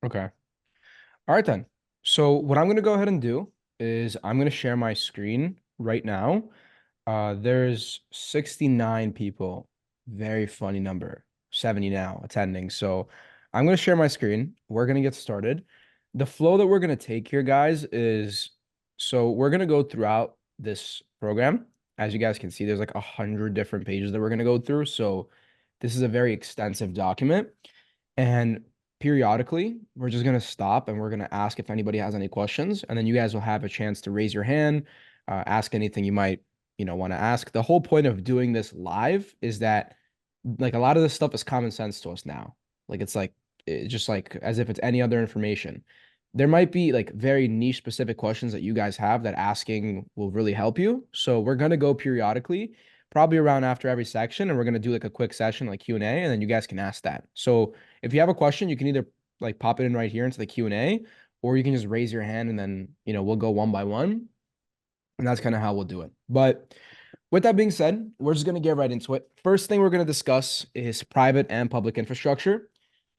Okay. All right then. So what I'm going to go ahead and do is I'm going to share my screen right now. There's 69 people. Very funny number. 70 now attending. So I'm going to share my screen. We're going to get started. The flow that we're going to take here, guys, is so we're going to go throughout this program. As you guys can see, there's like 100 different pages that we're going to go through. So this is a very extensive document. And periodically, we're just going to stop and we're going to ask if anybody has any questions. And then you guys will have a chance to raise your hand, ask anything you might, want to ask. The whole point of doing this live is that like a lot of this stuff is common sense to us now. Like it's just like as if it's any other information. There might be like very niche specific questions that you guys have that asking will really help you. So we're going to go periodically, probably around after every section, and we're going to do like a quick session like Q&A, and then you guys can ask that. So if you have a question, you can either like pop it in right here into the Q&A, or you can just raise your hand and then, we'll go one by one. And that's kind of how we'll do it. But with that being said, we're just going to get right into it. First thing we're going to discuss is private and public infrastructure.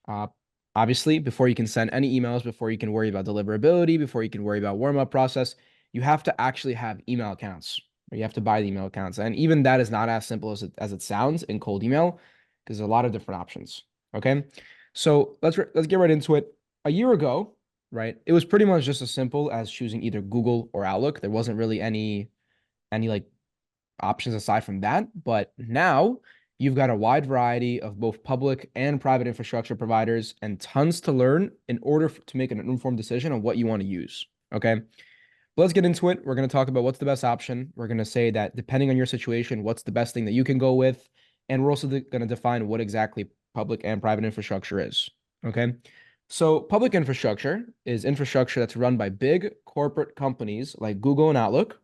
Uh, Obviously, before you can send any emails, before you can worry about deliverability, before you can worry about warm-up process, you have to actually have email accounts, or you have to buy the email accounts. And even that is not as simple as it sounds in cold email, because there's a lot of different options. Okay. So let's get right into it. A year ago, right, it was pretty much just as simple as choosing either Google or Outlook. There wasn't really any like options aside from that. But now you've got a wide variety of both public and private infrastructure providers and tons to learn in order to make an informed decision on what you want to use. Okay. Let's get into it. We're going to talk about what's the best option. We're going to say that depending on your situation, what's the best thing that you can go with. And we're also going to define what exactly public and private infrastructure is. Okay. So public infrastructure is infrastructure that's run by big corporate companies like Google and Outlook.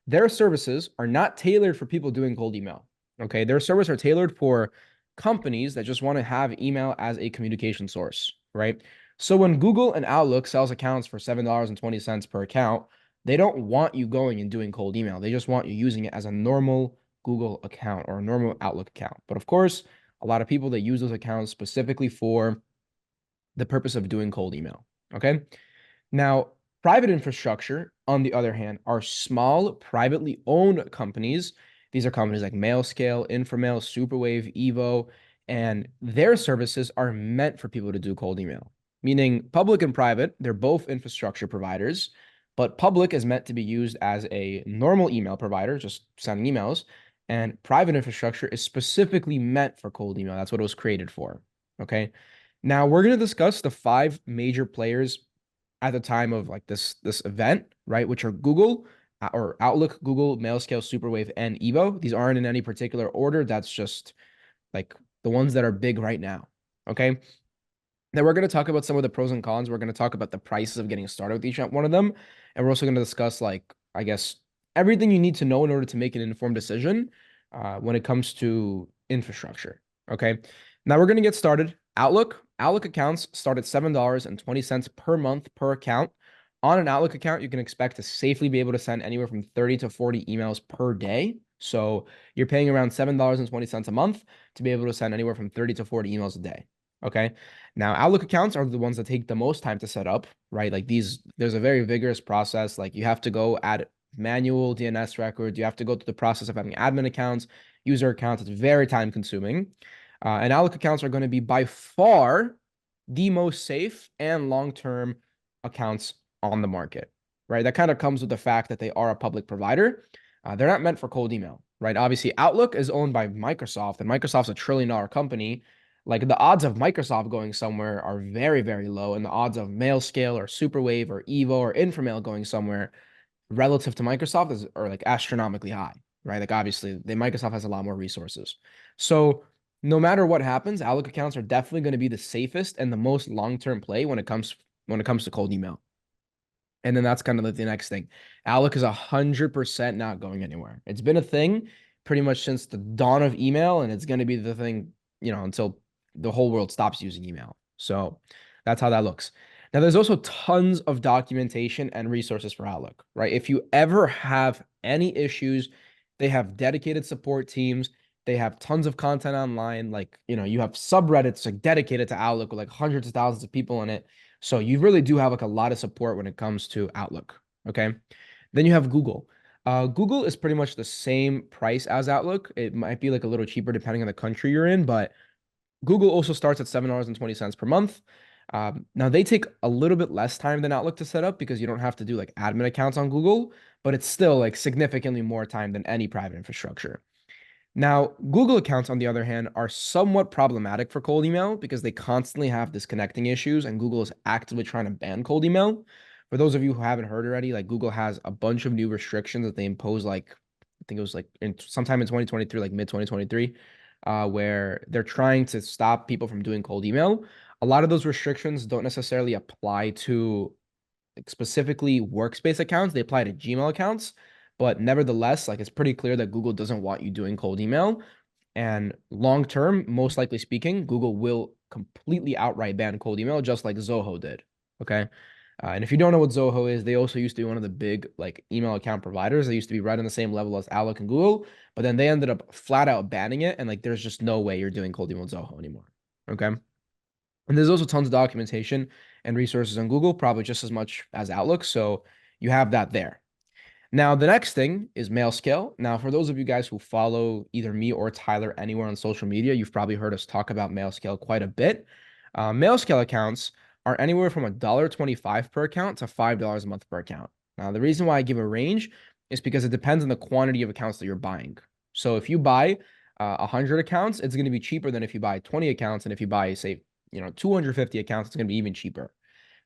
Their services are not tailored for people doing cold email. Okay. Their services are tailored for companies that just want to have email as a communication source, right? So when Google and Outlook sells accounts for $7.20 per account, they don't want you going and doing cold email. They just want you using it as a normal Google account or a normal Outlook account. But of course, a lot of people that use those accounts specifically for the purpose of doing cold email. Okay. Now, private infrastructure, on the other hand, are small, privately owned companies. These are companies like Mailscale, Inframail, Superwave, Evo, and their services are meant for people to do cold email. Meaning public and private, they're both infrastructure providers, but public is meant to be used as a normal email provider, just sending emails, and private infrastructure is specifically meant for cold email. That's what it was created for. Okay. Now we're going to discuss the five major players at the time of like this event, right? Which are Google or Outlook, Google, Mailscale, Superwave, and Evo. These aren't in any particular order. That's just like the ones that are big right now. Okay. Then we're going to talk about some of the pros and cons. We're going to talk about the prices of getting started with each one of them. And we're also going to discuss, like, I guess, everything you need to know in order to make an informed decision when it comes to infrastructure. Okay. Now we're going to get started. Outlook accounts start at $7.20 per month per account. On an Outlook account, you can expect to safely be able to send anywhere from 30 to 40 emails per day. So you're paying around $7.20 a month to be able to send anywhere from 30 to 40 emails a day. Okay. Now, Outlook accounts are the ones that take the most time to set up, right? Like there's a very vigorous process. Like you have to go add manual DNS records. You have to go through the process of having admin accounts, user accounts. It's very time consuming. And Outlook accounts are going to be by far the most safe and long-term accounts on the market, right? That kind of comes with the fact that they are a public provider. They're not meant for cold email, right? Obviously, Outlook is owned by Microsoft, and Microsoft's a trillion-dollar company. Like the odds of Microsoft going somewhere are very, very low, and the odds of Mailscale or Superwave or Evo or Inframail going somewhere relative to Microsoft are like astronomically high, right? Like obviously, Microsoft has a lot more resources. So no matter what happens, Outlook accounts are definitely going to be the safest and the most long-term play when it comes to cold email. And then that's kind of like the next thing. Outlook is 100% not going anywhere. It's been a thing pretty much since the dawn of email, and it's going to be the thing, until the whole world stops using email. So that's how that looks. Now, there's also tons of documentation and resources for Outlook, right? If you ever have any issues, they have dedicated support teams. They have tons of content online. Like, you have subreddits like dedicated to Outlook with like hundreds of thousands of people in it. So you really do have like a lot of support when it comes to Outlook. Okay. Then you have Google. Google is pretty much the same price as Outlook. It might be like a little cheaper depending on the country you're in, but Google also starts at $7.20 per month. Now they take a little bit less time than Outlook to set up because you don't have to do like admin accounts on Google, but it's still like significantly more time than any private infrastructure. Now, Google accounts, on the other hand, are somewhat problematic for cold email because they constantly have disconnecting issues, and Google is actively trying to ban cold email. For those of you who haven't heard already, like Google has a bunch of new restrictions that they impose, like I think it was like sometime in 2023, like mid 2023, where they're trying to stop people from doing cold email. A lot of those restrictions don't necessarily apply to like specifically workspace accounts. They apply to Gmail accounts, but nevertheless, like it's pretty clear that Google doesn't want you doing cold email. And long term, most likely speaking, Google will completely outright ban cold email, just like Zoho did. Okay. And if you don't know what Zoho is, they also used to be one of the big like email account providers. They used to be right on the same level as Outlook and Google, but then they ended up flat out banning it. And like, there's just no way you're doing cold email with Zoho anymore. Okay. And there's also tons of documentation and resources on Google, probably just as much as Outlook. So you have that there. Now, the next thing is mail scale. Now, for those of you guys who follow either me or Tyler anywhere on social media, you've probably heard us talk about mail scale quite a bit. Mail scale accounts are anywhere from $1.25 per account to $5 a month per account. Now, the reason why I give a range is because it depends on the quantity of accounts that you're buying. So if you buy 100 accounts, it's going to be cheaper than if you buy 20 accounts. And if you buy, say, 250 accounts, it's going to be even cheaper.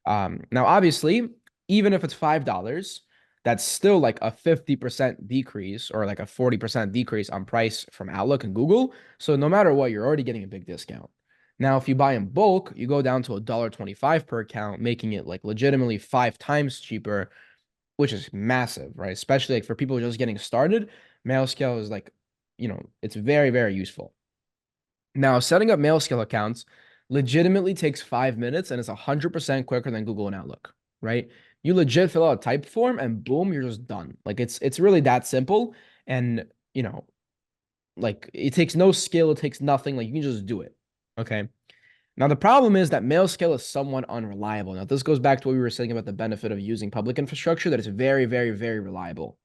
Now, obviously, even if it's $5, that's still like a 50% decrease or like a 40% decrease on price from Outlook and Google. So no matter what, you're already getting a big discount. Now, if you buy in bulk, you go down to $1.25 per account, making it like legitimately 5 times cheaper, which is massive, right? Especially like for people just getting started, mail scale is like, it's very, very useful. Now, setting up mail scale accounts legitimately takes 5 minutes and it's 100% quicker than Google and Outlook, right? You legit fill out a type form and boom, you're just done. Like it's really that simple. And like it takes no skill, it takes nothing. Like you can just do it. Okay. Now the problem is that mail scale is somewhat unreliable. Now this goes back to what we were saying about the benefit of using public infrastructure, that it's very, very, very reliable.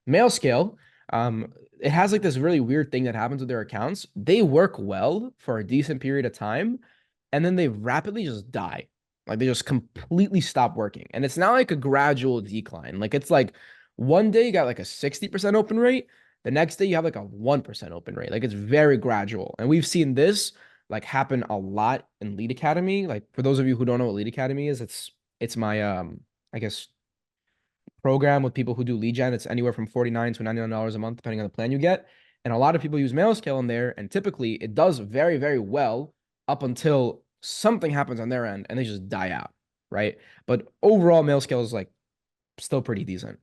Mail scale, it has like this really weird thing that happens with their accounts. They work well for a decent period of time, and then they rapidly just die. Like they just completely stop working. And it's not like a gradual decline. Like it's like one day you got like a 60% open rate. The next day you have like a 1% open rate. Like it's very gradual. And we've seen this like happen a lot in Lead Academy. Like for those of you who don't know what Lead Academy is, it's my I guess program with people who do lead gen. It's anywhere from $49 to $99 a month, depending on the plan you get. And a lot of people use MailScale in there, and typically it does very, very well up until something happens on their end and they just die out, right? But overall, MailScale is like still pretty decent.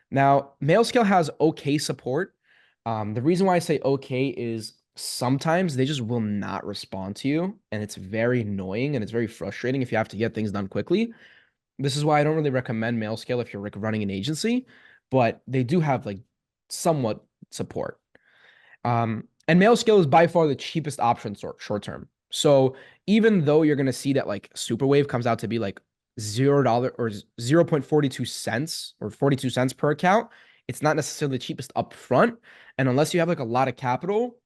Now, MailScale has okay support. The reason why I say okay is sometimes they just will not respond to you, and it's very annoying and it's very frustrating if you have to get things done quickly. This is why I don't really recommend MailScale if you're like running an agency, but they do have like somewhat support. And MailScale is by far the cheapest option short term. So even though you're gonna see that like Superwave comes out to be like $0 or 0.42 cents or 42 cents per account, it's not necessarily the cheapest up front. And unless you have like a lot of capital,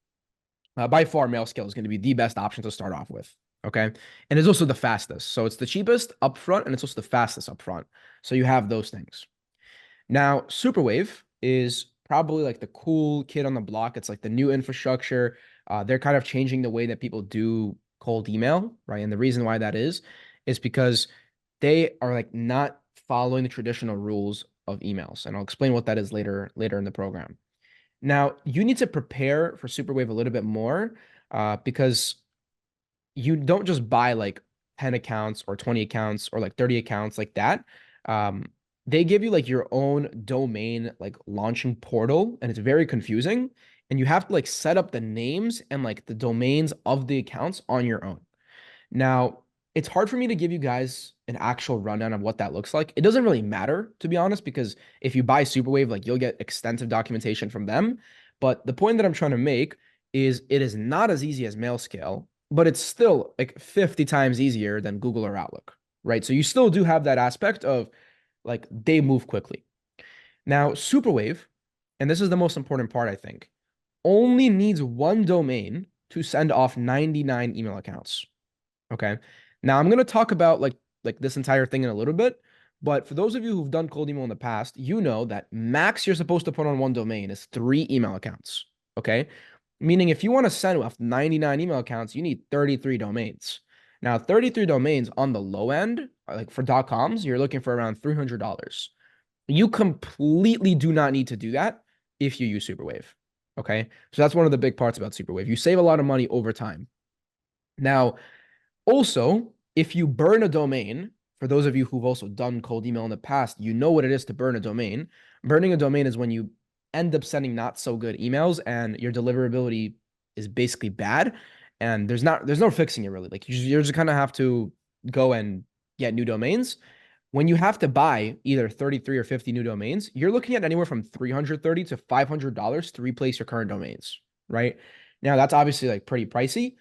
by far MailScale is going to be the best option to start off with. Okay. And it's also the fastest. So it's the cheapest upfront and it's also the fastest upfront. So you have those things. Now, Superwave is probably like the cool kid on the block. It's like the new infrastructure. They're kind of changing the way that people do cold email, right? And the reason why that is because they are like not following the traditional rules of emails. And I'll explain what that is later in the program. Now, you need to prepare for Superwave a little bit more because you don't just buy like 10 accounts or 20 accounts or like 30 accounts like that. Um, they give you like your own domain, like launching portal, and it's very confusing. And you have to like set up the names and like the domains of the accounts on your own. Now, it's hard for me to give you guys an actual rundown of what that looks like. It doesn't really matter, to be honest, because if you buy Superwave, like you'll get extensive documentation from them. But the point that I'm trying to make is it is not as easy as MailScale, but it's still like 50 times easier than Google or Outlook, right? So you still do have that aspect of like they move quickly. Now, Superwave, and this is the most important part, I think, only needs one domain to send off 99 email accounts. Okay. Now I'm going to talk about like this entire thing in a little bit, but for those of you who've done cold email in the past, you know that max you're supposed to put on one domain is 3 email accounts. Okay. Meaning if you want to send off 99 email accounts, you need 33 domains. Now, 33 domains on the low end, like for .coms, you're looking for around $300. You completely do not need to do that if you use Superwave. Okay. So that's one of the big parts about Superwave. You save a lot of money over time. Now, also, if you burn a domain, for those of you who've also done cold email in the past, you know what it is to burn a domain. Burning a domain is when you end up sending not so good emails and your deliverability is basically bad. And there's no fixing it really. Like you just kind of have to go and get new domains. When you have to buy either 33 or 50 new domains, you're looking at anywhere from $330 to $500 to replace your current domains, right? Now that's obviously like pretty pricey.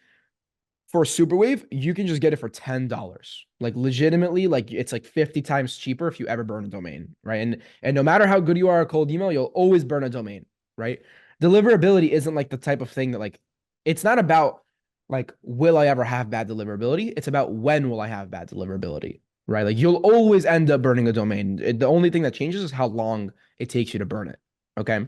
For Superwave, you can just get it for $10. Like legitimately, like it's like 50 times cheaper if you ever burn a domain, right? And no matter how good you are at cold email, you'll always burn a domain, right? Deliverability isn't like the type of thing that like it's not about like will I ever have bad deliverability? It's about when will I have bad deliverability, right? Like you'll always end up burning a domain. The only thing that changes is how long it takes you to burn it. Okay.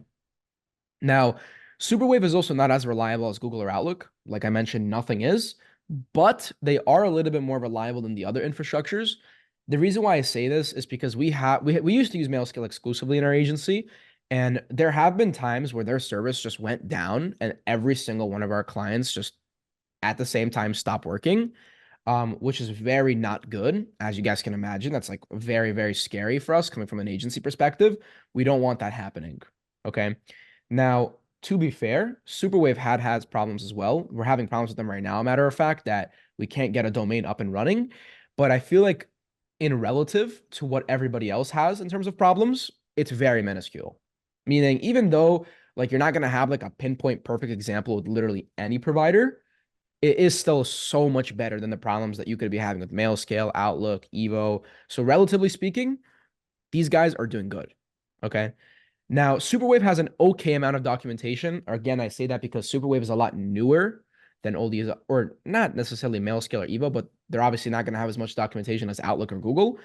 Now, Superwave is also not as reliable as Google or Outlook. Like I mentioned, nothing is, but they are a little bit more reliable than the other infrastructures. The reason why I say this is because we used to use MailScale exclusively in our agency, and there have been times where their service just went down and every single one of our clients just at the same time stopped working, which is very not good, as you guys can imagine. That's like very, very scary for us coming from an agency perspective. We don't want that happening. Okay. Now, to be fair, Superwave has problems as well. We're having problems with them right now, matter of fact, that we can't get a domain up and running. But I feel like in relative to what everybody else has in terms of problems, it's very minuscule. Meaning, even though like you're not going to have like a pinpoint perfect example with literally any provider, it is still so much better than the problems that you could be having with MailScale, Outlook, Evo. So relatively speaking, these guys are doing good. Okay. Now, Superwave has an okay amount of documentation. Again, I say that because Superwave is a lot newer than all these, or not necessarily MailScale or Evo, but they're obviously not going to have as much documentation as Outlook or Google.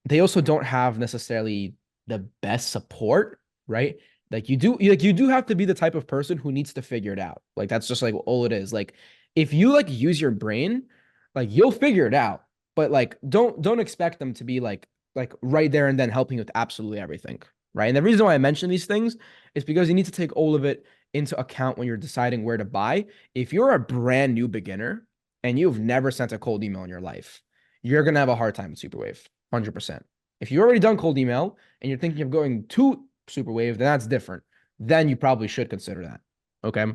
They also don't have necessarily the best support, right? You do have to be the type of person who needs to figure it out. Like that's just like all it is. Like if you like use your brain, like you'll figure it out. But like don't expect them to be like right there and then helping with absolutely everything, right? And the reason why I mention these things is because you need to take all of it into account when you're deciding where to buy. If you're a brand new beginner and you've never sent a cold email in your life, you're gonna have a hard time with Superwave, 100%. If you've already done cold email and you're thinking of going to Superwave, then that's different. Then you probably should consider that. Okay.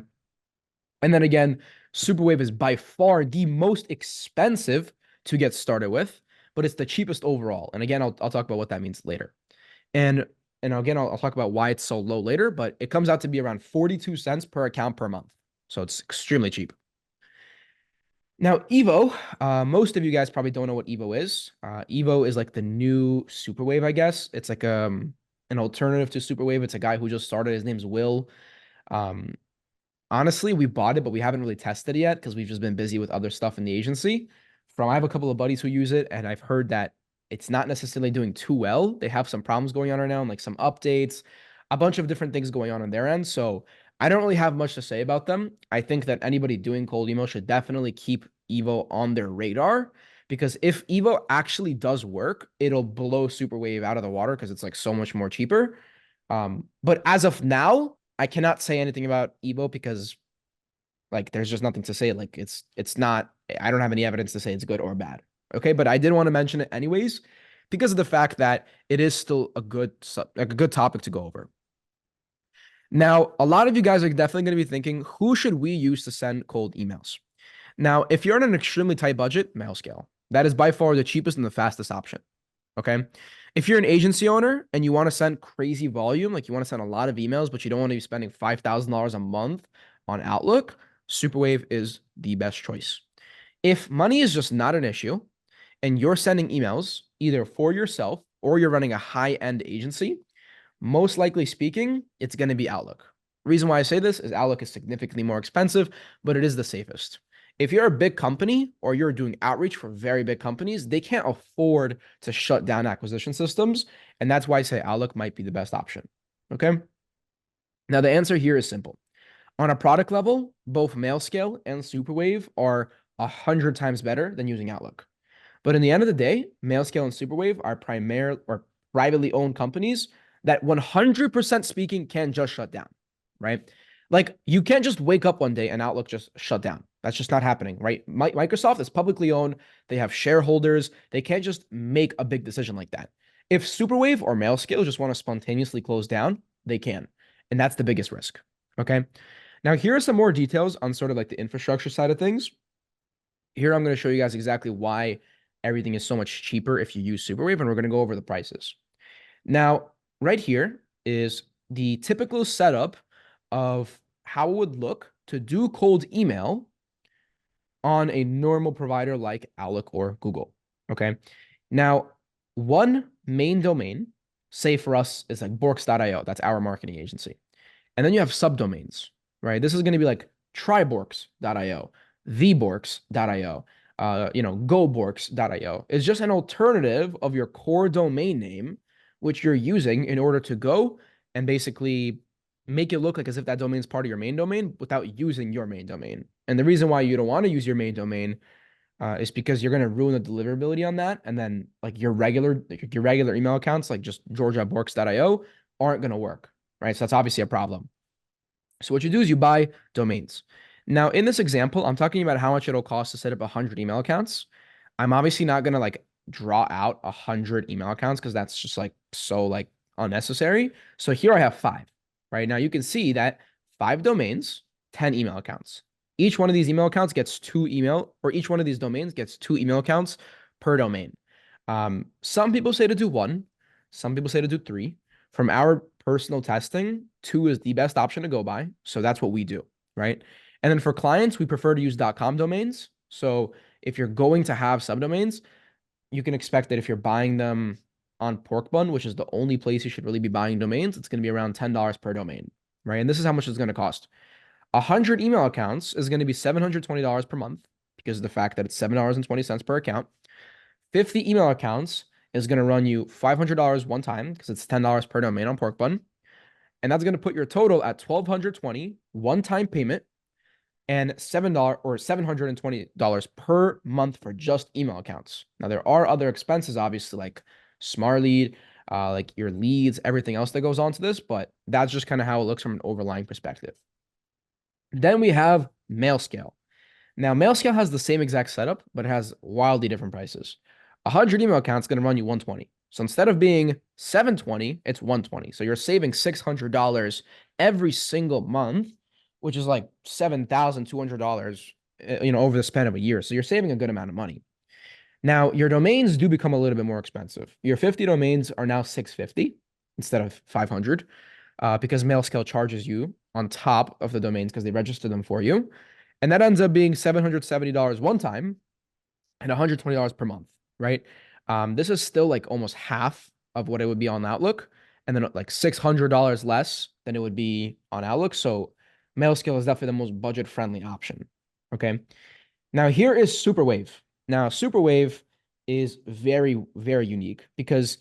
And then again, Superwave is by far the most expensive to get started with, but it's the cheapest overall. And again, I'll talk about what that means later. And and again, I'll talk about why it's so low later, but it comes out to be around 42 cents per account per month. So it's extremely cheap. Now, Evo, most of you guys probably don't know what Evo is. Evo is like the new Superwave, I guess. It's like an alternative to Superwave. It's a guy who just started. His name's Will. Um, Honestly, we bought it, but we haven't really tested it yet because we've just been busy with other stuff in the agency. I have a couple of buddies who use it, and I've heard that it's not necessarily doing too well. They have some problems going on right now, and like some updates, a bunch of different things going on their end. So I don't really have much to say about them. I think that anybody doing cold email should definitely keep Evo on their radar because if Evo actually does work, it'll blow Superwave out of the water because it's like so much more cheaper. But as of now, I cannot say anything about Evo because like there's just nothing to say. Like it's not, I don't have any evidence to say it's good or bad. Okay, but I did want to mention it anyways because of the fact that it is still a good topic to go over. Now, a lot of you guys are definitely going to be thinking, who should we use to send cold emails? Now, if you're on an extremely tight budget, MailScale. That is by far the cheapest and the fastest option. Okay. If you're an agency owner and you want to send crazy volume, like you want to send a lot of emails, but you don't want to be spending $5,000 a month on Outlook, Superwave is the best choice. If money is just not an issue, and you're sending emails either for yourself or you're running a high-end agency, most likely speaking, it's going to be Outlook. Reason why I say this is Outlook is significantly more expensive, but it is the safest. If you're a big company or you're doing outreach for very big companies, they can't afford to shut down acquisition systems. And that's why I say Outlook might be the best option. Okay. Now, the answer here is simple. On a product level, both MailScale and Superwave are 100 times better than using Outlook. But in the end of the day, MailScale and Superwave are primary or privately owned companies that 100% speaking can just shut down, right? Like you can't just wake up one day and Outlook just shut down. That's just not happening, right? Microsoft is publicly owned. They have shareholders. They can't just make a big decision like that. If Superwave or MailScale just want to spontaneously close down, they can. And that's the biggest risk. Okay. Now, here are some more details on sort of like the infrastructure side of things. Here, I'm going to show you guys exactly why everything is so much cheaper if you use Superwave, and we're going to go over the prices. Now, right here is the typical setup of how it would look to do cold email on a normal provider like Outlook or Google. Okay. Now, one main domain, say for us, is like borks.io. That's our marketing agency. And then you have subdomains, right? This is going to be like tryborks.io, theborks.io, goborks.io. It's just an alternative of your core domain name, which you're using in order to go and basically make it look like as if that domain is part of your main domain without using your main domain. And the reason why you don't want to use your main domain is because you're going to ruin the deliverability on that. And then like your regular email accounts, like just georgiaborks.io, aren't going to work, right? So that's obviously a problem. So what you do is you buy domains. Now, in this example, I'm talking about how much it'll cost to set up 100 email accounts. I'm obviously not going to like draw out 100 email accounts because that's just like so like unnecessary. So here I have 5. Right now you can see that 5 domains, 10 email accounts. Each one of these email accounts gets 2 email, or each one of these domains gets 2 email accounts per domain. Some people say to do 1, some people say to do 3. From our personal testing, 2 is the best option to go by. So that's what we do, right? And then for clients, we prefer to use .com domains. So if you're going to have subdomains, you can expect that if you're buying them on Porkbun, which is the only place you should really be buying domains, it's going to be around $10 per domain, right? And this is how much it's going to cost. 100 email accounts is going to be $720 per month because of the fact that it's $7.20 per account. 50 email accounts is going to run you $500 one time because it's $10 per domain on Porkbun. And that's going to put your total at $1,220 one-time payment and $720 per month for just email accounts. Now, there are other expenses, obviously, like SmartLead, like your leads, everything else that goes on to this, but that's just kind of how it looks from an overlying perspective. Then we have MailScale. Now, MailScale has the same exact setup, but it has wildly different prices. 100 email accounts is going to run you $120. So instead of being $720, it's $120. So you're saving $600 every single month, which is like $7,200, over the span of a year. So you're saving a good amount of money. Now, your domains do become a little bit more expensive. Your 50 domains are now $650 instead of $500, because MailScale charges you on top of the domains because they register them for you. And that ends up being $770 one time and $120 per month, right? This is still like almost half of what it would be on Outlook, and then like $600 less than it would be on Outlook. So MailScale is definitely the most budget-friendly option. Okay. Now here is Superwave. Now Superwave is very, very unique because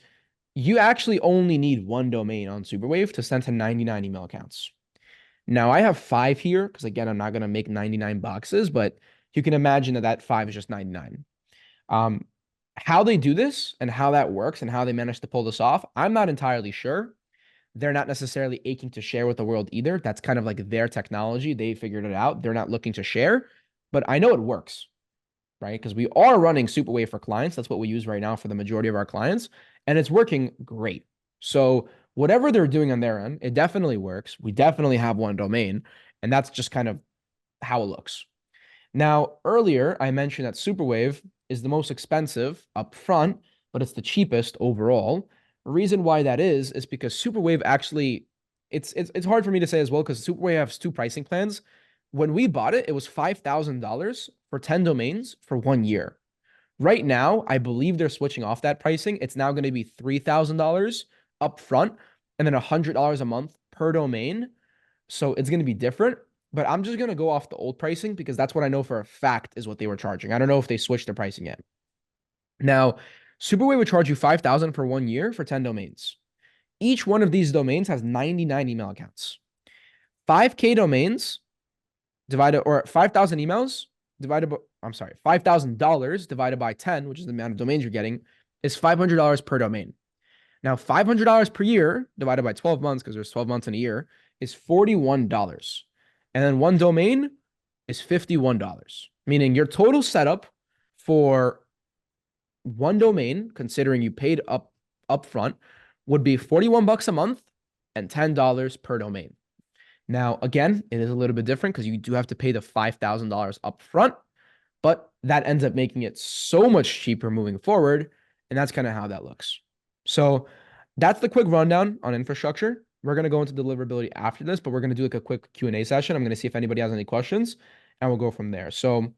you actually only need one domain on Superwave to send to 99 email accounts. Now I have 5 here because again, I'm not going to make 99 boxes, but you can imagine that that 5 is just 99. How they do this and how that works and how they manage to pull this off, I'm not entirely sure. They're not necessarily aching to share with the world either. That's kind of like their technology. They figured it out. They're not looking to share, but I know it works, right? Because we are running Superwave for clients. That's what we use right now for the majority of our clients, and it's working great. So whatever they're doing on their end, it definitely works. We definitely have one domain, and that's just kind of how it looks. Now, earlier I mentioned that Superwave is the most expensive up front, but it's the cheapest overall. The reason why that is because Superwave actually, it's hard for me to say as well because Superwave has 2 pricing plans. When we bought it, it was $5,000 for 10 domains for 1 year. Right now, I believe they're switching off that pricing. It's now going to be $3,000 up front and then $100 a month per domain. So it's going to be different, but I'm just going to go off the old pricing because that's what I know for a fact is what they were charging. I don't know if they switched their pricing yet. Now, Superway would charge you 5,000 for 1 year for 10 domains. Each one of these domains has 99 email accounts. 5K domains divided, or 5,000 emails divided by, I'm sorry, $5,000 divided by 10, which is the amount of domains you're getting, is $500 per domain. Now, $500 per year divided by 12 months, because there's 12 months in a year, is $41. And then one domain is $51, meaning your total setup for one domain, considering you paid up front, would be 41 bucks a month and $10 per domain. Now, again, it is a little bit different because you do have to pay the $5,000 up front, but that ends up making it so much cheaper moving forward. And that's kind of how that looks. So that's the quick rundown on infrastructure. We're going to go into deliverability after this, but we're going to do like a quick Q&A session. I'm going to see if anybody has any questions and we'll go from there. So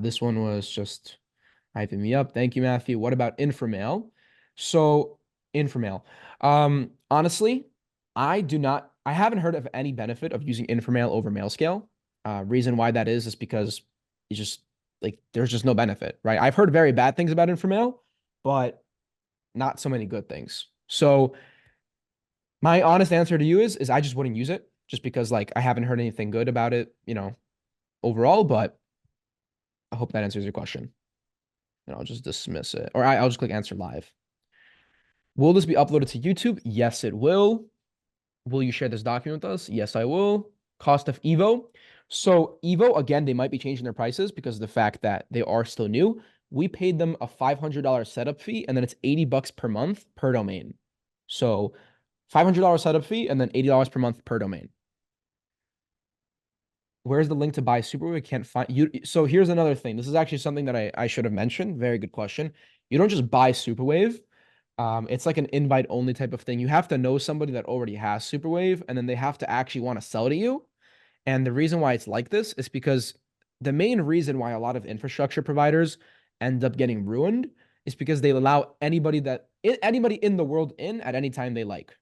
this one was just hyping me up. Thank you, Matthew. What about Inframail? So Inframail. Honestly, I haven't heard of any benefit of using Inframail over Mailscale. Reason why that is because it's just like there's just no benefit, right? I've heard very bad things about Inframail, but not so many good things. So my honest answer to you is I just wouldn't use it just because like I haven't heard anything good about it, overall, but I hope that answers your question. And I'll just dismiss it. Or I'll just click answer live. Will this be uploaded to YouTube? Yes, it will. Will you share this document with us? Yes, I will. Cost of Evo. So Evo, again, they might be changing their prices because of the fact that they are still new. We paid them a $500 setup fee, and then it's 80 bucks per month per domain. So $500 setup fee, and then $80 per month per domain. Where's the link to buy Superwave? I can't find you. So here's another thing. This is actually something that I should have mentioned. Very good question. You don't just buy Superwave. It's like an invite only type of thing. You have to know somebody that already has Superwave, and then they have to actually want to sell to you. And the reason why it's like this is because the main reason why a lot of infrastructure providers end up getting ruined is because they allow anybody in the world in at any time they like.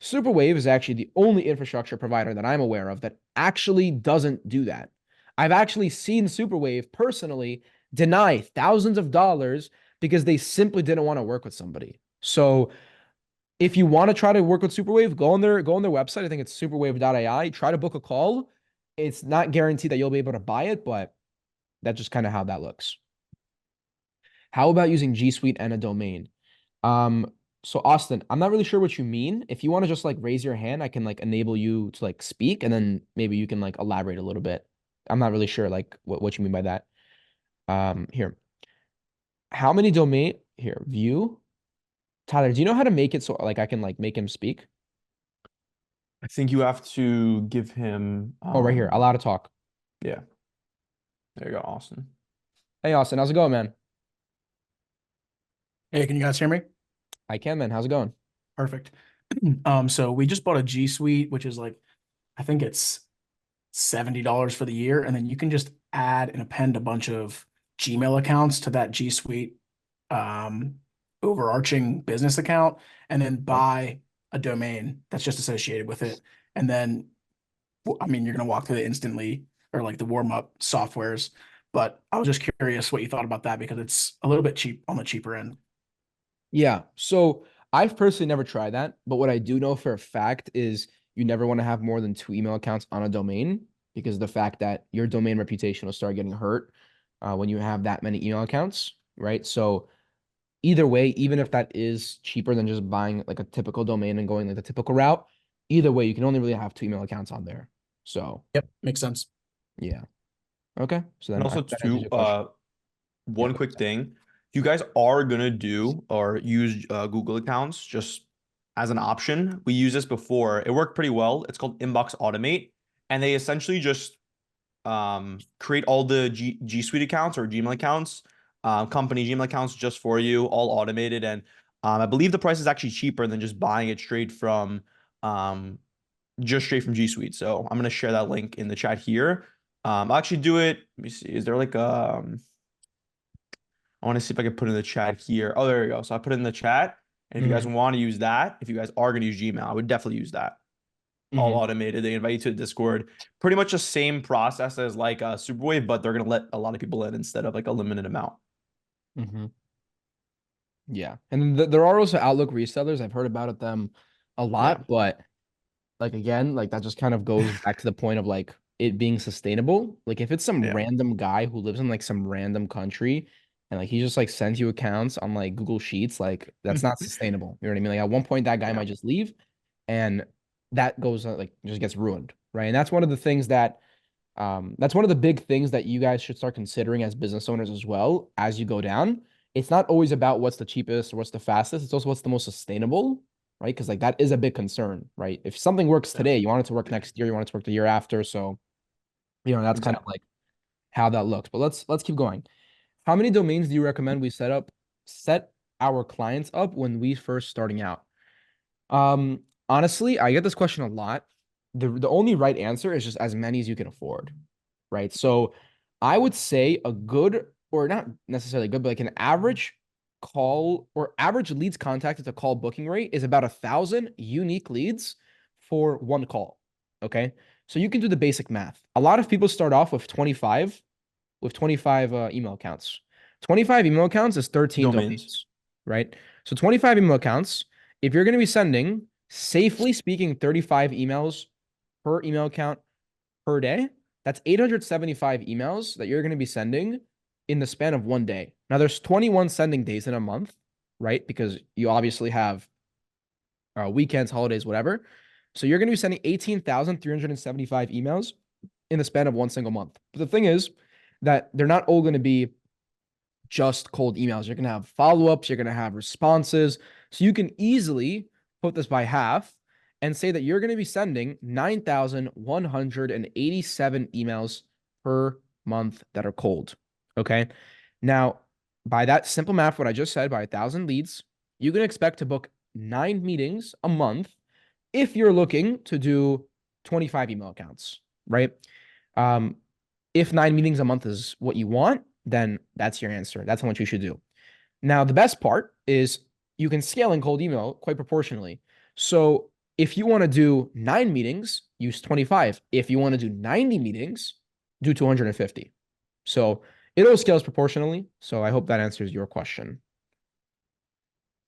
Superwave is actually the only infrastructure provider that I'm aware of that actually doesn't do that. I've actually seen Superwave personally deny thousands of dollars because they simply didn't want to work with somebody. So if you want to try to work with Superwave, go on their website. I think it's superwave.ai. Try to book a call. It's not guaranteed that you'll be able to buy it, but that's just kind of how that looks. How about using G Suite and a domain? So Austin, I'm not really sure what you mean. If you want to just like raise your hand, I can like enable you to like speak and then maybe you can like elaborate a little bit. I'm not really sure like what you mean by that. Here. How many domain here? View. Tyler, do you know how to make it so like I can like make him speak? I think you have to give him, Oh, right here. Allow to talk. yeah, there you go, Austin. Hey Austin, how's it going, man? Hey, can you guys hear me? I can, man. How's it going? Perfect. So we just bought a G Suite, which is like, I think it's $70 for the year, and then you can just add and append a bunch of Gmail accounts to that G Suite overarching business account, and then buy a domain that's just associated with it. And then, I mean, you're gonna walk through it instantly, or like the warm-up softwares. But I was just curious what you thought about that because it's a little bit cheap on the cheaper end. Yeah. So I've personally never tried that, but what I do know for a fact is you never want to have more than 2 email accounts on a domain because of the fact that your domain reputation will start getting hurt when you have that many email accounts, right? So either way, even if that is cheaper than just buying like a typical domain and going like the typical route, either way, you can only really have 2 email accounts on there. So Yep, makes sense. yeah. Okay. So And then also that answers too, your question. Yeah, one go ahead, quick Zach. thing, if you guys are gonna do or use Google accounts just as an option, we used this before. It worked pretty well. It's called Inbox Automate, and they essentially just create all the G Suite accounts or Gmail accounts, company Gmail accounts just for you, all automated. And I believe the price is actually cheaper than just buying it um, straight from G Suite. So I'm gonna share that link in the chat here. I'll actually do it. Let me see. Is there like I want to see if I can put in the chat here. Oh, there we go. So I put it in the chat. And if you guys Hmm. want to use that, if you guys are going to use Gmail, I would definitely use that. All Hmm. automated. They invite you to Discord. Pretty much the same process as like Superwave, but they're going to let a lot of people in instead of like a limited amount. Hmm. Yeah. And there are also Outlook resellers. I've heard about them a Yeah. lot, but like again, like that just kind of goes back to the point of like it being sustainable. Like if it's some Yeah. random guy who lives in like some random country and like he just like sends you accounts on like Google Sheets, like that's not sustainable. You know what I mean? Like at one point that guy Yeah. might just leave and that goes like just gets ruined, right? And that's one of the things that that's one of the big things that you guys should start considering as business owners as well as you go down. It's not always about what's the cheapest or what's the fastest. It's also what's the most sustainable, right? Because like that is a big concern, right? If something works Yeah. today, you want it to work next year, you want it to work the year after. So, that's kind of Exactly. like how that looks. But let's keep going. How many domains do you recommend we set our clients up when we first starting out? Honestly, I get this question a lot. The only right answer is just as many as you can afford, right? So I would say a good, or not necessarily good, but like an average call or average leads contacted to call booking rate is about 1,000 unique leads for one call. Okay. So you can do the basic math. A lot of people start off with 25 email accounts. 25 email accounts is 13 Domains. domains, right? So 25 email accounts, if you're going to be sending, safely speaking, 35 emails per email account per day, that's 875 emails that you're going to be sending in the span of one day. Now, there's 21 sending days in a month, right? Because you obviously have weekends, holidays, whatever. So you're going to be sending 18,375 emails in the span of one single month. But the thing is that they're not all going to be just cold emails. You're going to have follow ups, you're going to have responses. So you can easily put this by half and say that you're going to be sending 9,187 emails per month that are cold. Okay. Now, by that simple math, what I just said, by 1,000 leads, you can expect to book 9 meetings a month if you're looking to do 25 email accounts, right? Um, if 9 meetings a month is what you want, then that's your answer. That's what you should do. Now, the best part is you can scale in cold email quite proportionally. So if you want to do 9 meetings, use 25. If you want to do 90 meetings, do 250. So it all scales proportionally. So I hope that answers your question.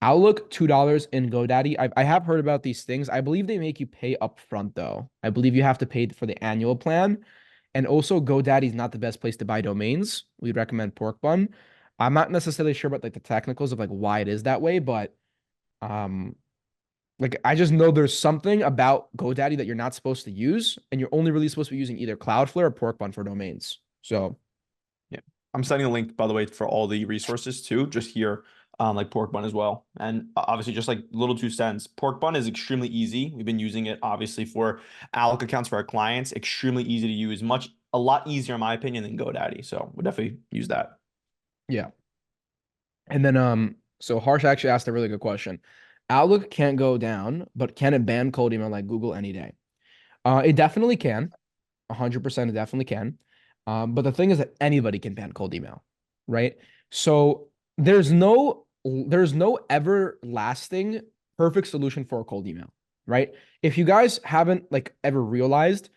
Outlook, $2 in GoDaddy. I have heard about these things. I believe they make you pay upfront, though. I believe you have to pay for the annual plan. And also, GoDaddy is not the best place to buy domains. We'd recommend Pork Bun. I'm not necessarily sure about like the technicals of like why it is that way, but um, like I just know there's something about GoDaddy that you're not supposed to use, and you're only really supposed to be using either Cloudflare or Pork Bun for domains. So Yeah. I'm sending a link, by the way, for all the resources too, just here, like pork bun as well. And obviously, just like little 2 cents, pork bun is extremely easy. We've been using it obviously for Outlook accounts for our clients. Extremely easy to use, a lot easier in my opinion than GoDaddy. So we'll definitely use that. yeah. And then so Harsh actually asked a really good question. Outlook can't go down, but can it ban cold email like Google any day? It definitely can. 100% it definitely can. But the thing is that anybody can ban cold email, right? So there's no everlasting perfect solution for a cold email, right? If you guys haven't like ever realized,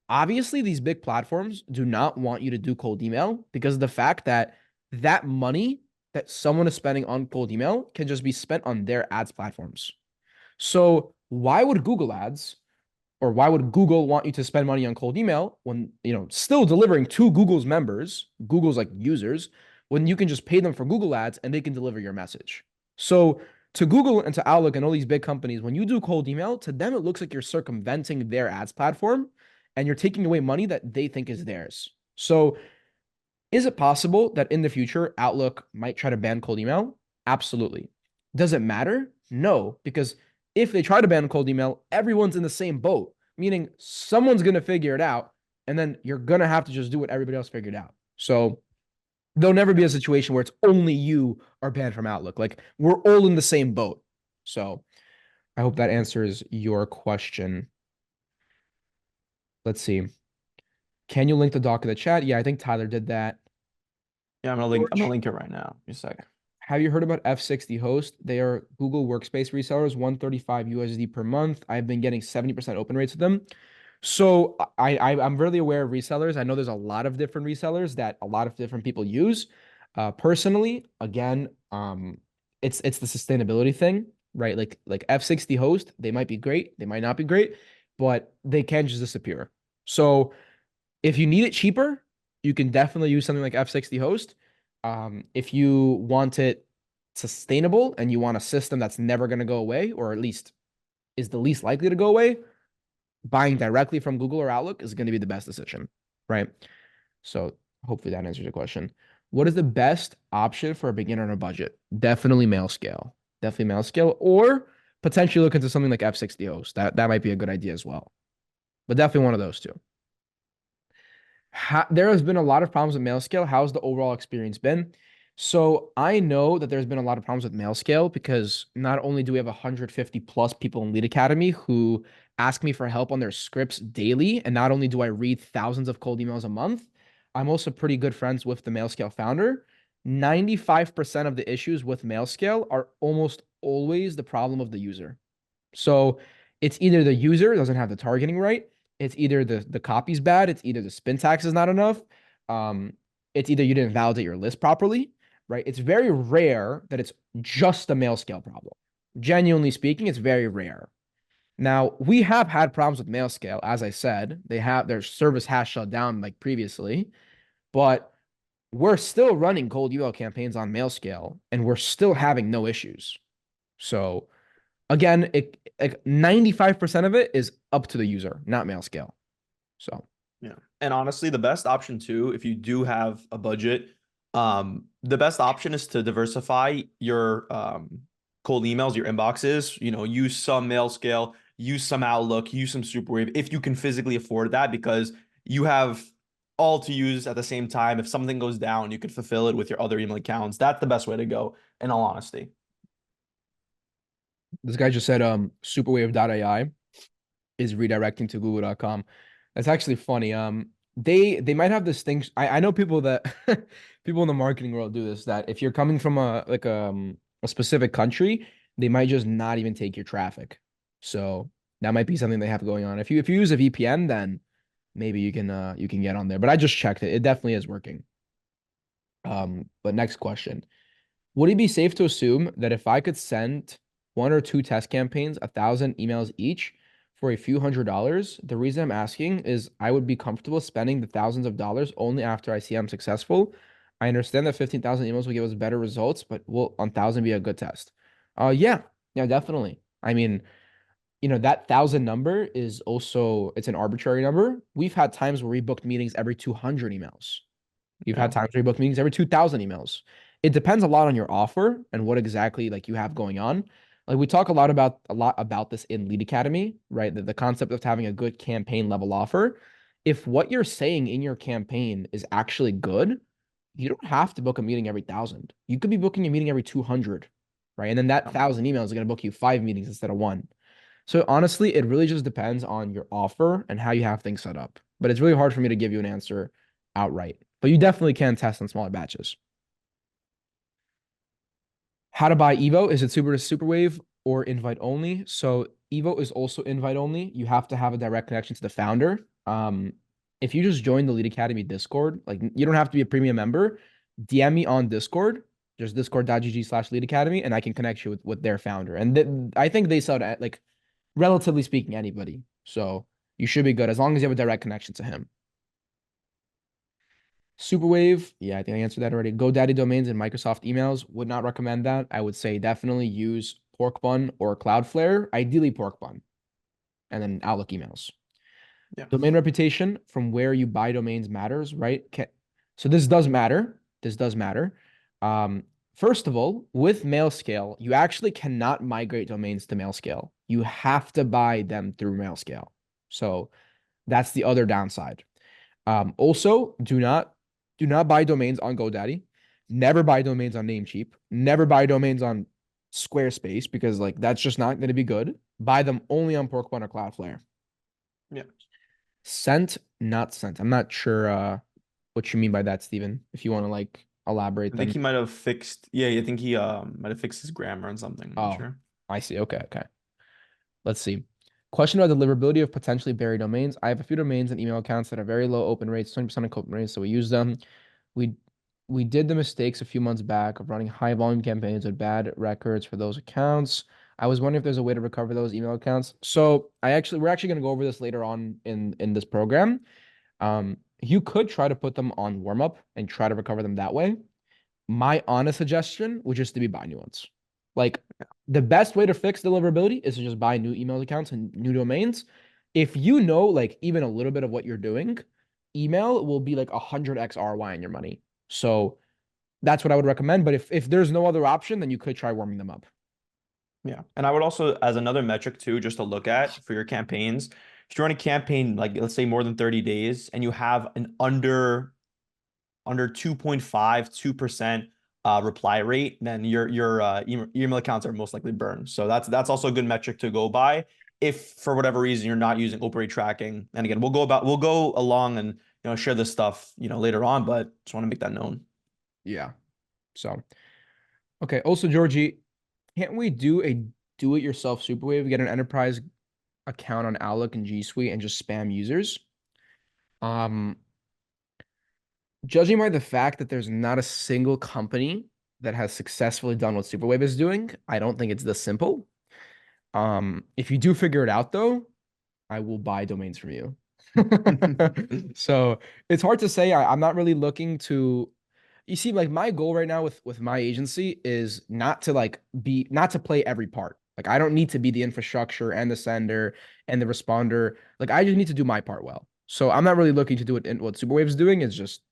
obviously these big platforms do not want you to do cold email because of the fact that that money that someone is spending on cold email can just be spent on their ads platforms. So why would Google ads or why would Google want you to spend money on cold email when, still delivering to Google's members, Google's like users, when you can just pay them for Google ads and they can deliver your message? So to Google and to Outlook and all these big companies, when you do cold email, to them it looks like you're circumventing their ads platform and you're taking away money that they think is theirs. So is it possible that in the future Outlook might try to ban cold email? Absolutely. Does it matter? No, because if they try to ban cold email, everyone's in the same boat, meaning someone's going to figure it out, and then you're going to have to just do what everybody else figured out. So there'll never be a situation where it's only you are banned from Outlook. Like we're all in the same boat. So I hope that answers your question. Let's see. Can you link the doc in the chat? Yeah, I think Tyler did that. Yeah, I'm gonna George, link it right now. Just a sec. have you heard about F60 Host? They are Google Workspace resellers, 135 USD per month. I've been getting 70% open rates with them. So I'm really aware of resellers. I know there's a lot of different resellers that a lot of different people use. Personally, again, it's the sustainability thing, right? Like F60 Host, they might be great, they might not be great, but they can just disappear. So if you need it cheaper, you can definitely use something like F60 Host. If you want it sustainable and you want a system that's never going to go away, or at least is the least likely to go away, buying directly from Google or Outlook is going to be the best decision, right? So hopefully that answers your question. What is the best option for a beginner on a budget? Definitely mail scale. Definitely mail scale, or potentially look into something like F60 Host. That might be a good idea as well. But definitely one of those two. There has been a lot of problems with mail scale. How's the overall experience been? So I know that there's been a lot of problems with mail scale because not only do we have 150 plus people in Lead Academy who ask me for help on their scripts daily, and not only do I read thousands of cold emails a month, I'm also pretty good friends with the mail scale founder. 95% of the issues with mail scale are almost always the problem of the user. So it's either the user doesn't have the targeting right, it's either the copy's bad, it's either the syntax is not enough, um, it's either you didn't validate your list properly, right? It's very rare that it's just a mail scale problem. Genuinely speaking, it's very rare. Now, we have had problems with mail scale, as I said. Their service has shut down like previously, but we're still running cold UL campaigns on mail scale and we're still having no issues. So again, like 95% of it is up to the user, not mail scale. So Yeah. And honestly, the best option too, if you do have a budget, the best option is to diversify your cold emails, your inboxes, use some mail scale, use some Outlook, use some Superwave if you can physically afford that because you have all to use at the same time. If something goes down, you could fulfill it with your other email accounts. That's the best way to go, in all honesty. this guy just said superwave.ai is redirecting to google.com. That's actually funny. They might have this thing. I know people that people in the marketing world do this, that if you're coming from a specific country, they might just not even take your traffic. So that might be something they have going on. If you use a VPN, then maybe you can get on there. But I just checked it. It definitely is working. But next question. Would it be safe to assume that if I could send one or two test campaigns, 1,000 emails each for a few $100s, the reason I'm asking is I would be comfortable spending the thousands of dollars only after I see I'm successful. I understand that 15,000 emails will give us better results, but will 1,000 be a good test? Yeah, definitely. I mean, that 1,000 number is also, it's an arbitrary number. We've had times where we booked meetings every 200 emails. You've Yeah. had times where you book meetings every 2,000 emails. It depends a lot on your offer and what exactly like you have going on. Like we talk a lot about this in Lead Academy, right? The concept of having a good campaign level offer. If what you're saying in your campaign is actually good, you don't have to book a meeting every 1,000. You could be booking a meeting every 200, right? And then that 1,000 emails is going to book you 5 meetings instead of one. So honestly, it really just depends on your offer and how you have things set up. But it's really hard for me to give you an answer outright. But you definitely can test on smaller batches. How to buy Evo? Is it super to Superwave or invite only? So Evo is also invite only. You have to have a direct connection to the founder. If you just join the Lead Academy Discord, like you don't have to be a premium member. DM me on Discord, just discord.gg/Lead Academy, and I can connect you with their founder. And I think they sell to like relatively speaking anybody. So you should be good as long as you have a direct connection to him. Superwave, yeah, I think I answered that already. GoDaddy domains and Microsoft emails, would not recommend that. I would say definitely use Porkbun or Cloudflare, ideally Porkbun, and then Outlook emails. Yeah. Domain reputation from where you buy domains matters, right? So this does matter. This does matter. First of all, with Mailscale, you actually cannot migrate domains to Mailscale. You have to buy them through Mailscale. So that's the other downside. Also, do not buy domains on GoDaddy. Never buy domains on Namecheap. Never buy domains on Squarespace because like that's just not going to be good. Buy them only on Porkbun or Cloudflare. Yeah. Sent, not sent. I'm not sure what you mean by that, Steven. If you want to like elaborate I think then? he might have fixed. Yeah, I think he might have fixed his grammar and something. I'm not Oh, sure. I see. Okay, okay. Let's see. Question about deliverability of potentially buried domains. I have a few domains and email accounts that have very low open rates, 20% open rates, so we use them. We we did the mistakes a few months back of running high volume campaigns with bad records for those accounts. I was wondering if there's a way to recover those email accounts. So we're actually going to go over this later on in this program. You could try to put them on warm up and try to recover them that way. My honest suggestion would just to be buy new ones. Like the best way to fix deliverability is to just buy new email accounts and new domains. If you know like even a little bit of what you're doing, email will be like 100x ROI on your money. So that's what I would recommend. But if there's no other option, then you could try warming them up. Yeah. And I would also, as another metric too, just to look at for your campaigns, if you run a campaign, like let's say more than 30 days, and you have an under 2.5, 2% reply rate, then your email accounts are most likely burned. So that's also a good metric to go by if for whatever reason you're not using open rate tracking. And again, we'll go along and share this stuff later on, but just want to make that known. Yeah. So okay. Also, Georgie, can't we do a do-it-yourself superwave? Get an enterprise account on Outlook and G Suite and just spam users. Um, Judging by the fact that there's not a single company that has successfully done what Superwave is doing, I don't think it's this simple. If you do figure it out though, I will buy domains from you. So it's hard to say. I'm not really looking to. You see, like my goal right now with my agency is not to play every part. Like I don't need to be the infrastructure and the sender and the responder. Like I just need to do my part well. So I'm not really looking to do it in what Superwave is doing. It's just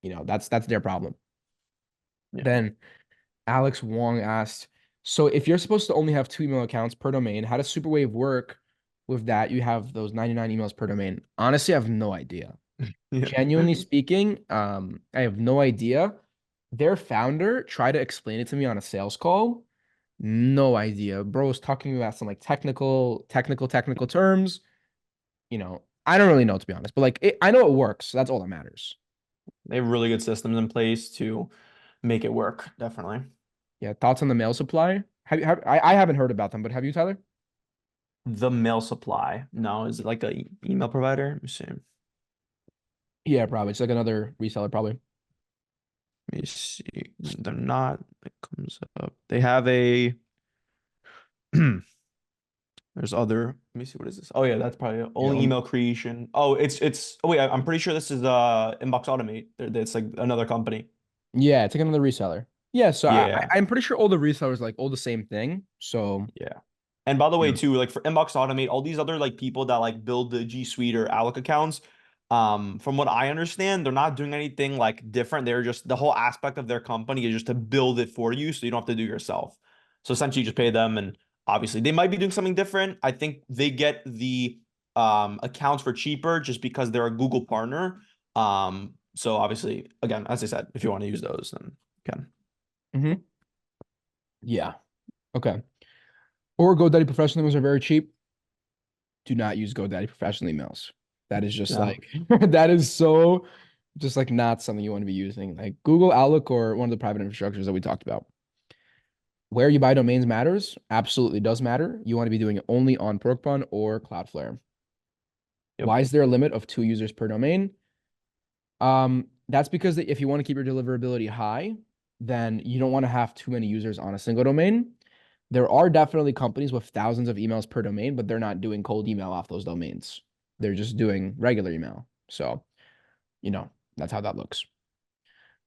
that's their problem. Yeah. Then Alex Wong asked, so if you're supposed to only have two email accounts per domain, how does Superwave work with that? You have those 99 emails per domain. Honestly, I have no idea. Yeah. Genuinely speaking, I have no idea. Their founder tried to explain it to me on a sales call. No idea. Bro was talking about some like technical terms. I don't really know to be honest, but I know it works. So that's all that matters. They have really good systems in place to make it work, definitely. Yeah, thoughts on the mail supply? I haven't heard about them, but have you, Tyler? The mail supply. No, is it like a email provider? Let me see. Yeah, probably. It's like another reseller, probably. Let me see. They're not. It comes up. They have a. There's other. Let me see. What is this? Oh yeah, that's probably Yeah. only email creation. Oh, it's. Oh wait, I'm pretty sure this is Inbox Automate. It's like another company. Yeah, it's like another reseller. Yeah, so Yeah, I'm pretty sure all the resellers like all the same thing. So, yeah. And by the way, yeah. too, like for Inbox Automate, all these other like people that like build the G Suite or Outlook accounts, from what I understand, they're not doing anything like different. They're just the whole aspect of their company is just to build it for you, so you don't have to do it yourself. So essentially, you just pay them, and obviously, they might be doing something different. I think they get the accounts for cheaper just because they're a Google partner. So obviously, again, as I said, if you want to use those, then you can. Hmm. Yeah. Okay. Or GoDaddy professional emails are very cheap. Do not use GoDaddy professional emails. That is just No. like that is so just like not something you want to be using. Like Google, Outlook, or one of the private infrastructures that we talked about. Where you buy domains matters. Absolutely does matter. You want to be doing it only on Porkbun or Cloudflare. Yep. Why is there a limit of 2 users per domain? That's because if you want to keep your deliverability high, then you don't want to have too many users on a single domain. There are definitely companies with thousands of emails per domain, but they're not doing cold email off those domains. They're just doing regular email. So, that's how that looks.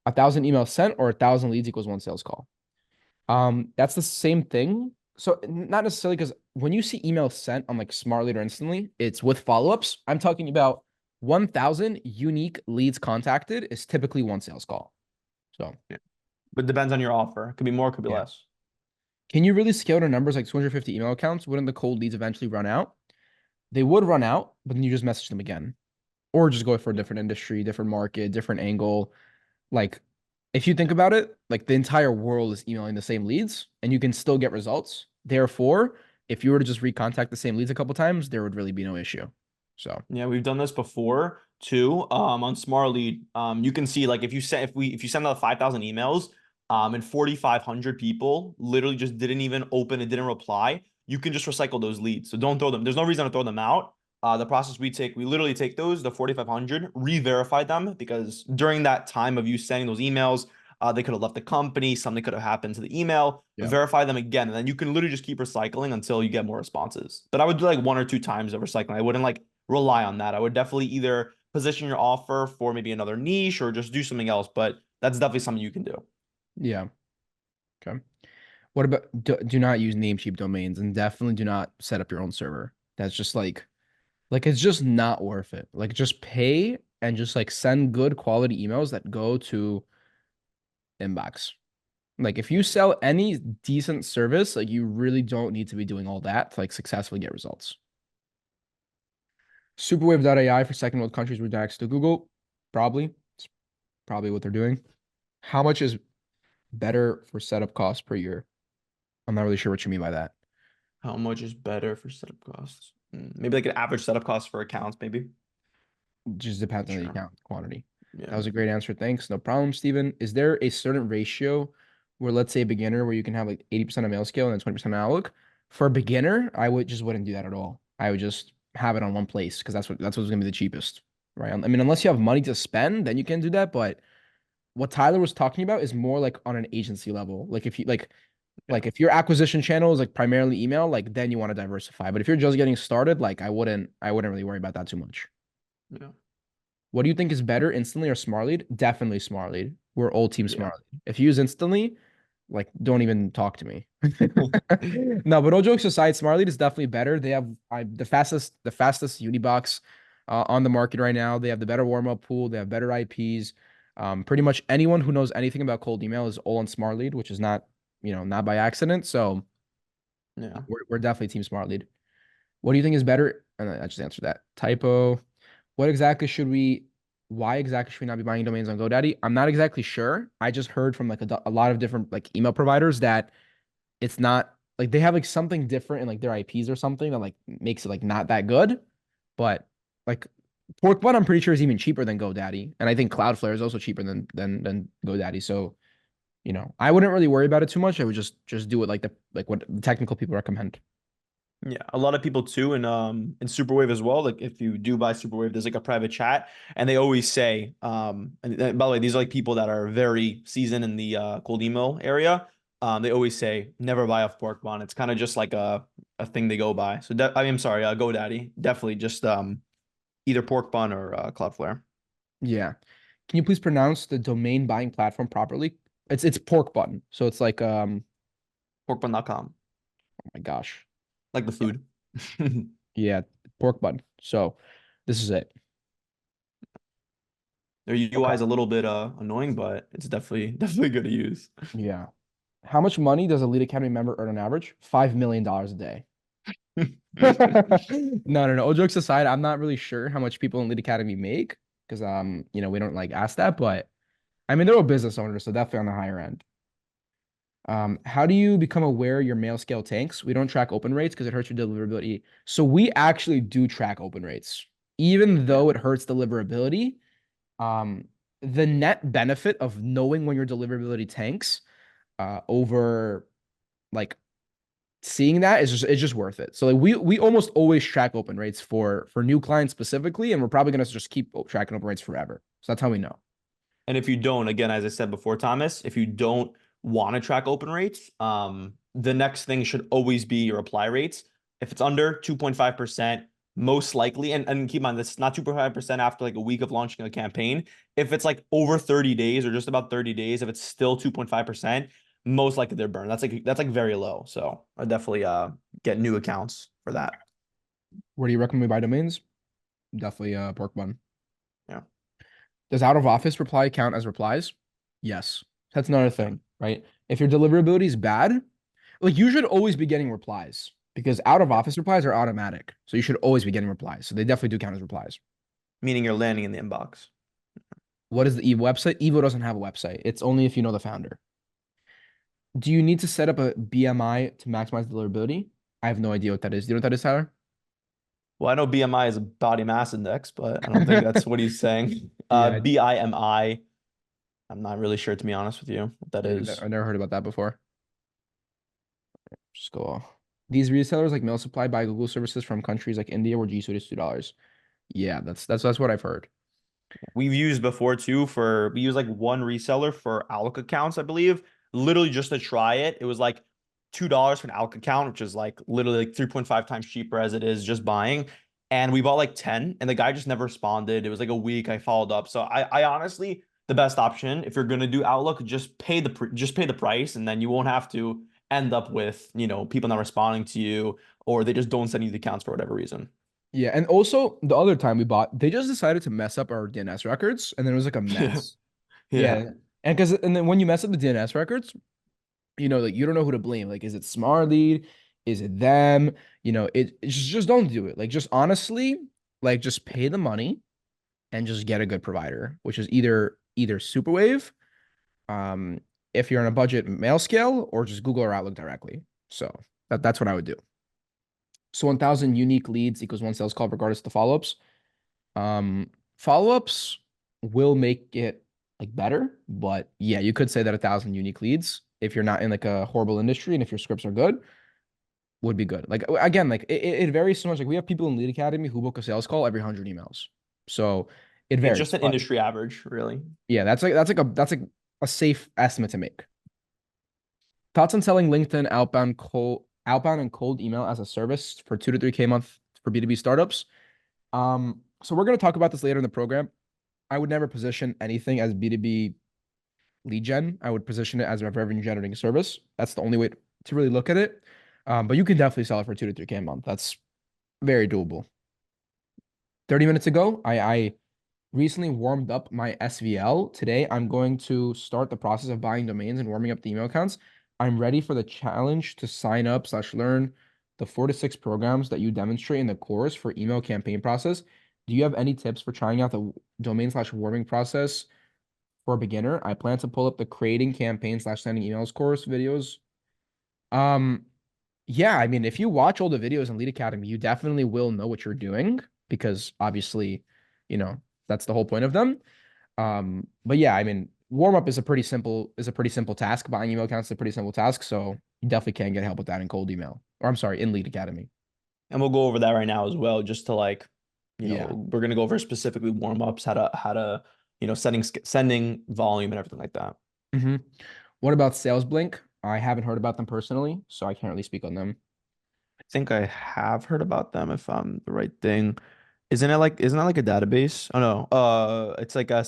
1,000 emails sent or 1,000 leads equals one sales call. That's the same thing. So not necessarily because when you see emails sent on like Smart Lead or Instantly, it's with follow-ups. I'm talking about 1,000 unique leads contacted is typically one sales call. So Yeah. But it depends on your offer. It could be more, it could be yeah. less. Can you really scale to numbers like 250 email accounts? Wouldn't the cold leads eventually run out? They would run out, but then you just message them again. Or just go for a different industry, different market, different angle. Like, if you think about it, like the entire world is emailing the same leads and you can still get results. Therefore, if you were to just recontact the same leads a couple times, there would really be no issue. So, Yeah, we've done this before too. On Smart Lead, you can see like if you send out 5,000 emails, and 4,500 people literally just didn't even open and didn't reply, you can just recycle those leads. So don't throw them. There's no reason to throw them out. The process we literally take the 4,500, re-verify them because during that time of you sending those emails, they could have left the company, something could have happened to the email. Yeah. Verify them again, and then you can literally just keep recycling until you get more responses. But I would do like 1 or 2 times of recycling. I wouldn't like rely on that. I would definitely either position your offer for maybe another niche or just do something else. But that's definitely something you can do. Yeah. Okay. What about do not use Namecheap domains and definitely do not set up your own server. That's just like it's just not worth it. Like just pay and just like send good quality emails that go to inbox. Like if you sell any decent service, like you really don't need to be doing all that to like successfully get results. Superwave.ai for second world countries redacts to Google. Probably. It's probably what they're doing. How much is better for setup costs per year? I'm not really sure what you mean by that. How much is better for setup costs? Maybe like an average setup cost for accounts, maybe. Just depends on the Sure. account quantity. That Yeah. was a great answer. Thanks. No problem, Steven. Is there a certain ratio where, let's say, a beginner where you can have like 80% of mail scale and then 20% outlook? For a beginner, I would just wouldn't do that at all. I would just have it on one place because that's what's gonna be the cheapest, right? I mean, unless you have money to spend, then you can do that. But what Tyler was talking about is more like on an agency level. Like if you like Yeah. if your acquisition channel is like primarily email, like then you want to diversify. But if you're just getting started, like I wouldn't really worry about that too much. Yeah. What do you think is better, Instantly or Smart Lead? Definitely Smart Lead. We're all team Yeah. Smart Lead. If you use Instantly, like don't even talk to me. No, but all jokes aside, Smart Lead is definitely better. They have the fastest Unibox on the market right now. They have the better warm up pool. They have better IPs. Pretty much anyone who knows anything about cold email is all on Smart Lead, which is not by accident. So Yeah. we're definitely team Smart Lead. What do you think is better? And I just answered that. Typo. What exactly should we, why exactly should we not be buying domains on GoDaddy? I'm not exactly sure. I just heard from like a lot of different like email providers that it's not like they have like something different in like their IPs or something that like makes it like not that good. But like Porkbun, I'm pretty sure is even cheaper than GoDaddy. And I think Cloudflare is also cheaper than GoDaddy. So, I wouldn't really worry about it too much. I would just do it like what the technical people recommend. Yeah, a lot of people too, in Superwave as well. Like if you do buy Superwave, there's like a private chat, and they always say, and by the way, these are like people that are very seasoned in the cold email area. They always say never buy off Pork Bun. It's kind of just like a thing they go by. So I'm sorry, GoDaddy, definitely just either Pork Bun or Cloudflare. Yeah. Can you please pronounce the domain buying platform properly? It's pork button. So it's like Porkbun.com, oh my gosh. like the Yeah. food. Yeah, pork button. So this is it. Their UI Okay. is a little bit annoying, but it's definitely definitely good to use. Yeah. How much money does a Lead Academy member earn on average? $5 million a day. No, no, no. All jokes aside, I'm not really sure how much people in Lead Academy make because we don't like ask that, but I mean they're all business owners, so definitely on the higher end. How do you become aware your mail scale tanks? We don't track open rates because it hurts your deliverability. So we actually do track open rates, even Yeah. though it hurts deliverability. Um, the net benefit of knowing when your deliverability tanks, over like seeing that is just worth it. So like we almost always track open rates for new clients specifically, and we're probably gonna just keep tracking open rates forever. So that's how we know. And if you don't, again, as I said before, Thomas, if you don't want to track open rates, the next thing should always be your apply rates. If it's under 2.5%, most likely, and keep in mind, this is not 2.5% after like a week of launching a campaign. If it's like over 30 days or just about 30 days, if it's still 2.5%, most likely they're burned. That's like very low. So I definitely get new accounts for that. Where do you recommend we buy domains? Definitely pork bun. Yeah. Does out of office reply count as replies? Yes. That's another Yeah. thing, right? If your deliverability is bad, like you should always be getting replies because out of Yeah. office replies are automatic. So you should always be getting replies. So they definitely do count as replies. Meaning you're landing in the inbox. What is the Evo website? Evo doesn't have a website. It's only if you know the founder. Do you need to set up a BMI to maximize deliverability? I have no idea what that is. Do you know what that is, Tyler? Well, I know BMI is a body mass index, but I don't think that's what he's saying. Yeah, BIMI. I'm not really sure, to be honest with you, what that yeah, is. I never heard about that before. Just go off. These resellers like mail supply buy Google services from countries like India where G Suite is $2. Yeah, that's what I've heard. We've used before too we use like one reseller for Outlook accounts, I believe. Literally just to try it. It was like $2 for an Outlook account, which is like literally like 3.5 times cheaper as it is just buying. And we bought like 10 and the guy just never responded. It was like a week. I followed up. So I honestly, the best option, if you're gonna do Outlook, just pay the price, and then you won't have to end up with, people not responding to you, or they just don't send you the accounts for whatever reason. Yeah, and also the other time we bought, they just decided to mess up our DNS records, and then it was like a Yeah. mess. Yeah. Yeah, and then when you mess up the DNS records, like you don't know who to blame. Like, is it Smartlead? Is it them? Just don't do it. Like, just honestly, like just pay the money and just get a good provider, which is either Superwave, um, if you're on a budget mail scale, or just Google or Outlook directly. So that's what I would do. So 1,000 unique leads equals one sales call regardless of the follow-ups. Follow-ups will make it like better, but yeah, you could say that 1,000 unique leads, if you're not in like a horrible industry and if your scripts are good, would be good. Like again, like it varies so much. Like we have people in Lead Academy who book a sales call every 100 emails. So it It's just varies. an But industry average, really. yeah, that's like a safe estimate to make. Thoughts on selling LinkedIn outbound and cold email as a service for 2 to 3K a month for B2B startups? So we're going to talk about this later in the program. I would never position anything as B2B lead gen. I would position it as a revenue generating service. That's the only way to really look at it. But you can definitely sell it for 2 to 3K a month. That's very doable. 30 minutes ago, I recently warmed up my SVL. Today, I'm going to start the process of buying domains and warming up the email accounts. I'm ready for the challenge to sign up / learn the 4 to 6 programs that you demonstrate in the course for email campaign process. Do you have any tips for trying out the domain / warming process for a beginner? I plan to pull up the creating campaign / sending emails course videos. Um, yeah, I mean, if you watch all the videos in Lead Academy, you definitely will know what you're doing because obviously, that's the whole point of them. But yeah, I mean, warm up is a pretty simple task. Buying email accounts is a pretty simple task, so you definitely can get help with that in cold email. Or I'm sorry, in Lead Academy. And we'll go over that right now as well, just to Yeah. we're gonna go over specifically warm ups, how to, sending volume and everything like that. hmm What about Sales Blink? I haven't heard about them personally, so I can't really speak on them. I think I have heard about them if I'm the right thing. Isn't that like a database? Oh no. It's like a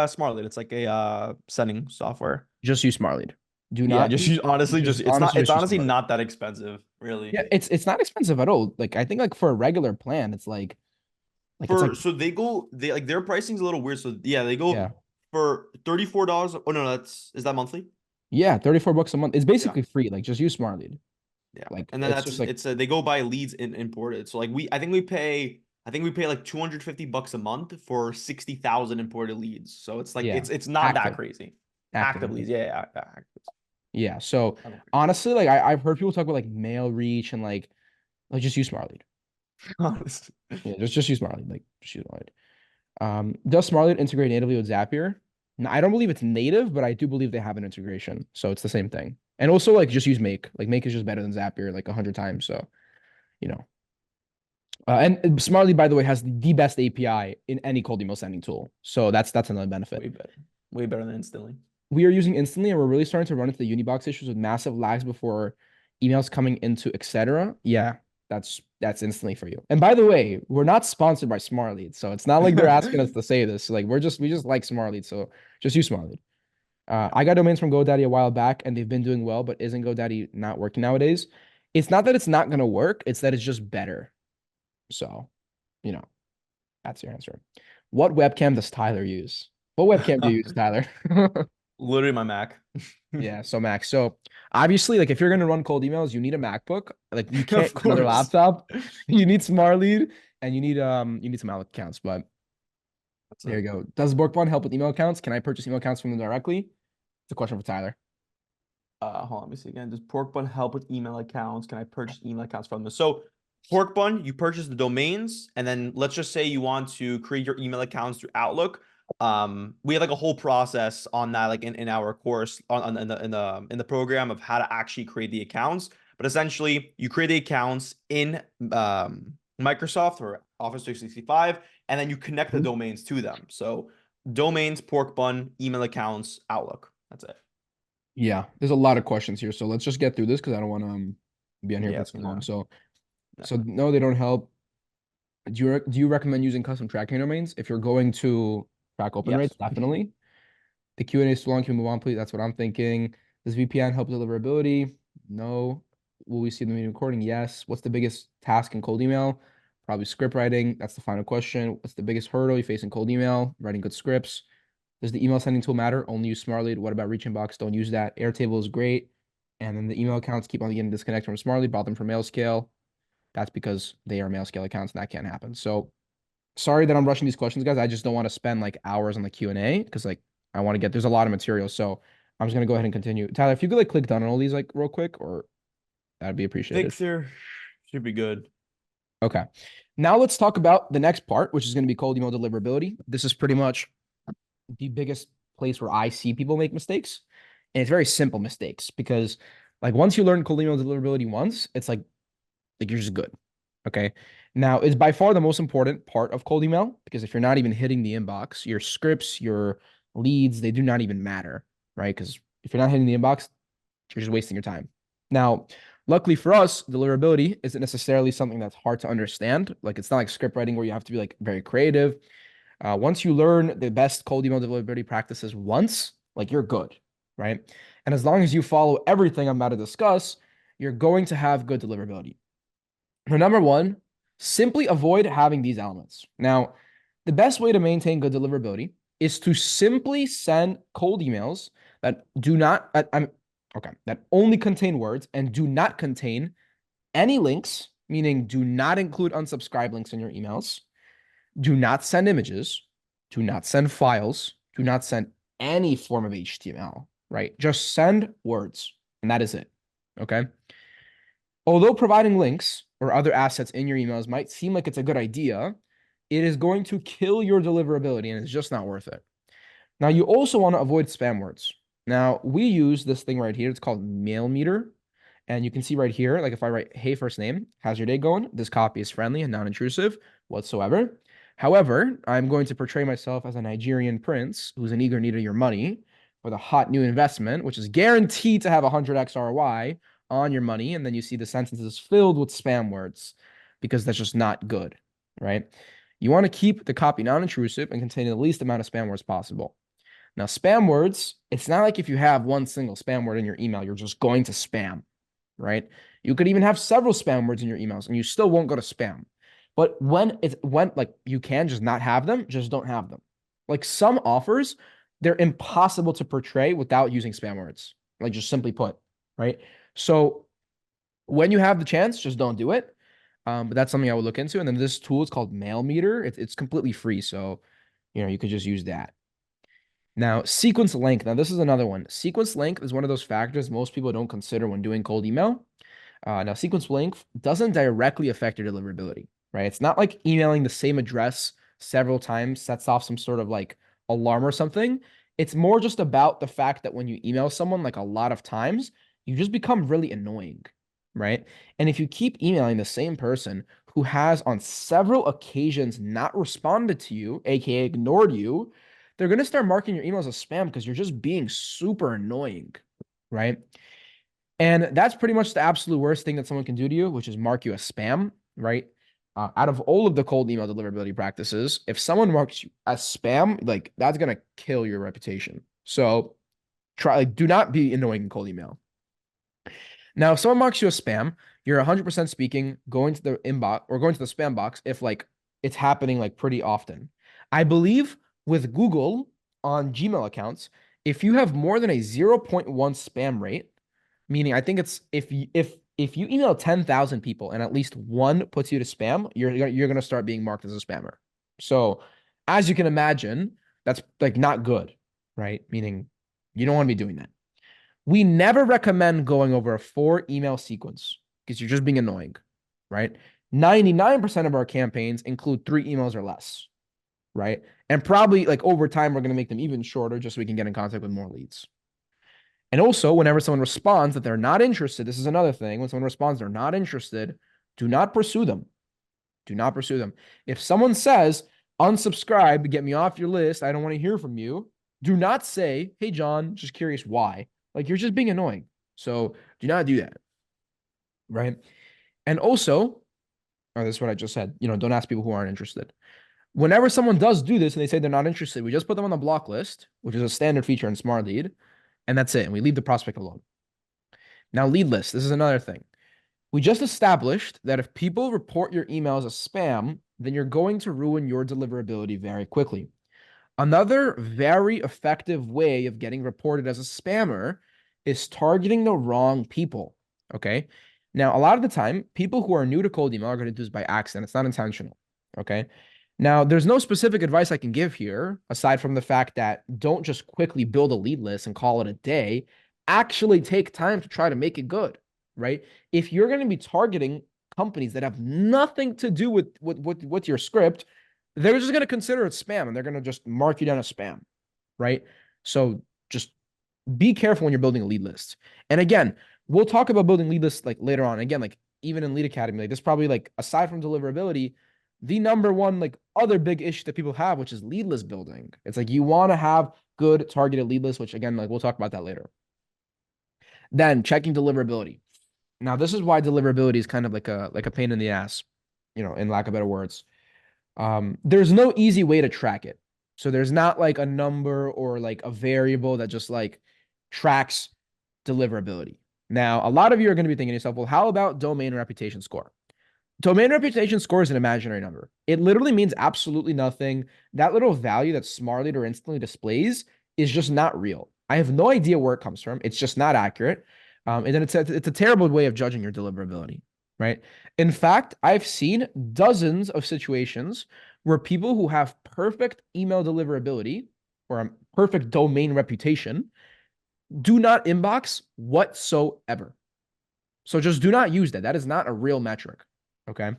smart lead. It's like a sending software. Just use SmartLead. Do Yeah, not just use, use honestly just just honestly it's just use honestly SmartLead. not that expensive, really. Yeah, it's not expensive at all. Like I think like for a regular plan, it's like So they like their pricing's a little weird. So yeah, they go yeah. for $34. Oh no, is that monthly? Yeah, $34 a month. It's Yeah. basically free. Like just use SmartLead. Yeah. Like And then it's just like they go by leads imported. So like I think we pay like 250 bucks a month for 60,000 imported leads. So it's like yeah, it's not that active, crazy. active. Active leads. Yeah, yeah, active. Yeah. So I don't honestly, like I've heard people talk about like mail reach and like just use SmartLead. Honestly. Yeah, just use SmartLead. Like just use SmartLead. Does SmartLead integrate natively with Zapier? No, I don't believe it's native, but I do believe they have an integration. So it's the same thing. And also like just use Make. Like Make is just better than Zapier like 100 times. So, you know. And Smartly, by the way, has the best API in any cold email sending tool. So that's another benefit. Way better. Way better than instantly. We are using Instantly, and we're really starting to run into the Unibox issues with massive lags before emails coming into etc. Yeah, that's Instantly for you. And by the way, we're not sponsored by Smartlead, so it's not like they're asking us to say this. Like we just like Smartlead, so just use Smartlead. Yeah. I got domains from GoDaddy a while back, and they've been doing well, but isn't GoDaddy not working nowadays? It's not that it's not gonna work; it's that it's just better. So, you know, that's your answer. What webcam does Tyler use? What webcam do you use, Tyler? Literally my Mac. Yeah, so Max. So obviously, like if you're gonna run cold emails, you need a MacBook. Like you can't Of use another course. laptop. You need Smartlead and you need some Outlook accounts. But That's there it. you go. Does Borkbon help with email accounts? Can I purchase email accounts from them directly? It's a question for Tyler. Hold on, let me see again. Does pork bun help with email accounts? Can I purchase email accounts from them? So Pork Bun, you purchase the domains, and then let's just say you want to create your email accounts through Outlook. We have like a whole process on that, like in our course in the program of how to actually create the accounts. But essentially, you create the accounts in Microsoft or Office 365, and then you connect the Mhm. domains to them. So domains, Pork Bun, email accounts, Outlook. That's it. Yeah, there's a lot of questions here, so let's just get through this because I don't want to be on here Yeah, for it's too long. gonna. So no, they don't help. Do you recommend using custom tracking domains if you're going to track open rates? Yes. Definitely. The Q&A is too long. Can we move on, please? That's what I'm thinking. Does VPN help deliverability? No. Will we see the meeting recording? Yes. What's the biggest task in cold email? Probably script writing. That's the final question. What's the biggest hurdle you face in cold email? Writing good scripts. Does the email sending tool matter? Only use Smartly. What about Reach Inbox? Don't use that. Airtable is great. And then the email accounts keep on getting disconnected from Smartly. Bought them from Mailscale. That's because they are Mailscale accounts and that can't happen. So sorry that I'm rushing these questions, guys. I just don't want to spend like hours on the Q&A because like I want to there's a lot of material. So I'm just gonna go ahead and continue. Tyler, if you could like click done on all these like real quick, or that'd be appreciated. Think there should be good. Okay. Now let's talk about the next part, which is going to be cold email deliverability. This is pretty much the biggest place where I see people make mistakes. And it's very simple mistakes because like once you learn cold email deliverability once, it's like you're just good. Okay. Now, it's by far the most important part of cold email because if you're not even hitting the inbox, your scripts, your leads, they do not even matter, right? Because if you're not hitting the inbox, you're just wasting your time. Now, luckily for us, deliverability isn't necessarily something that's hard to understand. Like it's not like script writing where you have to be like very creative. Once you learn the best cold email deliverability practices once, like you're good, right? And as long as you follow everything I'm about to discuss, you're going to have good deliverability. Number one, simply avoid having these elements. Now, the best way to maintain good deliverability is to simply send cold emails that do not, that only contain words and do not contain any links, meaning do not include unsubscribe links in your emails, do not send images, do not send files, do not send any form of HTML, right? Just send words, and that is it. Okay. Although providing links or other assets in your emails might seem like it's a good idea, it is going to kill your deliverability and it's just not worth it. Now, you also want to avoid spam words. Now, we use this thing right here. It's called Mail Meter. And you can see right here, like if I write, hey, first name, how's your day going? This copy is friendly and non-intrusive whatsoever. However, I'm going to portray myself as a Nigerian prince who's an eager need of your money with a hot new investment, which is guaranteed to have 100x ROI on your money. And then you see the sentences filled with spam words because that's just not good, right? You want to keep the copy non-intrusive and containing the least amount of spam words possible. Now, spam words, it's not like if you have one single spam word in your email, you're just going to spam, right? You could even have several spam words in your emails and you still won't go to spam. But when like you can just not have them, just don't have them. Like some offers, they're impossible to portray without using spam words. Like just simply put, right? So when you have the chance, just don't do it. But that's something I would look into. And then this tool is called Mail Meter. It's completely free. So, you could just use that. Now, sequence length. Now, this is another one. Sequence length is one of those factors most people don't consider when doing cold email. Now, sequence length doesn't directly affect your deliverability, right? It's not like emailing the same address several times sets off some sort of like alarm or something. It's more just about the fact that when you email someone like a lot of times, you just become really annoying, right? And if you keep emailing the same person who has on several occasions not responded to you, aka ignored you, they're going to start marking your emails as spam because you're just being super annoying, right? And that's pretty much the absolute worst thing that someone can do to you, which is mark you as spam, right? Out of all of the cold email deliverability practices, if someone marks you as spam, like that's gonna kill your reputation. So do not be annoying in cold email. Now, if someone marks you as spam, you're 100% speaking going to the inbox or going to the spam box if like it's happening like pretty often. I believe with Google on Gmail accounts, if you have more than a 0.1 spam rate, meaning I think it's if you email 10,000 people and at least one puts you to spam, you're going to start being marked as a spammer. So, as you can imagine, that's like not good, right? Meaning you don't want to be doing that. We never recommend going over a 4 email sequence because you're just being annoying, right? 99% of our campaigns include 3 emails or less, right? And probably like over time, we're going to make them even shorter just so we can get in contact with more leads. And also, whenever someone responds that they're not interested, this is another thing. When someone responds they're not interested, do not pursue them. Do not pursue them. If someone says, unsubscribe, get me off your list, I don't want to hear from you, do not say, hey, John, just curious why. Like, you're just being annoying. So do not do that. Right. And also, this is what I just said, don't ask people who aren't interested. Whenever someone does do this and they say they're not interested, we just put them on the block list, which is a standard feature in Smart Lead, and that's it. And we leave the prospect alone. Now, lead list. This is another thing. We just established that if people report your emails as spam, then you're going to ruin your deliverability very quickly. Another very effective way of getting reported as a spammer is targeting the wrong people. Okay. Now, a lot of the time, people who are new to cold email are going to do this by accident. It's not intentional. Okay. Now, there's no specific advice I can give here, aside from the fact that don't just quickly build a lead list and call it a day. Actually take time to try to make it good, right? If you're going to be targeting companies that have nothing to do with your script, they're just going to consider it spam and they're going to just mark you down as spam, right? So just be careful when you're building a lead list. And again, we'll talk about building lead lists like later on. Again, like even in Lead Academy, like this probably like aside from deliverability, the number one like other big issue that people have, which is lead list building. It's like you want to have good targeted lead lists, which again, like we'll talk about that later. Then checking deliverability. Now, this is why deliverability is kind of like a pain in the ass, in lack of better words. There's no easy way to track it. So there's not like a number or like a variable that just like tracks deliverability. Now, a lot of you are going to be thinking to yourself, well, how about domain reputation score? Domain reputation score is an imaginary number. It literally means absolutely nothing. That little value that Smart Leader instantly displays is just not real. I have no idea where it comes from. It's just not accurate. And then it's a terrible way of judging your deliverability, right? In fact, I've seen dozens of situations where people who have perfect email deliverability or a perfect domain reputation do not inbox whatsoever. So just do not use that. That is not a real metric. Okay.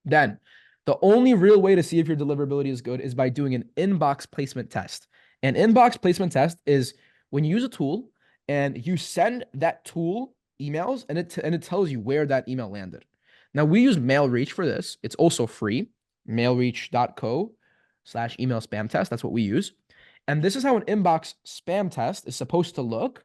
Then the only real way to see if your deliverability is good is by doing an inbox placement test. An inbox placement test is when you use a tool and you send that tool emails and it tells you where that email landed. Now we use MailReach for this. It's also free. Mailreach.co/email spam test. That's what we use. And this is how an inbox spam test is supposed to look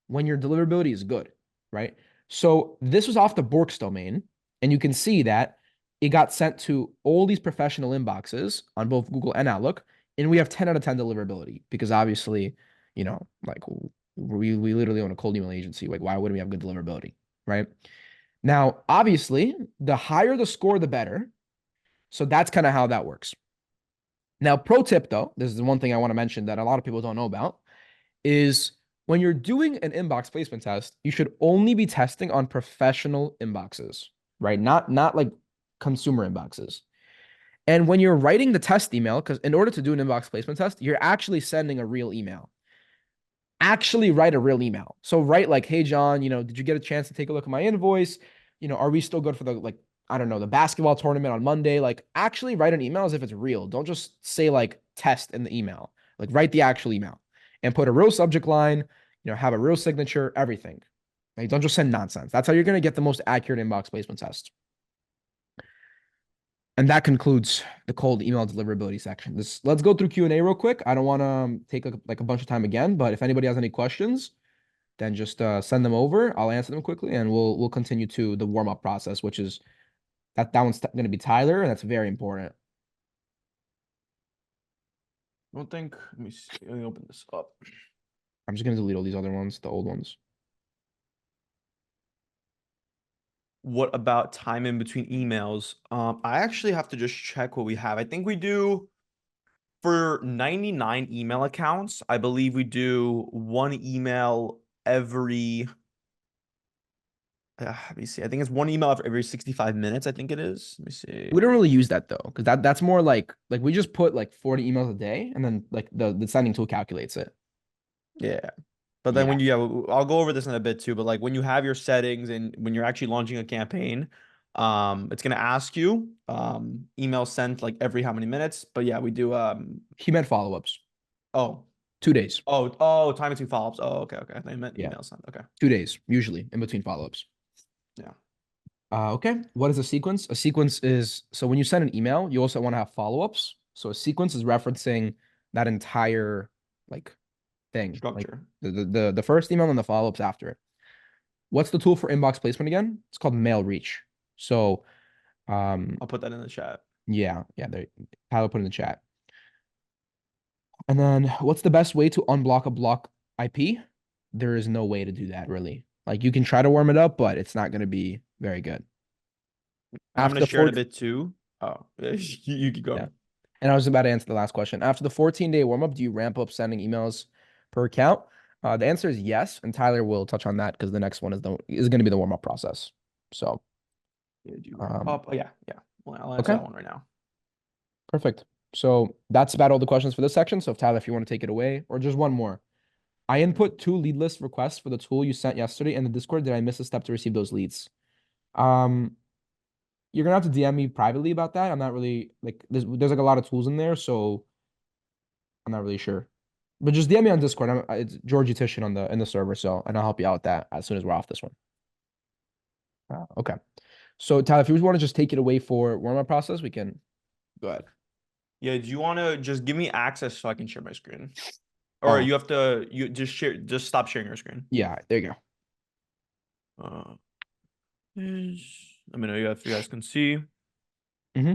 when your deliverability is good, right? So this was off the Borks domain, and you can see that it got sent to all these professional inboxes on both Google and Outlook, and we have 10 out of 10 deliverability because obviously, like we literally own a cold email agency. Like, why wouldn't we have good deliverability, right? Now, obviously, the higher the score, the better. So that's kind of how that works. Now, pro tip though, this is the one thing I want to mention that a lot of people don't know about, is when you're doing an inbox placement test, you should only be testing on professional inboxes, right? Not like consumer inboxes. And when you're writing the test email, because in order to do an inbox placement test, you're actually sending a real email. Actually write a real email. So write like, hey, John, did you get a chance to take a look at my invoice? Are we still good for the, I don't know, the basketball tournament on Monday? Like actually write an email as if it's real. Don't just say like test in the email. Like write the actual email and put a real subject line, have a real signature, everything. Like don't just send nonsense. That's how you're going to get the most accurate inbox placement test. And that concludes the cold email deliverability section. Let's go through Q&A real quick. I don't want to take a bunch of time again, but if anybody has any questions, then just send them over. I'll answer them quickly, and we'll continue to the warm-up process, which is that one's going to be Tyler, and that's very important. I don't think. Let me see. Let me open this up. I'm just going to delete all these other ones, the old ones. What about time in between emails? I actually have to just check what we have. I think we do for 99 email accounts. I believe we do one email every. Let me see. I think it's one email every 65 minutes. I think it is. Let me see. We don't really use that though, because that's more like we just put like 40 emails a day, and then like the sending tool calculates it. Yeah. But then I'll go over this in a bit too, but like when you have your settings and when you're actually launching a campaign, It's gonna ask you email sent like every how many minutes, but yeah, we do He meant follow-ups. oh 2 days. time between follow-ups. Oh, okay, okay. They meant Yeah, email sent. Okay. 2 days usually in between follow-ups. Yeah. Okay. What is a sequence? A sequence is so when you send an email, you also want to have follow-ups. So a sequence is referencing that entire like thing, like Structure. the first email and the follow-ups after it. What's the tool for inbox placement again? It's called mail reach. So I'll put that in the chat. yeah, there Tyler put in the chat. And then what's the best way to unblock a block IP? There is no way to do that really. Like you can try to warm it up, but it's not going to be very good. And I'm After gonna the share it a 14, bit too. Oh, you could yeah. go. And I was about to answer the last question. After the 14-day warm up, do you ramp up sending emails per account? The answer is yes, and Tyler will touch on that because the next one is going to be the warm up process. So, Yeah, do you ramp um, up? Oh yeah, yeah. Well, I'll answer okay, that one right now. perfect. So that's about all the questions for this section. So, if Tyler, if you want to take it away, or just one more. I input 2 lead list requests for the tool you sent yesterday in the Discord. Did I miss a step to receive those leads? Um, you're gonna have to DM me privately about that. I'm not really like there's like a lot of tools in there, so I'm not really sure. But just DM me on Discord. It's Georgie Tishin on the in the server, so and I'll help you out with that as soon as we're off this one. Okay. So Tyler, if you want to just take it away for warm up process, we can go ahead. Yeah, do you want to just give me access so I can share my screen? Or Oh, you have to just stop sharing your screen. yeah, there you go. Uh, let me know if you guys can see. Mm-hmm.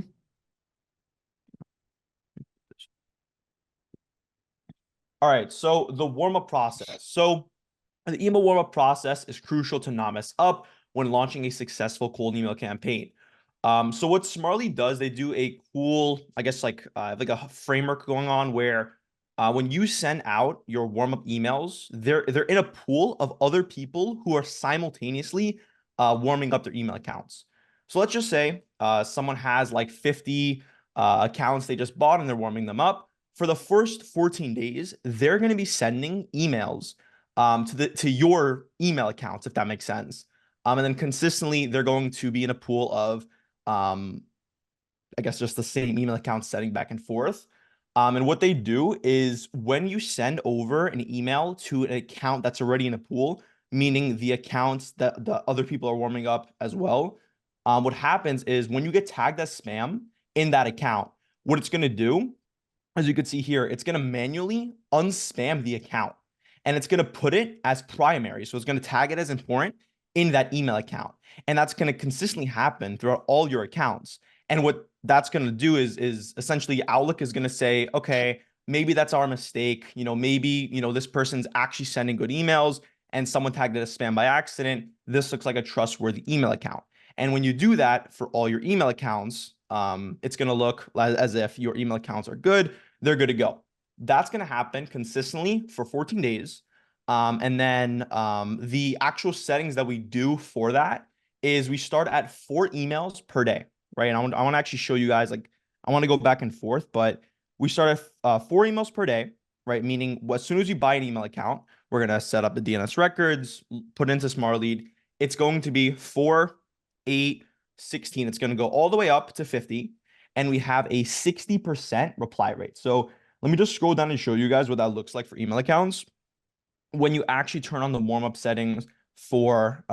All right, so the warm-up process. So the email warm-up process is crucial to not mess up when launching a successful cold email campaign. So what Smartly does, they do a cool, I guess like a framework going on where when you send out your warm-up emails, they're in a pool of other people who are simultaneously warming up their email accounts. So let's just say someone has like 50 accounts they just bought and they're warming them up. For the first 14 days, they're going to be sending emails to your email accounts, if that makes sense. And then consistently, they're going to be in a pool of, I guess, just the same email accounts sending back and forth. And what they do is when you send over an email to an account that's already in a pool, meaning the accounts that the other people are warming up as well, what happens is when you get tagged as spam in that account, what it's going to do, as you can see here, it's going to manually unspam the account and it's going to put it as primary. So it's going to tag it as important in that email account. And that's going to consistently happen throughout all your accounts. And what that's going to do is essentially Outlook is going to say, okay, maybe that's our mistake. Maybe, this person's actually sending good emails and someone tagged it as spam by accident. This looks like a trustworthy email account. And when you do that for all your email accounts, it's going to look as if your email accounts are good. They're good to go. That's going to happen consistently for 14 days. And then the actual settings that we do for that is we start at 4 emails per day, right? And I want to actually show you guys, like, I want to go back and forth, but we start at 4 emails per day, right? Meaning as soon as you buy an email account, we're going to set up the DNS records, put into Smart Lead. It's going to be 4, 8, 16. It's going to go all the way up to 50. And we have a 60% reply rate. So let me just scroll down and show you guys what that looks like for email accounts. When you actually turn on the warm-up settings for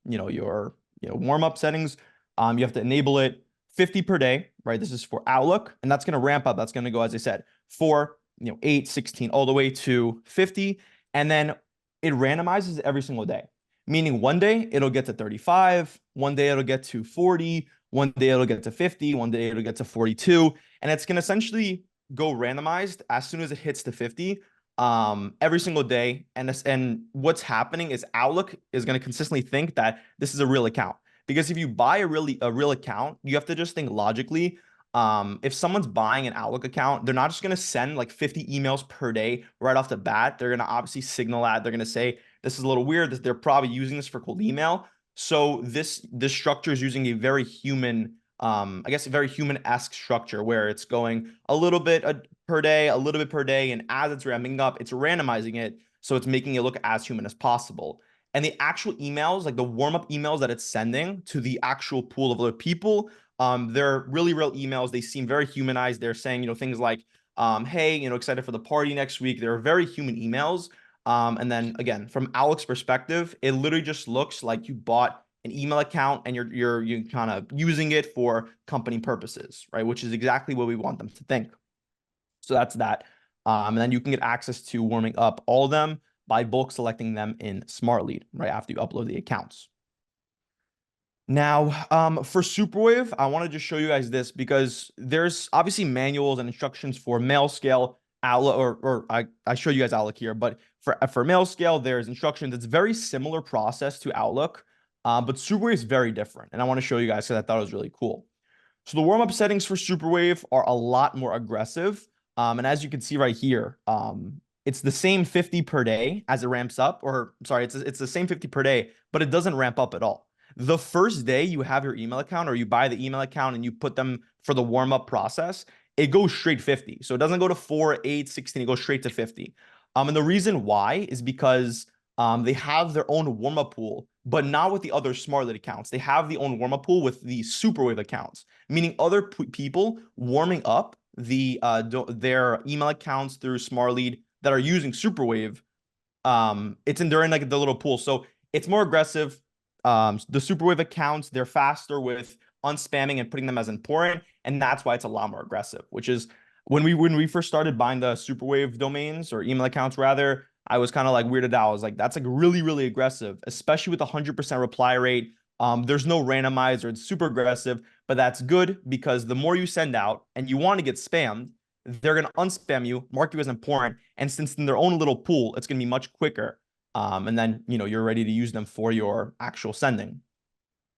your warm-up settings, you have to enable it 50 per day, right? This is for Outlook, and that's going to ramp up. That's going to go, as I said, 4, 8, 16, all the way to 50. And then it randomizes every single day, meaning one day it'll get to 35, one day it'll get to 40, one day it'll get to 50, one day it'll get to 42. And it's going to essentially go randomized as soon as it hits the 50 every single day. And what's happening is Outlook is going to consistently think that this is a real account. Because if you buy a real account, you have to just think logically. If someone's buying an Outlook account, they're not just going to send like 50 emails per day right off the bat. They're going to obviously signal that. They're going to say, this is a little weird. They're probably using this for cold email. So this structure is using a very human, I guess a very human-esque structure where it's going a little bit per day, a little bit per day, and as it's ramping up, it's randomizing it, so it's making it look as human as possible. and the actual emails, like the warm-up emails that it's sending to the actual pool of other people, they're really real emails. They seem very humanized. They're saying, things like, hey, excited for the party next week. They're very human emails. And then again, from Alex's perspective, it literally just looks like you bought an email account and you're kind of using it for company purposes, right? Which is exactly what we want them to think. So that's that. And then you can get access to warming up all of them by bulk selecting them in Smart Lead right after you upload the accounts. Now, for Superwave, I want to just show you guys this because there's obviously manuals and instructions for mail scale, Outlook, or I show you guys Outlook here, but for mail scale, there's instructions. It's very similar process to Outlook, but Superwave is very different. And I want to show you guys because I thought it was really cool. So the warm-up settings for Superwave are a lot more aggressive. And as you can see right here, it's the same 50 per day as it ramps up, or sorry, it's the same 50 per day, but it doesn't ramp up at all. The first day you have your email account or you buy the email account and you put them for the warm-up process, it goes straight 50. So it doesn't go to 4, 8, 16, it goes straight to 50. And the reason why is because they have their own warm-up pool, but not with the other Smart Lead accounts. They have the own warm-up pool with the Superwave accounts, meaning other people warming up their email accounts through Smart Lead that are using Superwave. They're in like the little pool, so it's more aggressive. The Superwave accounts, they're faster with unspamming and putting them as important, and that's why it's a lot more aggressive. Which is when we first started buying the Superwave domains or email accounts rather, I was kind of like weirded out. I was like, that's like really, really aggressive, especially with a 100% reply rate. There's no randomizer. It's super aggressive, but that's good because the more you send out and you want to get spammed, they're going to unspam you, mark you as important. And since in their own little pool, it's going to be much quicker. And then, you're ready to use them for your actual sending.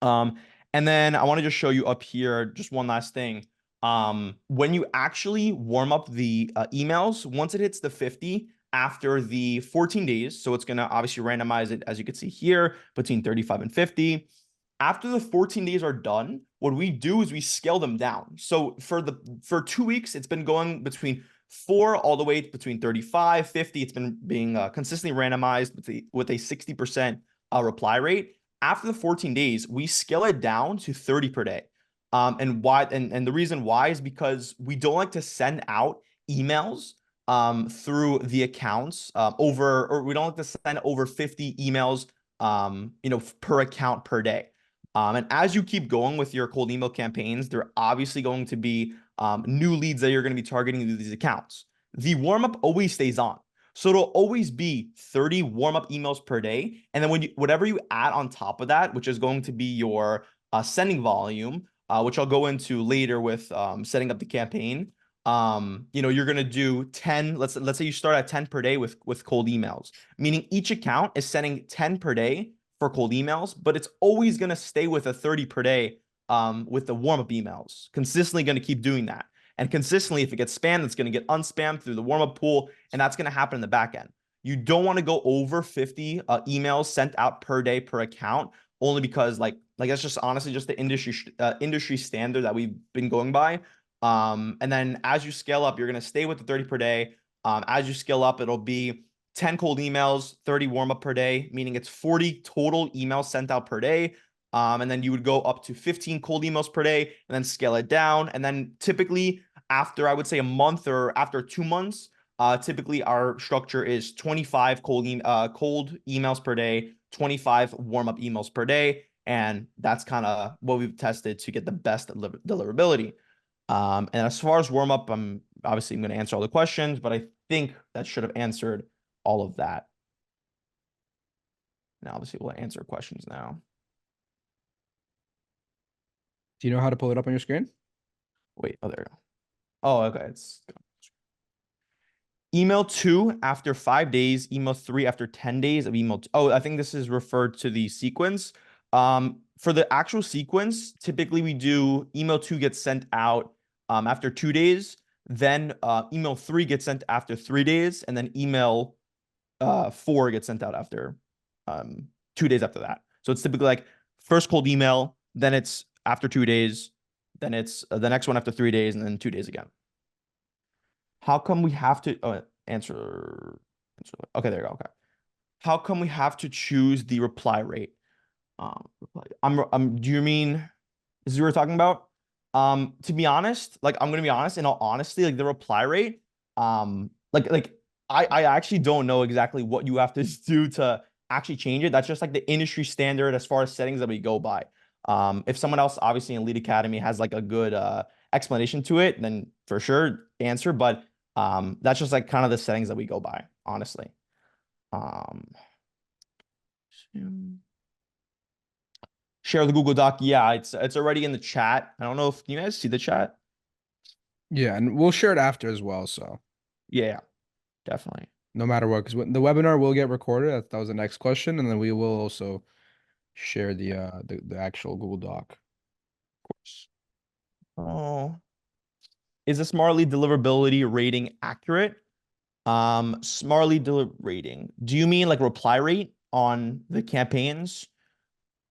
And then I want to just show you up here, just one last thing. When you actually warm up the emails, once it hits the 50 after the 14 days, so it's going to obviously randomize it, as you can see here, between 35 and 50. After the 14 days are done, what we do is we scale them down. So for 2 weeks, it's been going between 4 all the way between 35, 50. It's been being consistently randomized with a 60% reply rate. After the 14 days, we scale it down to 30 per day. And why? And the reason why is because we don't like to send out emails through the accounts or we don't like to send over 50 emails per account per day. And as you keep going with your cold email campaigns, there are obviously going to be new leads that you're going to be targeting through these accounts. The warm-up always stays on. So it'll always be 30 warm-up emails per day. And then whatever you add on top of that, which is going to be your sending volume, which I'll go into later with setting up the campaign, you're going to do 10. Let's say you start at 10 per day with cold emails, meaning each account is sending 10 per day for cold emails, but it's always going to stay with a 30 per day with the warm-up emails. Consistently going to keep doing that. And consistently, if it gets spammed, it's going to get unspammed through the warm-up pool, and that's going to happen in the back end. You don't want to go over 50 emails sent out per day per account, only because like that's just honestly just the industry standard that we've been going by. And then as you scale up, you're going to stay with the 30 per day. As you scale up, it'll be 10 cold emails, 30 warm-up per day, meaning it's 40 total emails sent out per day. And then you would go up to 15 cold emails per day and then scale it down. And then typically after, I would say a month or after 2 months, typically our structure is 25 cold emails per day, 25 warm-up emails per day. And that's kind of what we've tested to get the best deliverability. And as far as warm-up, I'm going to answer all the questions, but I think that should have answered all of that. Now, obviously, we'll answer questions now. Do you know how to pull it up on your screen? Wait, oh, there you go. Oh, okay. It's email 2 after 5 days, email 3 after 10 days of email. Oh, I think this is referred to the sequence. For the actual sequence, typically we do email 2 gets sent out after 2 days, then email 3 gets sent after 3 days, and then email 4 gets sent out after 2 days after that. So it's typically like first cold email, then it's after 2 days, then it's the next one after 3 days, and then 2 days again. How come we have to answer? Okay, there you go. Okay. how come we have to choose the reply rate? Do you mean this is what we're talking about? To be honest, like I'm gonna be honest, in all honesty, like the reply rate, like I actually don't know exactly what you have to do to actually change it. That's just like the industry standard as far as settings that we go by. If someone else obviously in Lead Academy has like a good explanation to it, then for sure answer. But that's just like kind of the settings that we go by, honestly. Um, Share the Google Doc. Yeah, it's already in the chat. I don't know if you guys see the chat. Yeah, and we'll share it after as well. So Yeah, definitely. no matter what, because the webinar will get recorded. That was the next question, and then we will also share the actual Google Doc. Of course. Oh, is the Smartly deliverability rating accurate? Smartly deliver rating. Do you mean like reply rate on the campaigns?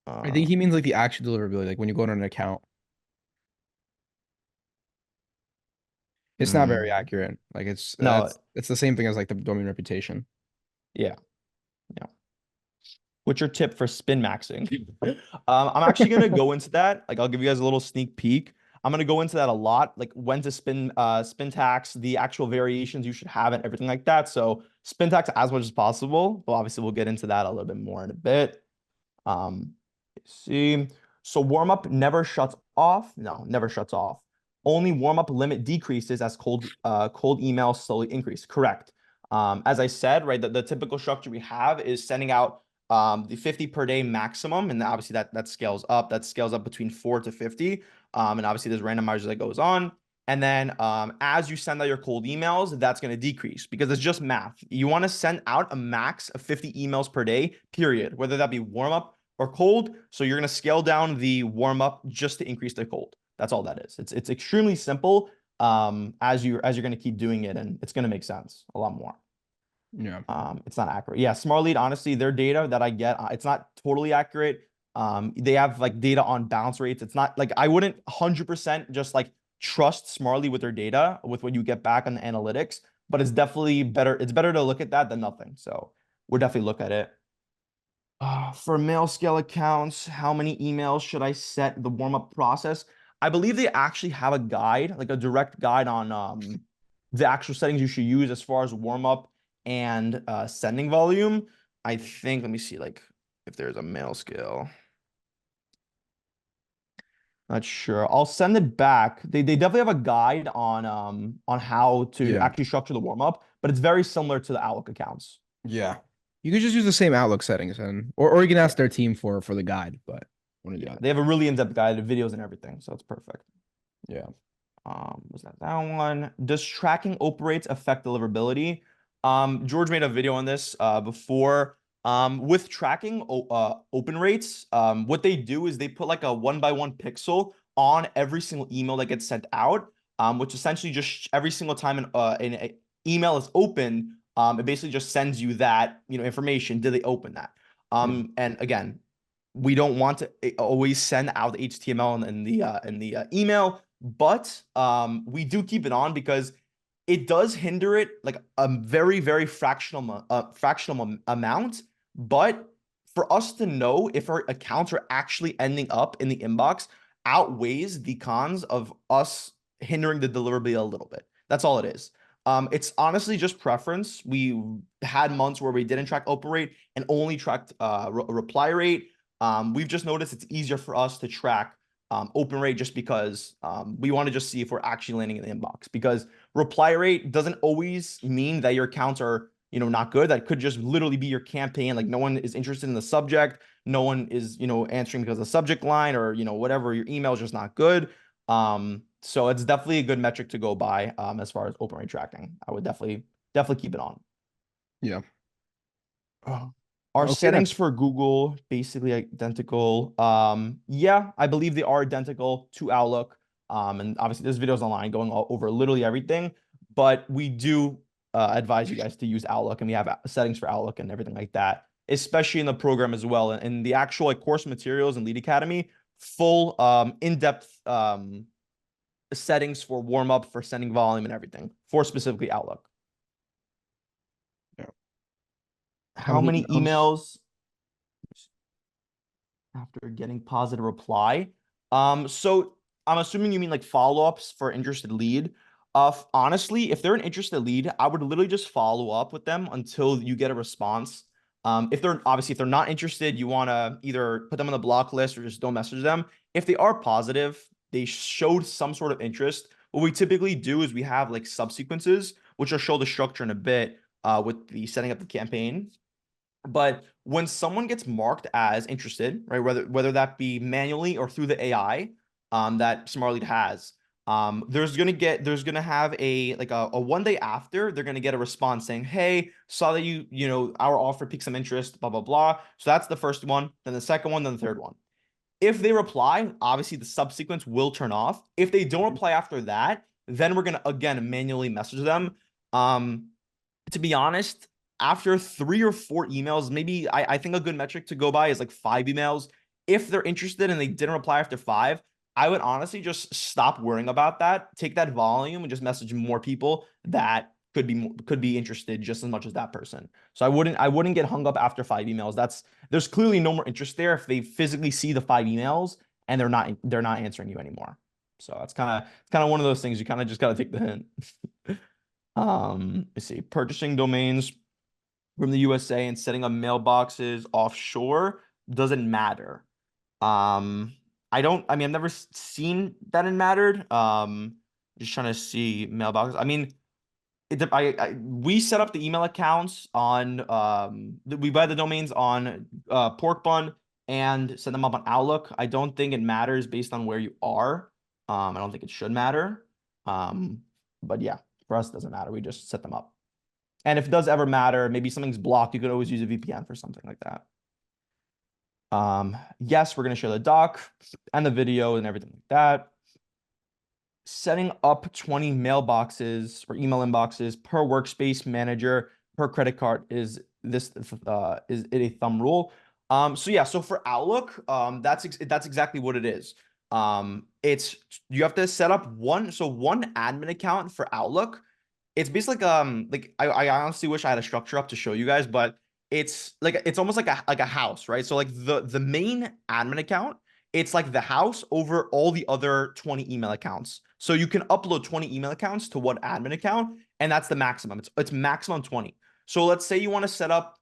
I think Uh, he means like the actual deliverability, like when you go on an account. It's not very hmm. accurate. Like No, it's the same thing as like the domain reputation. yeah, yeah. What's your tip for spin maxing? I'm actually gonna go into that. Like, I'll give you guys a little sneak peek. I'm gonna go into that a lot, like when to spin tax, the actual variations you should have, and everything like that. So spin tax as much as possible. But obviously, we'll get into that a little bit more in a bit. Let's see. So warm up never shuts off. No, never shuts off. Only warm up limit decreases as cold emails slowly increase. Correct. As I said, right, the typical structure we have is sending out the 50 per day maximum, and obviously that scales up. That scales up between 4 to 50. And obviously there's randomizers that goes on. And then as you send out your cold emails, that's going to decrease because it's just math. You want to send out a max of 50 emails per day, period, whether that be warm up or cold. So you're going to scale down the warm up just to increase the cold. That's all that is. It's extremely simple as you're going to keep doing it, and it's going to make sense a lot more. Yeah. It's not accurate. Yeah, Smart Lead, honestly, their data that I get, it's not totally accurate. They have like data on bounce rates. It's not like I wouldn't 100% just like trust Smartly with their data with what you get back on the analytics, but it's definitely better. It's better to look at that than nothing. So we'll definitely look at it. For mail scale accounts, how many emails should I set the warm up process? I believe they actually have a guide, like a direct guide on the actual settings you should use as far as warm up and sending volume. I think, let me see, like if there's a mail scale. Not sure. I'll send it back. They definitely have a guide on how to Yeah. actually structure the warm up, but it's very similar to the Outlook accounts. Yeah. You could just use the same Outlook settings and or you can ask Yeah. their team for the guide, but want to do Yeah. that. They have a really in-depth guide, videos and everything, so it's perfect. Yeah. Was that one? Does tracking open rates affect deliverability? George made a video on this before. With tracking open rates, what they do is they put like a 1 by 1 pixel on every single email that gets sent out, which essentially just every single time an email is opened, it basically just sends you that information. Did they open that? Yeah. And again, we don't want to always send out the HTML in the email, but we do keep it on because it does hinder it like a very fractional amount. But for us to know if our accounts are actually ending up in the inbox outweighs the cons of us hindering the deliverability a little bit. That's all it is. It's honestly just preference. We had months where we didn't track open rate and only tracked reply rate. We've just noticed it's easier for us to track open rate just because we want to just see if we're actually landing in the inbox, because reply rate doesn't always mean that your accounts are not good. That could just literally be your campaign, like no one is interested in the subject, no one is answering because of the subject line, or whatever, your email is just not good. So it's definitely a good metric to go by as far as open rate tracking. I would definitely keep it on. Yeah. Are Okay then. settings for Google basically identical? Yeah, I believe they are identical to Outlook. And obviously there's videos online going all over literally everything, but we do advise you guys to use Outlook, and we have settings for Outlook and everything like that, especially in the program as well. And the actual like course materials in Lead Academy, full in-depth settings for warm up, for sending volume and everything for specifically Outlook. Yeah. How How many many emails? emails after getting positive reply? So I'm assuming you mean like follow-ups for interested lead. Honestly, if they're an interested lead, I would literally just follow up with them until you get a response. If they're obviously if they're not interested, you want to either put them on the block list or just don't message them. If they are positive, they showed some sort of interest. What we typically do is we have like subsequences, which will show the structure in a bit with the setting up the campaign. But when someone gets marked as interested, right, whether that be manually or through the AI that Smartlead has, there's gonna have a like a 1 day after they're gonna get a response saying, "Hey, saw that our offer piqued some interest, blah blah blah." So that's the first one, then the second one, then the third one. If they reply, obviously the subsequence will turn off. If they don't reply after that, then we're gonna again manually message them. Um, to be honest, after 3 or 4 emails, maybe I think a good metric to go by is like 5 emails. If they're interested and they didn't reply after five, I would honestly just stop worrying about that. Take that volume and just message more people that could be interested just as much as that person. So I wouldn't get hung up after 5 emails. There's clearly no more interest there if they physically see the 5 emails and they're not answering you anymore. So it's kind of one of those things you kind of just gotta take the hint. Let's see, purchasing domains from the USA and setting up mailboxes offshore doesn't matter. Um, I mean, I've never seen that it mattered. Just trying to see mailboxes. I mean, we set up the email accounts on, we buy the domains on Pork Bun and set them up on Outlook. I don't think it matters based on where you are. I don't think it should matter. But yeah, for us, it doesn't matter. We just set them up. And if it does ever matter, maybe something's blocked, you could always use a VPN for something like that. Yes, we're going to share the doc and the video and everything like that. Setting up 20 mailboxes or email inboxes per workspace manager per credit card is it a thumb rule? So yeah, so for Outlook, that's exactly what it is. It's you have to set up one admin account for Outlook. It's basically like I honestly wish I had a structure up to show you guys, but it's almost like a house, right? So like the main admin account, it's like the house over all the other 20 email accounts. So you can upload 20 email accounts to one admin account, and that's the maximum. It's maximum 20. So let's say you want to set up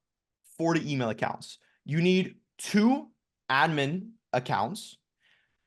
40 email accounts. You need 2 admin accounts,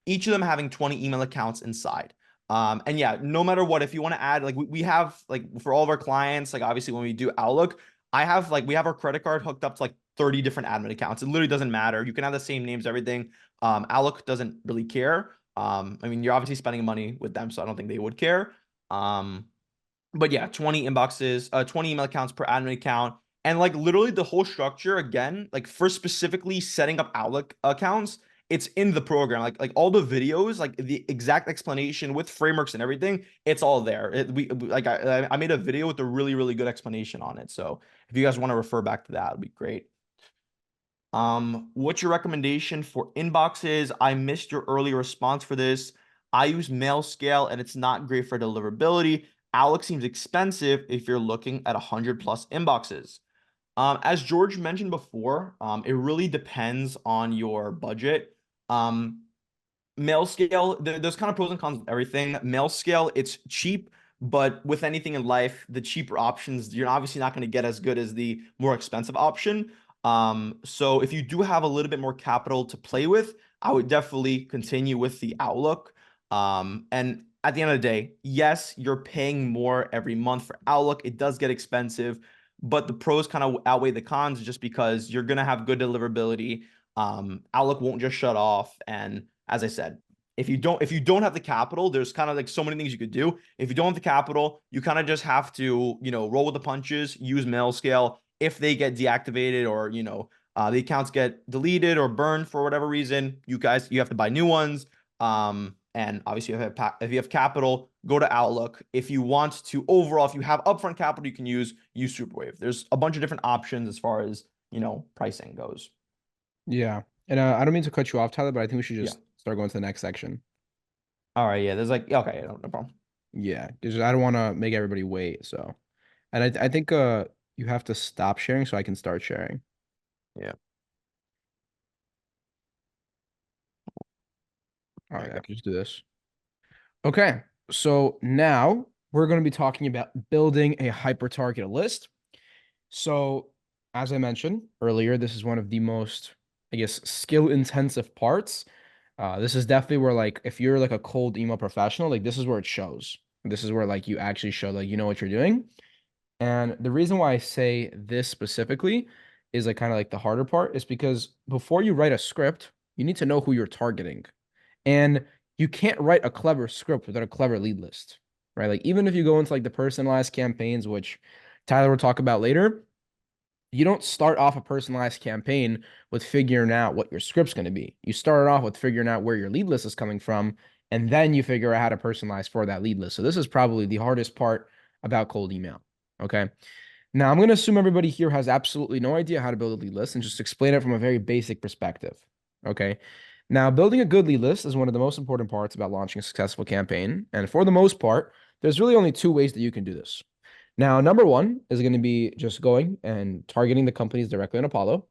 each of them having 20 email accounts inside. And yeah, no matter what, if you want to add, like we have like for all of our clients, like obviously when we do Outlook, we have our credit card hooked up to like 30 different admin accounts. It literally doesn't matter. You can have the same names, everything. Outlook doesn't really care. I mean, you're obviously spending money with them, so I don't think they would care. But yeah, 20 inboxes, 20 email accounts per admin account. And like literally the whole structure, again, like for specifically setting up Outlook accounts, it's in the program. Like all the videos, like the exact explanation with frameworks and everything, it's all there. I made a video with a really, really good explanation on it. So if you guys want to refer back to that, it'd be great. What's your recommendation for inboxes? I missed your early response for this. I use MailScale and it's not great for deliverability. Alex seems expensive if you're looking at 100+ inboxes. As George mentioned before, it really depends on your budget. Mail scale, there's kind of pros and cons with everything. Mail scale, it's cheap, but with anything in life, the cheaper options, you're obviously not going to get as good as the more expensive option. So if you do have a little bit more capital to play with, I would definitely continue with the Outlook. And at the end of the day, yes, you're paying more every month for Outlook. It does get expensive, but the pros kind of outweigh the cons just because you're going to have good deliverability. Outlook won't just shut off. And as I said, if you don't have the capital, there's kind of like so many things you could do. If you don't have the capital, you kind of just have to, roll with the punches, use mail scale. If they get deactivated or, the accounts get deleted or burned for whatever reason, you have to buy new ones. And obviously if you have capital, go to Outlook. If you want to overall, if you have upfront capital, you can use Superwave. There's a bunch of different options as far as, pricing goes. Yeah. And I don't mean to cut you off, Tyler, but I think we should Yeah. just start going to the next section. All right. Yeah. There's like, okay, no problem. Yeah, because I don't want to make everybody wait. So, and I think You have to stop sharing so I can start sharing. Yeah. All There right, you I go. can just do this. Okay, so now we're going to be talking about building a hyper-targeted list. So, as I mentioned earlier, this is one of the most, I guess, skill-intensive parts. This is definitely where, like, if you're like a cold email professional, like this is where it shows. This is where like you actually show like you know what you're doing. And the reason why I say this specifically is like kind of like the harder part is because before you write a script, you need to know who you're targeting. And you can't write a clever script without a clever lead list, right? Like even if you go into like the personalized campaigns, which Tyler will talk about later, you don't start off a personalized campaign with figuring out what your script's going to be. You start off with figuring out where your lead list is coming from, and then you figure out how to personalize for that lead list. So this is probably the hardest part about cold email. Okay. Now I'm going to assume everybody here has absolutely no idea how to build a lead list and just explain it from a very basic perspective. Okay. Now, building a good lead list is one of the most important parts about launching a successful campaign. And for the most part, there's really only two ways that you can do this. Now, number one is going to be just going and targeting the companies directly on Apollo.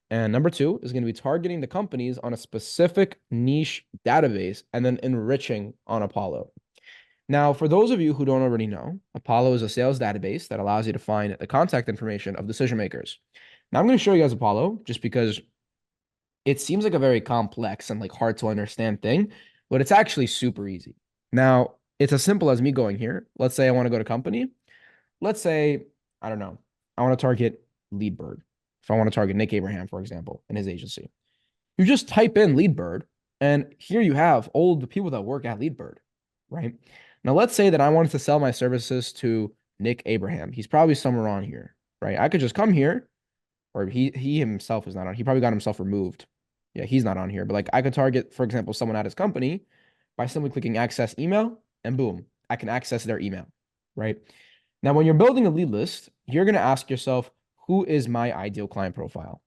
And number two is going to be targeting the companies on a specific niche database and then enriching on Apollo. Now, for those of you who don't already know, Apollo is a sales database that allows you to find the contact information of decision makers. Now, I'm going to show you guys Apollo just because it seems like a very complex and like hard to understand thing, but it's actually super easy. Now, it's as simple as me going here. Let's say I want to go to company. Let's say, I don't know, I want to target Leadbird. If I want to target Nick Abraham, for example, and his agency, you just type in Leadbird, and here you have all the people that work at Leadbird, right? Now, let's say that I wanted to sell my services to Nick Abraham. He's probably somewhere on here, right? I could just come here, or he himself is not on. He probably got himself removed. Yeah, he's not on here. But like I could target, for example, someone at his company by simply clicking access email, and boom, I can access their email, right? Now, when you're building a lead list, you're going to ask yourself, who is my ideal client profile?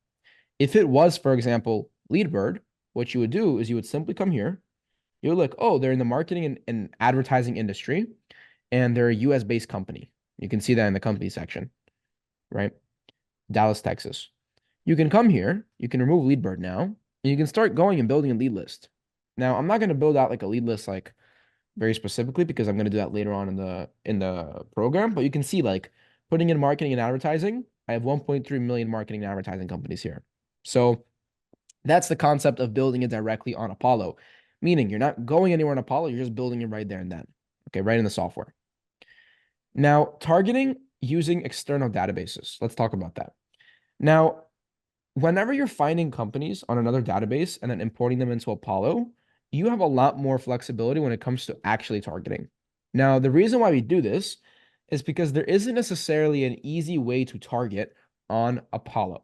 If it was, for example, Leadbird, what you would do is you would simply come here. You're like, oh, they're in the marketing and advertising industry, and they're a US based company. You can see that in the company section, right? Dallas, Texas. You can come here, you can remove Leadbird now, and you can start going and building a lead list. Now, I'm not going to build out like a lead list like very specifically because I'm going to do that later on in the program, but you can see like putting in marketing and advertising, I have 1.3 million marketing and advertising companies here. So that's the concept of building it directly on Apollo, meaning you're not going anywhere on Apollo, you're just building it right there and then. Okay, right in the software. Now, targeting using external databases. Let's talk about that. Now, whenever you're finding companies on another database and then importing them into Apollo, you have a lot more flexibility when it comes to actually targeting. Now, the reason why we do this is because there isn't necessarily an easy way to target on Apollo.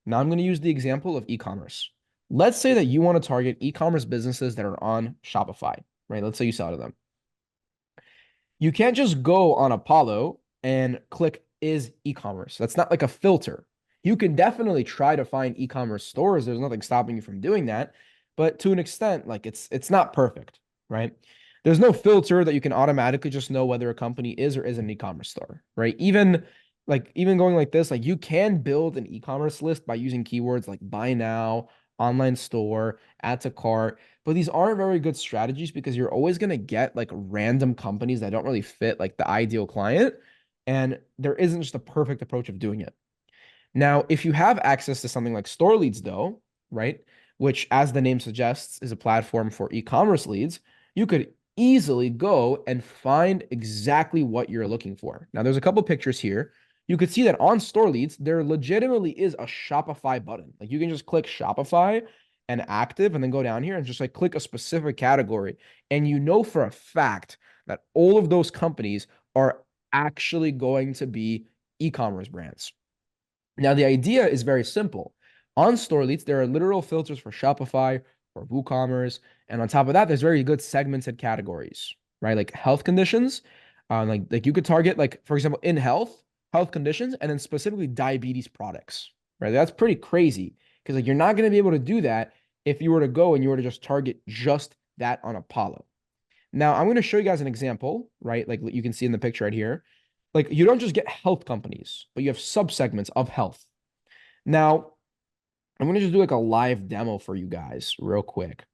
Now, I'm going to use the example of e-commerce. Let's say that you want to target e-commerce businesses that are on Shopify, right? Let's say you sell to them. You can't just go on Apollo and click is e-commerce. That's not like a filter. You can definitely try to find e-commerce stores. There's nothing stopping you from doing that, but to an extent, like it's not perfect, right? There's no filter that you can automatically just know whether a company is or isn't an e-commerce store, right? Even going like this, like you can build an e-commerce list by using keywords like buy now, online store, add to cart, but these aren't very good strategies because you're always going to get like random companies that don't really fit like the ideal client. And there isn't just a perfect approach of doing it. Now, if you have access to something like Store Leads, though, right, which, as the name suggests, is a platform for e-commerce leads, you could easily go and find exactly what you're looking for. Now, there's a couple pictures here. You could see that on Store Leads, there legitimately is a Shopify button. Like you can just click Shopify and active and then go down here and just like click a specific category. And you know for a fact that all of those companies are actually going to be e-commerce brands. Now, the idea is very simple. On Store Leads, there are literal filters for Shopify, for WooCommerce, and on top of that, there's very good segmented categories, right? Like health conditions, like you could target, like for example, in health conditions, and then specifically diabetes products, right? That's pretty crazy because like you're not going to be able to do that if you were to go and you were to just target just that on Apollo. Now, I'm going to show you guys an example, right? Like you can see in the picture right here. like you don't just get health companies, but you have subsegments of health. Now, I'm gonna just do like a live demo for you guys real quick.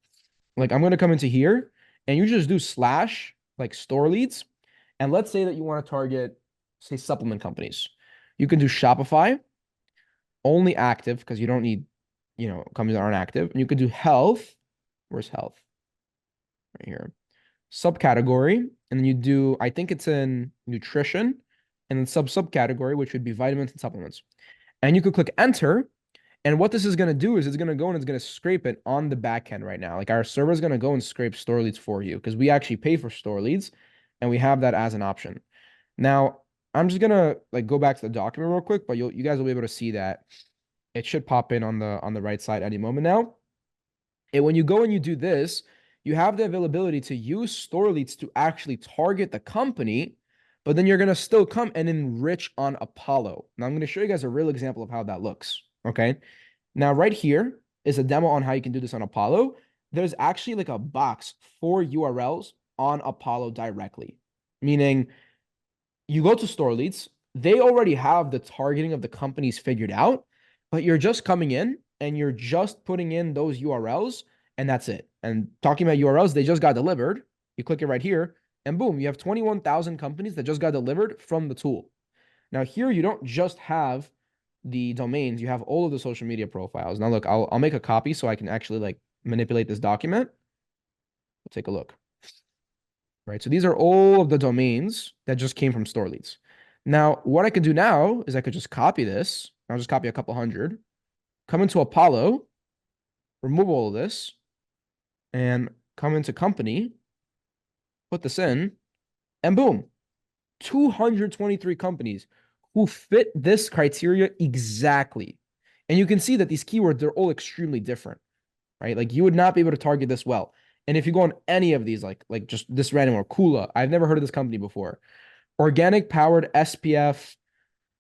Like I'm gonna come into here and you just do slash like store leads. And let's say that you want to target, say, supplement companies. You can do Shopify, only active because you don't need, companies that aren't active. And you could do health. Where's health? Right here. Subcategory. And then you do, I think it's in nutrition, and then subcategory, which would be vitamins and supplements. And you could click enter. And what this is going to do is it's going to go and it's going to scrape it on the back end right now. Like our server is going to go and scrape store leads for you because we actually pay for store leads and we have that as an option. Now, I'm just going to like go back to the document real quick, but you guys will be able to see that it should pop in on the right side any moment now. And when you go and you do this, you have the availability to use store leads to actually target the company, but then you're going to still come and enrich on Apollo. Now, I'm going to show you guys a real example of how that looks. Okay. Now, right here is a demo on how you can do this on Apollo. There's actually like a box for URLs on Apollo directly, meaning you go to store leads, they already have the targeting of the companies figured out, but you're just coming in and you're just putting in those URLs and that's it. And talking about URLs, they just got delivered. You click it right here and boom, you have 21,000 companies that just got delivered from the tool. Now here, you don't just have the domains, you have all of the social media profiles. Now look, I'll make a copy so I can actually like manipulate this document. We'll take a look. Right, so these are all of the domains that just came from store leads. Now, what I could do now is I could just copy this. I'll just copy a couple hundred, come into Apollo, remove all of this, and come into company, put this in, and boom, 223 companies who fit this criteria exactly. And you can see that these keywords, they're all extremely different, right? Like you would not be able to target this well. And if you go on any of these, like just this random or Kula, I've never heard of this company before. Organic powered SPF,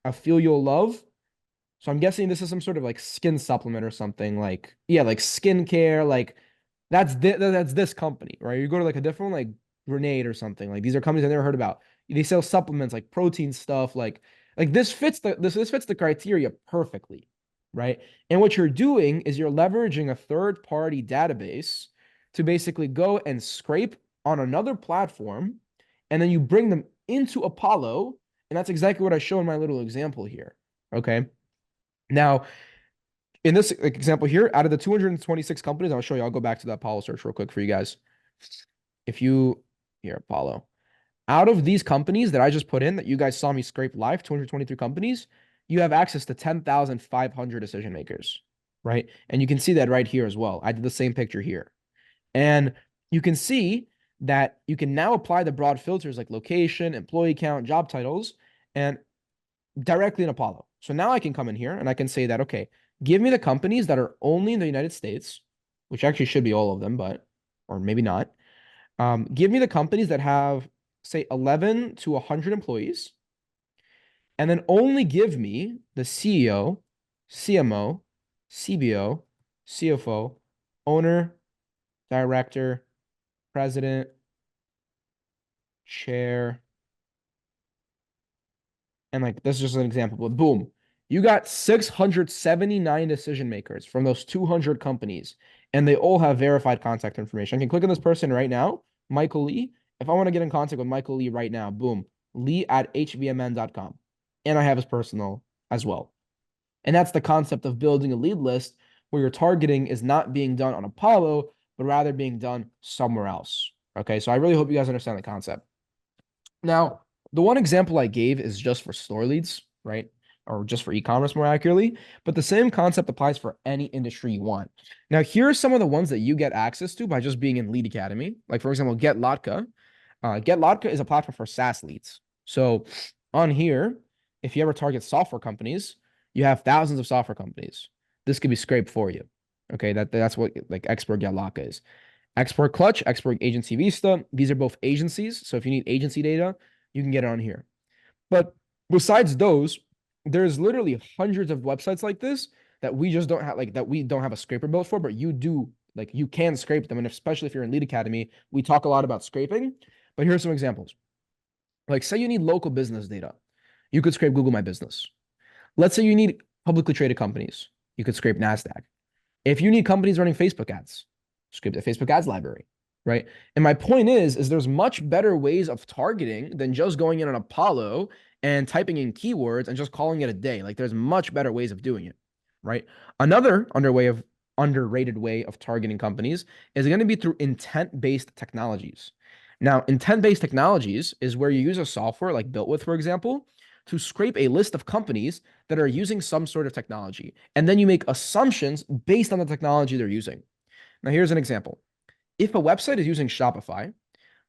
I feel you'll love. So I'm guessing this is some sort of like skin supplement or something. Like, yeah, like skincare, like that's this company, right? You go to like a different one, like Grenade or something. Like these are companies I never heard about. They sell supplements like protein stuff, like this fits this fits the criteria perfectly, right? And what you're doing is you're leveraging a third-party database to basically go and scrape on another platform, and then you bring them into Apollo, and that's exactly what I show in my little example here. Okay. Now, in this example here, out of the 226 companies, I'll show you. I'll go back to that Apollo search real quick for you guys. If you here, Apollo, out of these companies that I just put in that you guys saw me scrape live, 223 companies, you have access to 10,500 decision makers, right? And you can see that right here as well. I did the same picture here. And you can see that you can now apply the broad filters like location, employee count, job titles, and directly in Apollo. So now I can come in here and I can say that, okay, give me the companies that are only in the United States, which actually should be all of them, or maybe not. Give me the companies that have, say, 11 to 100 employees, and then only give me the CEO, CMO, CBO, CFO, owner, director, president, chair, and like this is just an example, but boom, you got 679 decision makers from those 200 companies, and they all have verified contact information. I can click on this person right now, Michael Lee. If I want to get in contact with Michael Lee right now, boom, lee@hvmn.com. And I have his personal as well. And that's the concept of building a lead list where your targeting is not being done on Apollo, but rather being done somewhere else. Okay, so I really hope you guys understand the concept. Now, the one example I gave is just for store leads, right? Or just for e-commerce more accurately, but the same concept applies for any industry you want. Now, here are some of the ones that you get access to by just being in Lead Academy. Like, for example, Get Lotka. Get Lotka is a platform for SaaS leads. So on here, if you ever target software companies, you have thousands of software companies. This could be scraped for you. Okay, that's what like Expert Get Lotka is. Expert Clutch, Expert Agency Vista. These are both agencies. So if you need agency data, you can get it on here. But besides those, there's literally hundreds of websites like this that we just don't have, like that we don't have a scraper built for, but you do, like you can scrape them. And especially if you're in Lead Academy, we talk a lot about scraping. But here are some examples. Like say you need local business data. You could scrape Google My Business. Let's say you need publicly traded companies. You could scrape NASDAQ. If you need companies running Facebook ads, scrape the Facebook ads library, right? And my point is there's much better ways of targeting than just going in on Apollo and typing in keywords and just calling it a day. Like there's much better ways of doing it, right? Another underrated way of targeting companies is going to be through intent-based technologies. Now, intent-based technologies is where you use a software like BuiltWith, for example, to scrape a list of companies that are using some sort of technology. And then you make assumptions based on the technology they're using. Now, here's an example. If a website is using Shopify,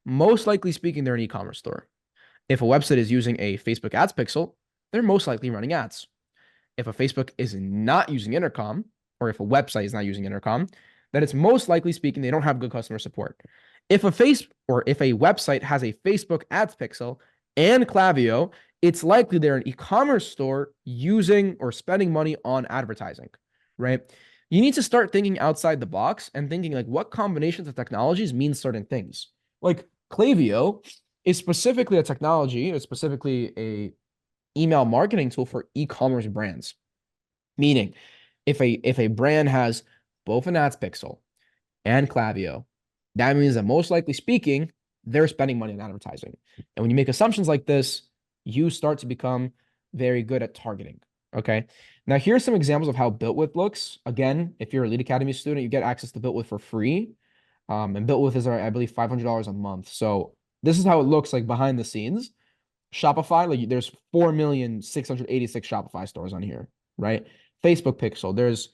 most likely speaking, they're an e-commerce store. If a website is using a Facebook ads pixel, they're most likely running ads. If a Facebook is not using intercom, or if a website is not using intercom, then it's most likely speaking, they don't have good customer support. If a website has a Facebook ads pixel and Klaviyo, it's likely they're an e-commerce store using or spending money on advertising, right? You need to start thinking outside the box and thinking like what combinations of technologies mean certain things. Like Klaviyo is specifically a technology, it's specifically a email marketing tool for e-commerce brands. Meaning, if a brand has both an ads pixel and Klaviyo, that means that most likely speaking, they're spending money on advertising. And when you make assumptions like this, you start to become very good at targeting. Okay. Now, here's some examples of how BuiltWith looks. Again, if you're a Lead Academy student, you get access to BuiltWith for free. And BuiltWith is, I believe, $500 a month. So this is how it looks like behind the scenes. Shopify, like there's 4,686 Shopify stores on here, right? Facebook Pixel, there's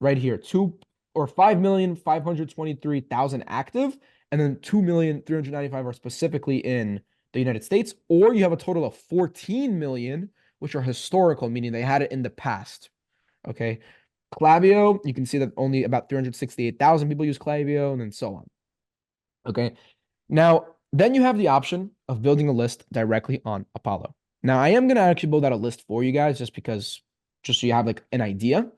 right here 5,523,000 active, and then 2,395 are specifically in the United States, or you have a total of 14 million, which are historical, meaning they had it in the past. Okay. Klaviyo, you can see that only about 368,000 people use Klaviyo, and then so on. Okay. Now, then you have the option of building a list directly on Apollo. Now, I am going to actually build out a list for you guys just so you have like an idea.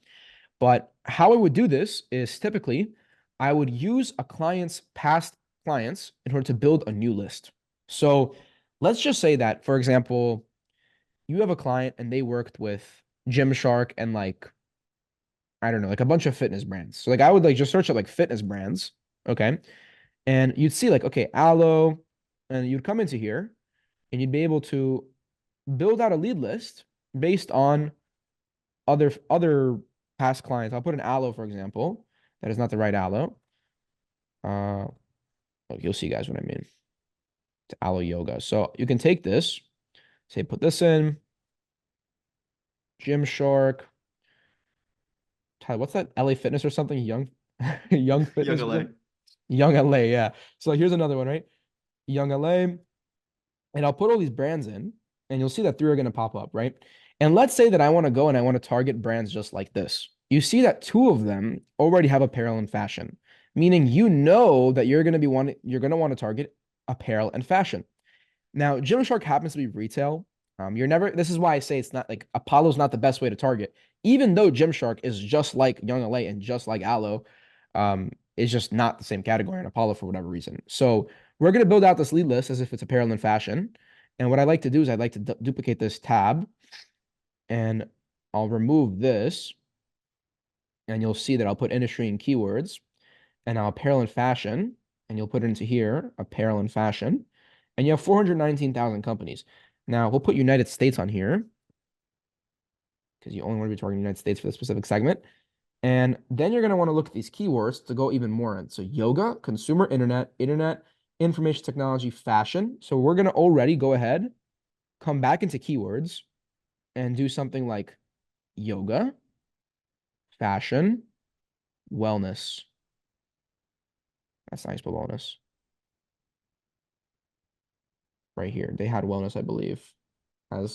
But how I would do this is typically I would use a client's past clients in order to build a new list. So let's just say that, for example, you have a client and they worked with Gymshark and like, I don't know, like a bunch of fitness brands. So like I would like just search up like fitness brands. Okay. And you'd see like, okay, Aloe, and you'd come into here and you'd be able to build out a lead list based on other past clients. I'll put an Aloe, for example. That is not the right Aloe. You'll see guys what I mean. It's Aloe Yoga. So you can take this, say, put this in, Gymshark. Tyler, what's that? LA Fitness or something? Young Fitness. Young LA. Young LA, yeah. So here's another one, right? Young LA. And I'll put all these brands in, and you'll see that 3 are going to pop up, right? And let's say that I want to go and I want to target brands just like this. You see that 2 of them already have apparel and fashion, meaning you know that you're going to want to target apparel and fashion. Now, Gymshark happens to be retail. This is why I say it's not like Apollo's not the best way to target, even though Gymshark is just like Young LA and just like Aloe, it's just not the same category in Apollo for whatever reason. So we're going to build out this lead list as if it's apparel and fashion. And what I like to do is I'd like to duplicate this tab and I'll remove this. And you'll see that I'll put industry and keywords and now apparel and fashion. And you'll put it into here, apparel and fashion. And you have 419,000 companies. Now we'll put United States on here because you only want to be targeting the United States for the specific segment. And then you're going to want to look at these keywords to go even more in. So yoga, consumer internet, information technology, fashion. So we're going to already go ahead, come back into keywords and do something like yoga, fashion, wellness. That's nice, but wellness. Right here. They had wellness, I believe. Or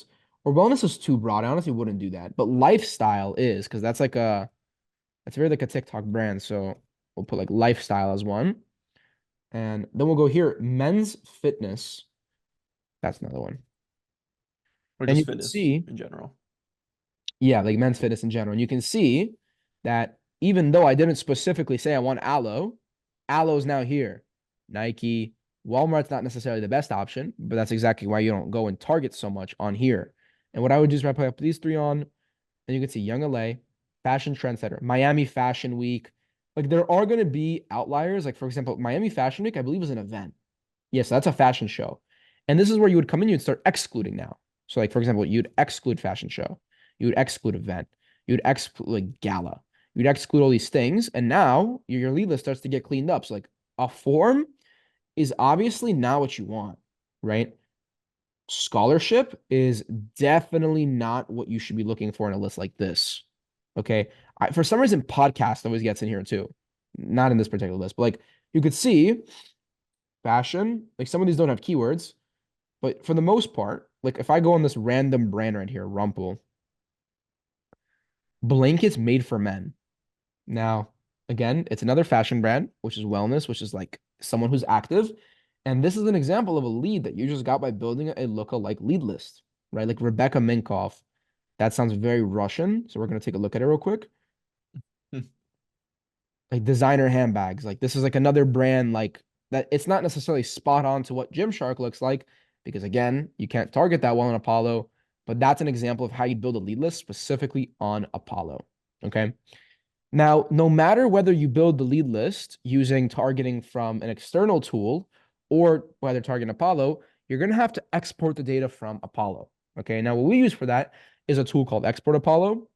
wellness is too broad. I honestly wouldn't do that. But lifestyle is, because that's very like a TikTok brand. So we'll put like lifestyle as one. And then we'll go here, men's fitness. That's another one. Or And just you can fitness see, in general. yeah, like men's fitness in general. And you can see that even though I didn't specifically say I want Aloe, Aloe's now here. Nike, Walmart's not necessarily the best option, but that's exactly why you don't go and target so much on here. And what I would do is I put these three on, and you can see Young LA, Fashion Trendsetter, Miami Fashion Week. Like there are going to be outliers. Like for example, Miami Fashion Week, I believe is an event. Yes, that's a fashion show. And this is where you would come in, you'd start excluding now. So like, for example, you'd exclude fashion show, you would exclude event, you'd exclude like gala, you'd exclude all these things. And now your lead list starts to get cleaned up. So like a form is obviously not what you want, right? Scholarship is definitely not what you should be looking for in a list like this. Okay. For some reason, podcast always gets in here too. Not in this particular list, but like you could see fashion, like some of these don't have keywords, but for the most part, like if I go on this random brand right here, Rumple, blankets made for men. Now, again, it's another fashion brand, which is wellness, which is like someone who's active. And this is an example of a lead that you just got by building a lookalike lead list, right? Like Rebecca Minkoff. That sounds very Russian. So we're going to take a look at it real quick. Like designer handbags. Like this is like another brand like that. It's not necessarily spot on to what Gymshark looks like because again, you can't target that well in Apollo, but that's an example of how you build a lead list specifically on Apollo. Okay. Now, no matter whether you build the lead list using targeting from an external tool or whether targeting Apollo, you're going to have to export the data from Apollo. Okay. Now, what we use for that is a tool called Export Apollo.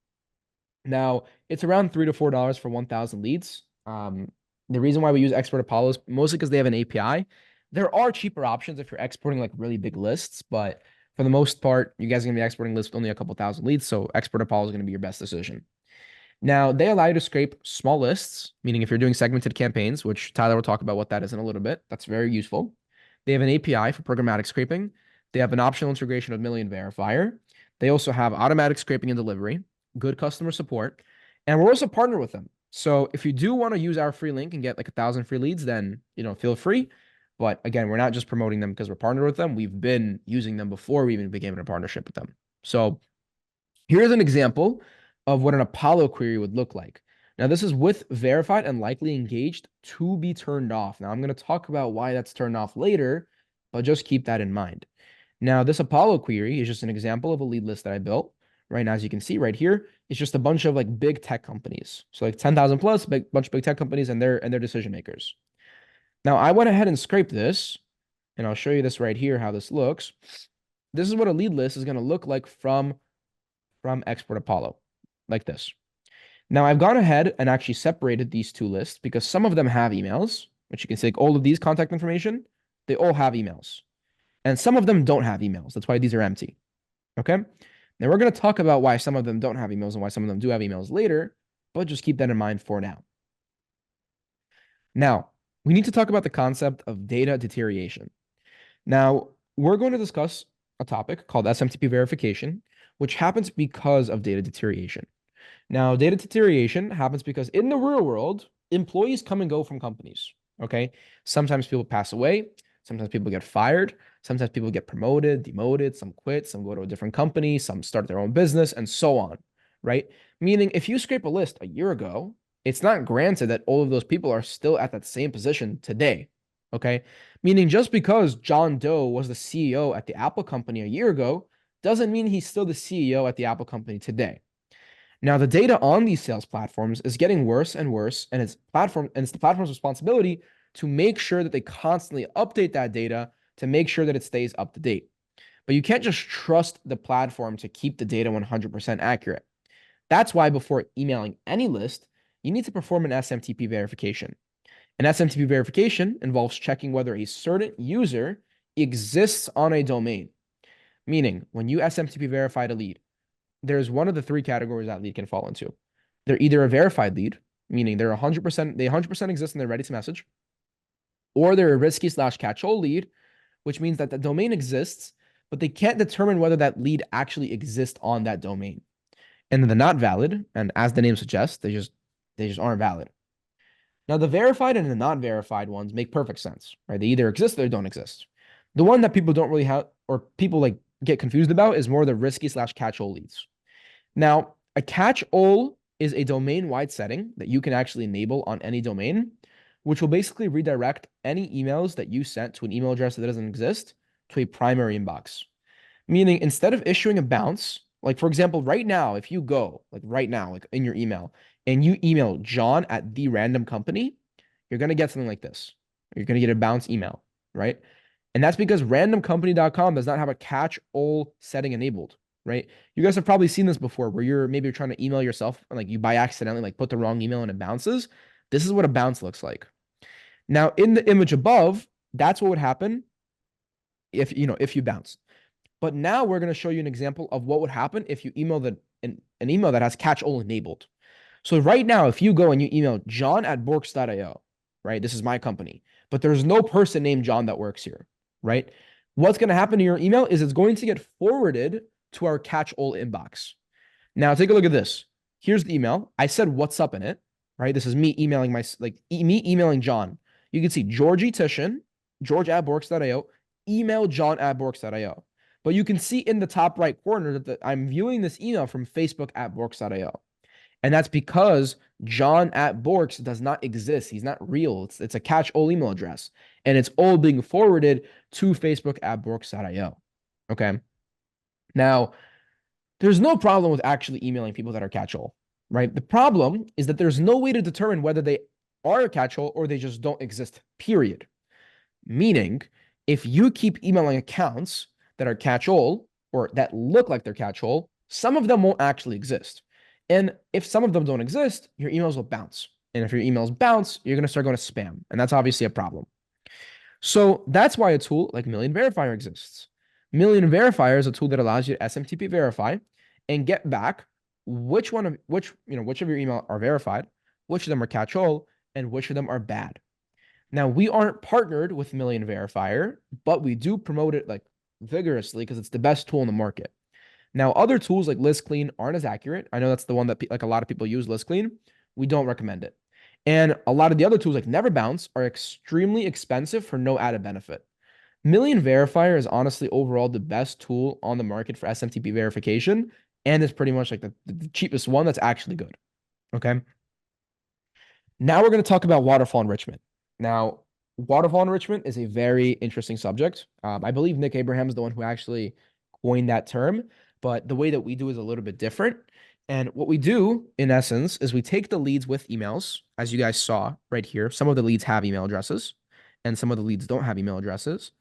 Now, it's around $3 to $4 for 1,000 leads. The reason why we use Export Apollo is mostly because they have an API. There are cheaper options if you're exporting like really big lists, but for the most part, you guys are going to be exporting lists with only a couple thousand leads. So Export Apollo is going to be your best decision. Now, they allow you to scrape small lists, meaning if you're doing segmented campaigns, which Tyler will talk about what that is in a little bit, that's very useful. They have an API for programmatic scraping. They have an optional integration of Million Verifier. They also have automatic scraping and delivery, good customer support, and we're also partnered with them. So if you do want to use our free link and get like 1,000 free leads, then feel free. But again, we're not just promoting them because we're partnered with them. We've been using them before we even became in a partnership with them. So here's an example of what an Apollo query would look like. Now, this is with verified and likely engaged to be turned off. Now, I'm going to talk about why that's turned off later, but just keep that in mind. Now, this Apollo query is just an example of a lead list that I built. Right now, as you can see right here, it's just a bunch of like big tech companies. So like 10,000 plus, bunch of big tech companies and their decision makers. Now, I went ahead and scraped this, and I'll show you this right here, how this looks. This is what a lead list is going to look like from Export Apollo, like this. Now I've gone ahead and actually separated these two lists because some of them have emails, which you can see like all of these contact information, they all have emails. And some of them don't have emails. That's why these are empty. Okay. Now we're going to talk about why some of them don't have emails and why some of them do have emails later, but just keep that in mind for now. Now, we need to talk about the concept of data deterioration. Now, we're going to discuss a topic called SMTP verification, which happens because of data deterioration. Now, data deterioration happens because in the real world, employees come and go from companies. Okay. Sometimes people pass away. Sometimes people get fired. Sometimes people get promoted, demoted. Some quit. Some go to a different company. Some start their own business and so on. Right. Meaning, if you scrape a list a year ago, it's not granted that all of those people are still at that same position today. Okay. Meaning, just because John Doe was the CEO at the Apple company a year ago doesn't mean he's still the CEO at the Apple company today. Now, the data on these sales platforms is getting worse and worse, and it's the platform's responsibility to make sure that they constantly update that data to make sure that it stays up to date. But you can't just trust the platform to keep the data 100% accurate. That's why before emailing any list, you need to perform an SMTP verification. An SMTP verification involves checking whether a certain user exists on a domain. Meaning, when you SMTP verified a lead, there's one of the three categories that lead can fall into. They're either a verified lead, meaning they 100% exist and they're ready to message, or they're a risky / catch-all lead, which means that the domain exists, but they can't determine whether that lead actually exists on that domain. And then the not valid, and as the name suggests, they just aren't valid. Now, the verified and the not verified ones make perfect sense, right? They either exist or they don't exist. The one that people don't really have, or people like get confused about, is more the risky / catch-all leads. Now, a catch-all is a domain-wide setting that you can actually enable on any domain, which will basically redirect any emails that you sent to an email address that doesn't exist to a primary inbox. Meaning instead of issuing a bounce, like for example, right now, if you go, like right now, like in your email, and you email John at the random company, you're gonna get something like this. You're gonna get a bounce email, right? And that's because randomcompany.com does not have a catch-all setting enabled, right? You guys have probably seen this before where you're trying to email yourself and like you by accidentally like put the wrong email and it bounces. This is what a bounce looks like. Now, in the image above, that's what would happen if you bounce. But now we're going to show you an example of what would happen if you email an email that has catch-all enabled. So right now, if you go and you email john@borks.io, right? This is my company, but there's no person named John that works here, right? What's going to happen to your email is it's going to get forwarded to our catch-all inbox. Now take a look at this. Here's the email. I said what's up in it, right? This is me emailing me emailing John. You can see Georgie Titian, George@borks.io, email John@borks.io. But you can see in the top right corner that I'm viewing this email from Facebook@borks.io. And that's because John@Borks does not exist. He's not real. It's a catch-all email address. And it's all being forwarded to Facebook@borks.io. Okay. Now, there's no problem with actually emailing people that are catch-all, right? The problem is that there's no way to determine whether they are a catch-all or they just don't exist, period. Meaning, if you keep emailing accounts that are catch-all or that look like they're catch-all, some of them won't actually exist. And if some of them don't exist, your emails will bounce. And if your emails bounce, you're going to start going to spam. And that's obviously a problem. So that's why a tool like Million Verifier exists. Million Verifier is a tool that allows you to SMTP verify and get back which of your email are verified, which of them are catch-all, and which of them are bad. Now, we aren't partnered with Million Verifier, but we do promote it like vigorously because it's the best tool in the market. Now, other tools like ListClean aren't as accurate. I know that's the one that like a lot of people use, ListClean. We don't recommend it. And a lot of the other tools like NeverBounce are extremely expensive for no added benefit. Million Verifier is honestly overall the best tool on the market for SMTP verification, and it's pretty much like the cheapest one that's actually good. Okay. Now we're going to talk about waterfall enrichment. Now, waterfall enrichment is a very interesting subject. I believe Nick Abraham is the one who actually coined that term, but the way that we do is a little bit different. And what we do, in essence, is we take the leads with emails, as you guys saw right here. Some of the leads have email addresses, and some of the leads don't have email addresses,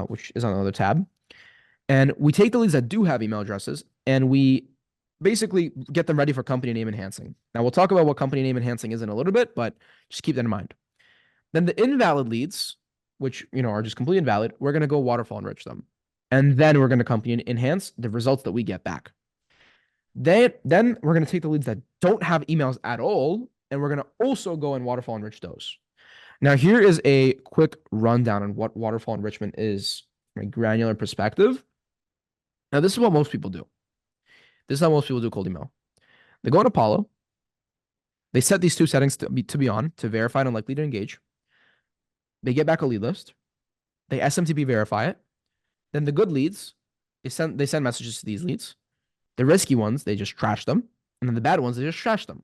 which is on another tab. And we take the leads that do have email addresses, and we basically get them ready for company name enhancing. Now, we'll talk about what company name enhancing is in a little bit, but just keep that in mind. Then the invalid leads, which are just completely invalid, we're going to go waterfall enrich them. And then we're going to company enhance the results that we get back. Then we're going to take the leads that don't have emails at all, and we're going to also go and waterfall enrich those. Now, here is a quick rundown on what waterfall enrichment is from a granular perspective. Now, this is what most people do. This is how most people do cold email. They go on Apollo. They set these two settings to be on, to verify and unlikely to engage. They get back a lead list. They SMTP verify it. Then the good leads, they send messages to these leads. The risky ones, they just trash them. And then the bad ones, they just trash them.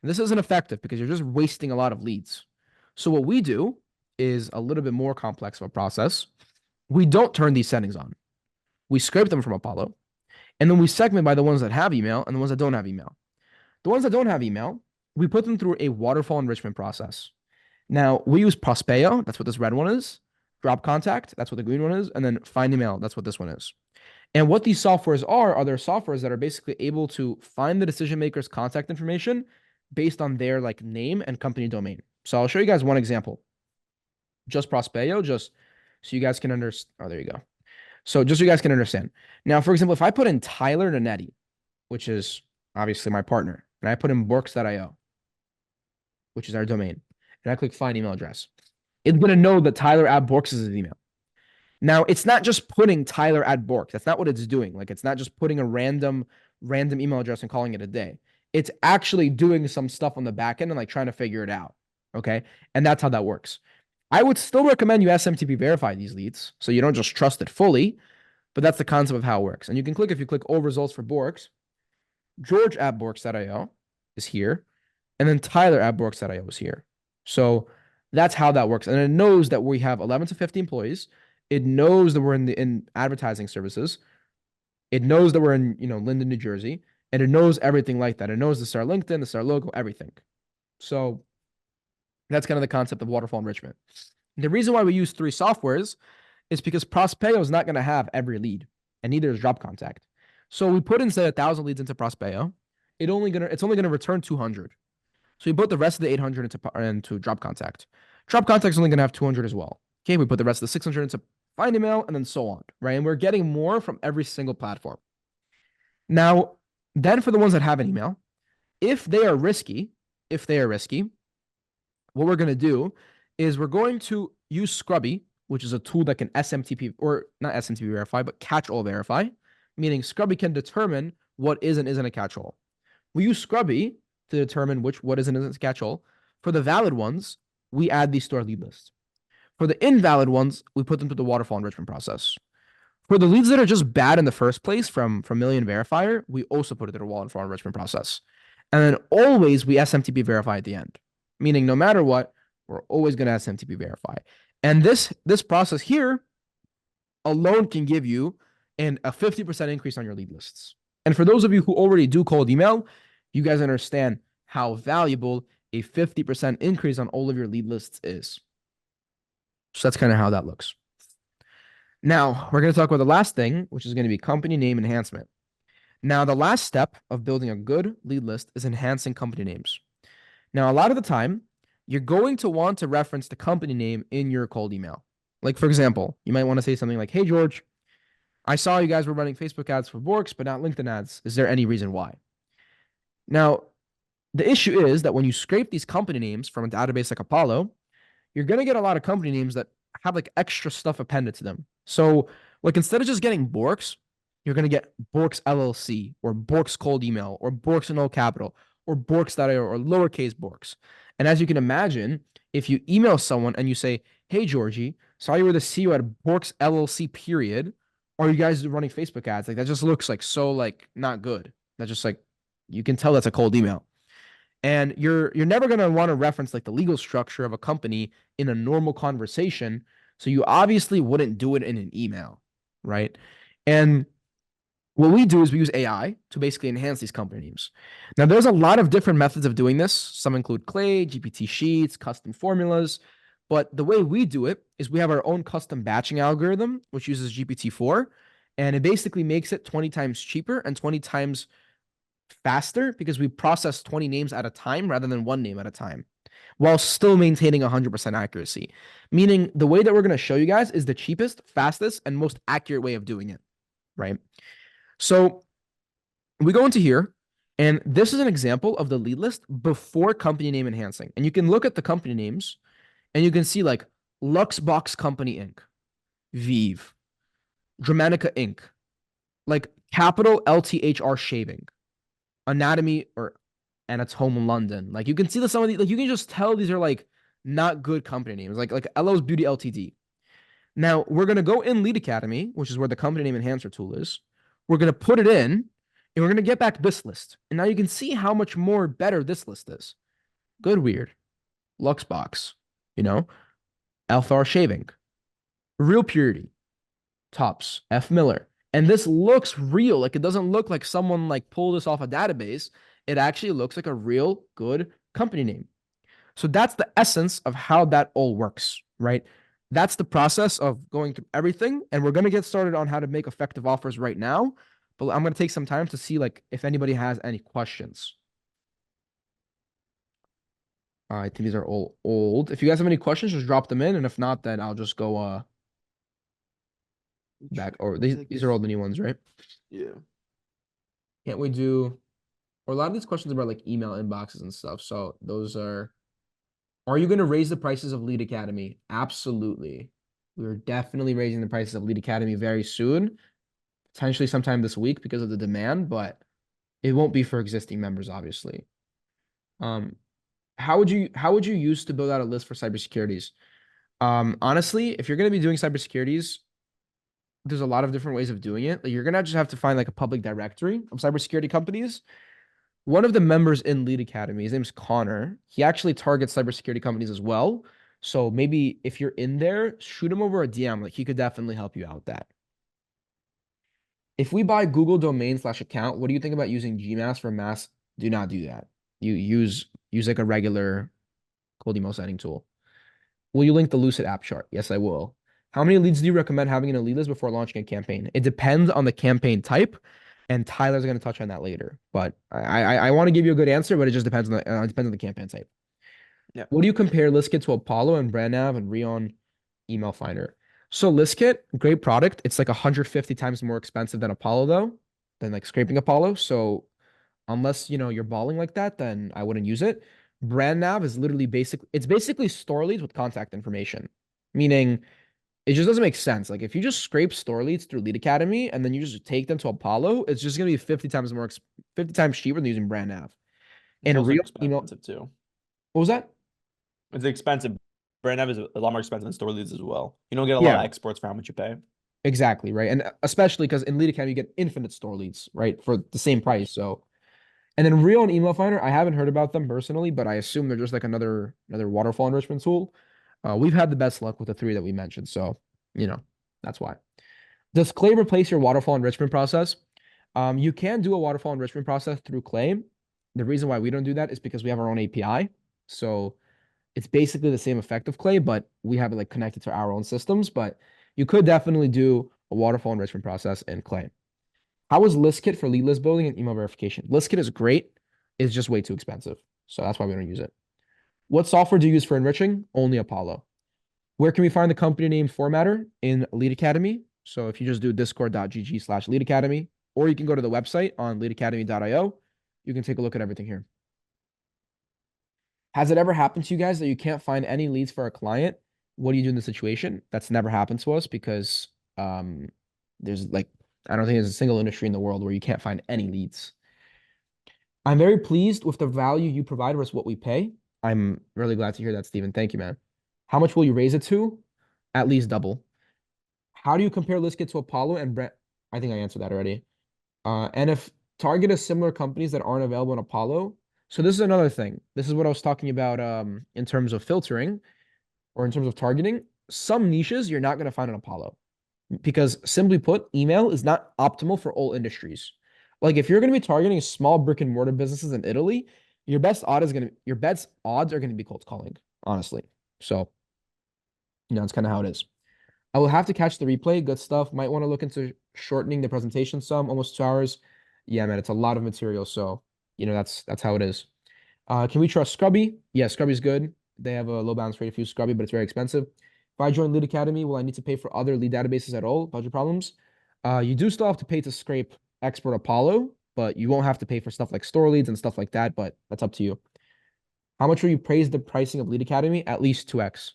And this isn't effective because you're just wasting a lot of leads. So what we do is a little bit more complex of a process. We don't turn these settings on. We scrape them from Apollo. And then we segment by the ones that have email and the ones that don't have email. The ones that don't have email, we put them through a waterfall enrichment process. Now, we use Prospeo. That's what this red one is. Drop Contact. That's what the green one is. And then Find Email. That's what this one is. And what these softwares are there softwares that are basically able to find the decision maker's contact information based on their like name and company domain. So I'll show you guys one example. Just Prospeo, just so you guys can understand. Oh, there you go. So just so you guys can understand. Now, for example, if I put in Tyler Nanetti, which is obviously my partner, and I put in Borks.io, which is our domain, and I click find email address, it's going to know that Tyler@Borks is his email. Now, it's not just putting Tyler@Borks. That's not what it's doing. Like, it's not just putting a random email address and calling it a day. It's actually doing some stuff on the back end and like trying to figure it out. Okay. And that's how that works. I would still recommend you SMTP verify these leads so you don't just trust it fully, but that's the concept of how it works. And you can click, if you click all results for Borks, George@Borks.io is here, and then Tyler@Borks.io is here. So that's how that works. And it knows that we have 11 to 50 employees. It knows that we're in advertising services. It knows that we're in, Linden, New Jersey, and it knows everything like that. It knows this is our LinkedIn, this is our logo, everything. So that's kind of the concept of waterfall enrichment. The reason why we use 3 softwares is because Prospeo is not going to have every lead, and neither is Drop Contact. So we put instead 1,000 leads into Prospeo. It's only gonna return 200. So we put the rest of the 800 into Drop Contact. Drop Contact is only gonna have 200 as well. Okay, we put the rest of the 600 into Find Email, and then so on, right? And we're getting more from every single platform. Now, then for the ones that have an email, if they are risky, what we're gonna do is we're going to use Scrubby, which is a tool that can SMTP, or not SMTP verify, but catch-all verify, meaning Scrubby can determine what is and isn't a catch-all. We use Scrubby to determine what is and isn't a catch-all. For the valid ones, we add these to our lead list. For the invalid ones, we put them through the waterfall enrichment process. For the leads that are just bad in the first place from Million Verifier, we also put it through the waterfall enrichment process. And then always we SMTP verify at the end, meaning no matter what, we're always going to SMTP verify. And this process here alone can give you a 50% increase on your lead lists. And for those of you who already do cold email, you guys understand how valuable a 50% increase on all of your lead lists is. So that's kind of how that looks. Now, we're going to talk about the last thing, which is going to be company name enhancement. Now, the last step of building a good lead list is enhancing company names. Now, a lot of the time, you're going to want to reference the company name in your cold email. Like, for example, you might want to say something like, hey, George, I saw you guys were running Facebook ads for Borks, but not LinkedIn ads. Is there any reason why? Now, the issue is that when you scrape these company names from a database like Apollo, you're going to get a lot of company names that have like extra stuff appended to them. So, like, instead of just getting Borks, you're going to get Borks LLC or Borks cold email or Borks in all capital or Borks.io or lowercase Borks. And as you can imagine, if you email someone and you say, hey, Georgie, saw you were the CEO at Borks LLC, period, or you guys running Facebook ads, like that just looks like so like not good. That's just like, you can tell that's a cold email. And you're never going to want to reference like the legal structure of a company in a normal conversation. So you obviously wouldn't do it in an email, right? And what we do is we use AI to basically enhance these company names. Now, there's a lot of different methods of doing this. Some include Clay, GPT sheets, custom formulas. But the way we do it is we have our own custom batching algorithm, which uses GPT-4, and it basically makes it 20 times cheaper and 20 times faster because we process 20 names at a time rather than one name at a time, while still maintaining 100% accuracy. Meaning the way that we're going to show you guys is the cheapest, fastest, and most accurate way of doing it, right? So we go into here, and this is an example of the lead list before company name enhancing. And you can look at the company names, and you can see like Luxbox Company Inc., Vive, Dramatica Inc., like Capital LTHR Shaving, Anatomy and its home in London. Like you can see some of these, like you can just tell these are like not good company names, like Elo's Beauty Ltd. Now we're gonna go in Lead Academy, which is where the company name enhancer tool is. We're gonna put it in, and we're gonna get back this list. And now you can see how much more better this list is. Good Weird, Luxbox, Althar Shaving, Real Purity, Tops, F Miller. And this looks real. Like it doesn't look like someone like pulled this off a database. It actually looks like a real good company name. So that's the essence of how that all works, right? That's the process of going through everything. And we're going to get started on how to make effective offers right now. But I'm going to take some time to see like if anybody has any questions. I think these are all old. If you guys have any questions, just drop them in. And if not, then I'll just go back. Or these are all the new ones, right? Yeah. Can't we do, or a lot of these questions are about like email inboxes and stuff. So those are you going to raise the prices of Lead Academy? Absolutely. We're definitely raising the prices of Lead Academy very soon, potentially sometime this week because of the demand, but it won't be for existing members, obviously. How would you use to build out a list for cybersecurities? Honestly, if you're going to be doing cybersecurities, there's a lot of different ways of doing it. Like you're going to just have to find like a public directory of cybersecurity companies. One of the members in Lead Academy, his name's Connor. He actually targets cybersecurity companies as well. So maybe if you're in there, shoot him over a DM. Like he could definitely help you out with that. If we buy Google domain / account, what do you think about using Gmass for mass? Do not do that. You use like a regular cold email sending tool. Will you link the Lucid app chart? Yes, I will. How many leads do you recommend having in a lead list before launching a campaign? It depends on the campaign type, and Tyler's going to touch on that later. But I want to give you a good answer, but it just depends on the campaign type. Yeah. What do you compare ListKit to Apollo and BrandNav and Rion Email Finder? So ListKit, great product. It's like 150 times more expensive than Apollo though, than like scraping Apollo. So unless you're balling like that, then I wouldn't use it. BrandNav is literally it's basically store leads with contact information, meaning it just doesn't make sense. Like if you just scrape store leads through Lead Academy and then you just take them to Apollo, it's just gonna be 50 times 50 times cheaper than using BrandNav. It's And also real email, expensive too. what was that? It's expensive. Brand Nav is a lot more expensive than store leads as well. You don't get a lot Yeah, of exports for how much you pay. exactly, right. And especially because in Lead Academy you get infinite store leads, right, for the same price. So, and then Real and Email Finder, I haven't heard about them personally, but I assume they're just like another waterfall enrichment tool. We've had the best luck with the three that we mentioned, so that's why. Does Clay replace your waterfall enrichment process? You can do a waterfall enrichment process through Clay. The reason why we don't do that is because we have our own API. So it's basically the same effect of Clay, but we have it like connected to our own systems. But you could definitely do a waterfall enrichment process in Clay. How is ListKit for lead list building and email verification? ListKit is great. It's just way too expensive. So that's why we don't use it. What software do you use for enriching? Only Apollo. Where can we find the company name formatter? In Lead Academy. So if you just do discord.gg/Lead Academy, or you can go to the website on leadacademy.io, you can take a look at everything here. Has it ever happened to you guys that you can't find any leads for a client? What do you do in the situation? That's never happened to us because there's like, I don't think there's a single industry in the world where you can't find any leads. I'm very pleased with the value you provide versus what we pay. I'm really glad to hear that, Steven. Thank you, man. How much will you raise it to? At least double. How do you compare ListKit to Apollo and Brent? I think I answered that already. And if target is similar companies that aren't available in Apollo. So this is another thing. This is what I was talking about in terms of filtering or in terms of targeting. Some niches you're not going to find in Apollo because simply put, email is not optimal for all industries. Like if you're going to be targeting small brick and mortar businesses in Italy, your best odds are going to be cold calling, honestly. So, that's kind of how it is. I will have to catch the replay. Good stuff. Might want to look into shortening the presentation some, almost 2 hours. Yeah, man, it's a lot of material. So, that's how it is. Can we trust Scrubby? Yeah, Scrubby's good. They have a low bounce rate if you use Scrubby, but it's very expensive. If I join Lead Academy, will I need to pay for other lead databases at all? Budget problems? You do still have to pay to scrape Expert Apollo, but you won't have to pay for stuff like store leads and stuff like that, but that's up to you. How much will you praise the pricing of Lead Academy? At least 2x.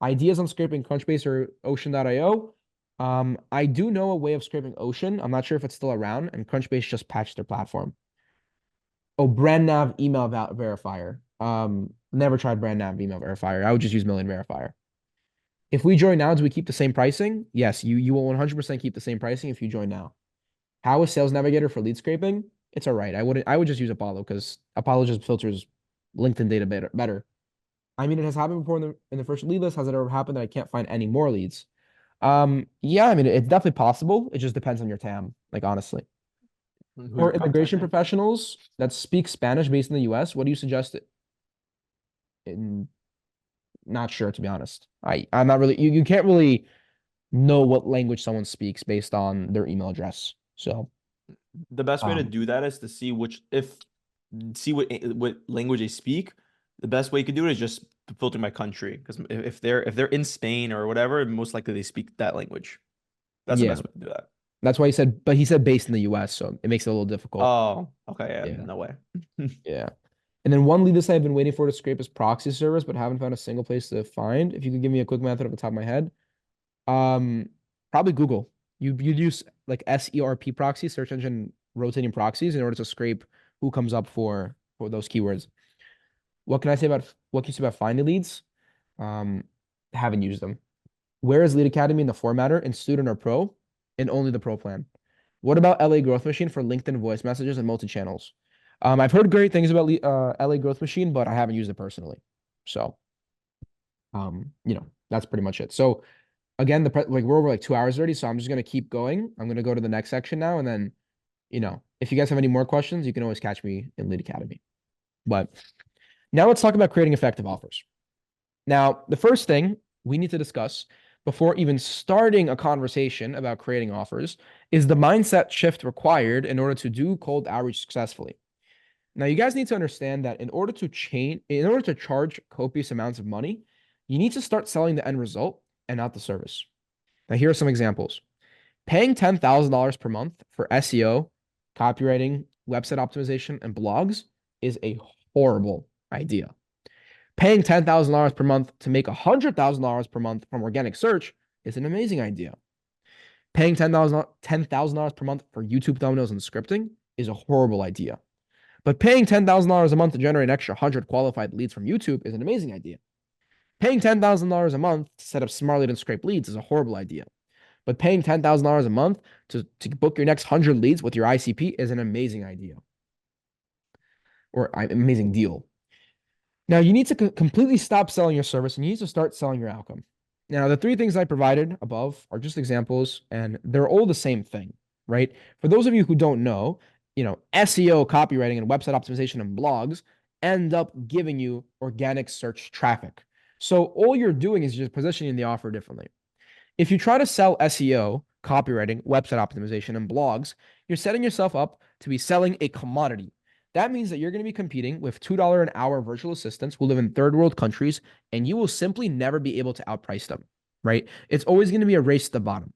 Ideas on scraping Crunchbase or Ocean.io. I do know a way of scraping Ocean. I'm not sure if it's still around, and Crunchbase just patched their platform. Oh, BrandNav email verifier. Never tried BrandNav email verifier. I would just use Million Verifier. If we join now, do we keep the same pricing? Yes, you will 100% keep the same pricing if you join now. How is Sales Navigator for lead scraping? It's all right. I would just use Apollo because Apollo just filters LinkedIn data better. I mean, it has happened before in the first lead list. Has it ever happened that I can't find any more leads? Yeah, I mean, it's definitely possible. It just depends on your TAM, like honestly. Who For you're immigration contacting. professionals that speak Spanish based in the US, what do you suggest? Not sure, to be honest. I'm not really, you can't really know what language someone speaks based on their email address. So, The best way to um, do that is to see what language they speak. The best way you could do it is just filter by country because if they're in Spain or whatever, most likely they speak that language. That's the yeah, best way to do that. that's why but he said based in the US, so it makes it a little difficult. Oh, okay, yeah, Yeah. no way. Yeah. And then one lead list I've been waiting for to scrape is proxy service, but haven't found a single place to find. If you could give me a quick method off the top of my head. Um, Probably Google. You'd use like SERP proxy, search engine rotating proxies, in order to scrape who comes up for those keywords. What can you say about finding leads? Um, haven't used them. Where is Lead Academy in the formatter? In student or pro? In only the pro plan. What about LA Growth Machine for LinkedIn voice messages and multi-channels? I've heard great things about LA Growth Machine, but I haven't used it personally. So, that's pretty much it. So, Again, like we're over like 2 hours already, so I'm just gonna keep going. I'm gonna go to the next section now, and then if you guys have any more questions, you can always catch me in Lead Academy. But now let's talk about creating effective offers. Now, the first thing we need to discuss before even starting a conversation about creating offers is the mindset shift required in order to do cold outreach successfully. Now, you guys need to understand that in order to charge copious amounts of money, you need to start selling the end result and not the service. Now, here are some examples. Paying $10,000 per month for SEO, copywriting, website optimization, and blogs is a horrible idea. Paying $10,000 per month to make $100,000 per month from organic search is an amazing idea. Paying $10,000 per month for YouTube thumbnails and scripting is a horrible idea. But paying $10,000 a month to generate an extra 100 qualified leads from YouTube is an amazing idea. Paying $10,000 a month to set up smart lead and scrape leads is a horrible idea. But paying $10,000 a month to book your next 100 leads with your ICP is an amazing idea or an amazing deal. Now, you need to completely stop selling your service and you need to start selling your outcome. Now, the 3 things I provided above are just examples, and they're all the same thing, right? For those of you who don't know, SEO, copywriting, and website optimization and blogs end up giving you organic search traffic. So all you're doing is just positioning the offer differently. If you try to sell SEO, copywriting, website optimization, and blogs, you're setting yourself up to be selling a commodity. That means that you're going to be competing with $2 an hour virtual assistants who live in third world countries, and you will simply never be able to outprice them, right? It's always going to be a race to the bottom.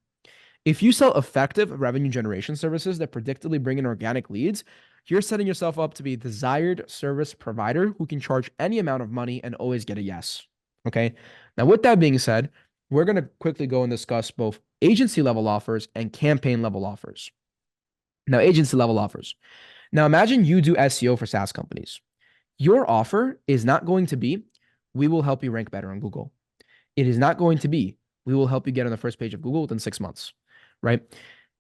If you sell effective revenue generation services that predictably bring in organic leads, you're setting yourself up to be a desired service provider who can charge any amount of money and always get a yes. Okay. Now, with that being said, we're going to quickly go and discuss both agency level offers and campaign level offers. Now, agency level offers. Now, imagine you do SEO for SaaS companies. Your offer is not going to be, we will help you rank better on Google. It is not going to be, we will help you get on the first page of Google within 6 months, right?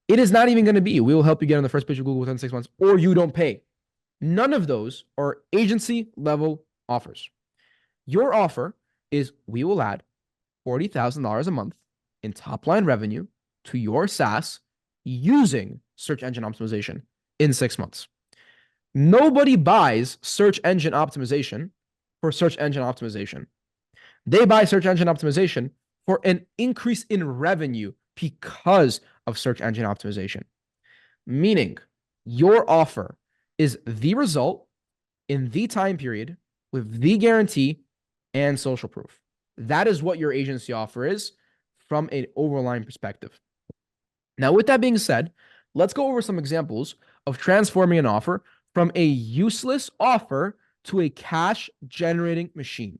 It is not even going to be, we will help you get on the first page of Google within 6 months, or you don't pay. None of those are agency level offers. Your offer is, we will add $40,000 a month in top line revenue to your SaaS using search engine optimization in 6 months. Nobody buys search engine optimization for search engine optimization. They buy search engine optimization for an increase in revenue because of search engine optimization. Meaning, your offer is the result in the time period with the guarantee and social proof. That is what your agency offer is from an overline perspective. Now, with that being said, let's go over some examples of transforming an offer from a useless offer to a cash generating machine.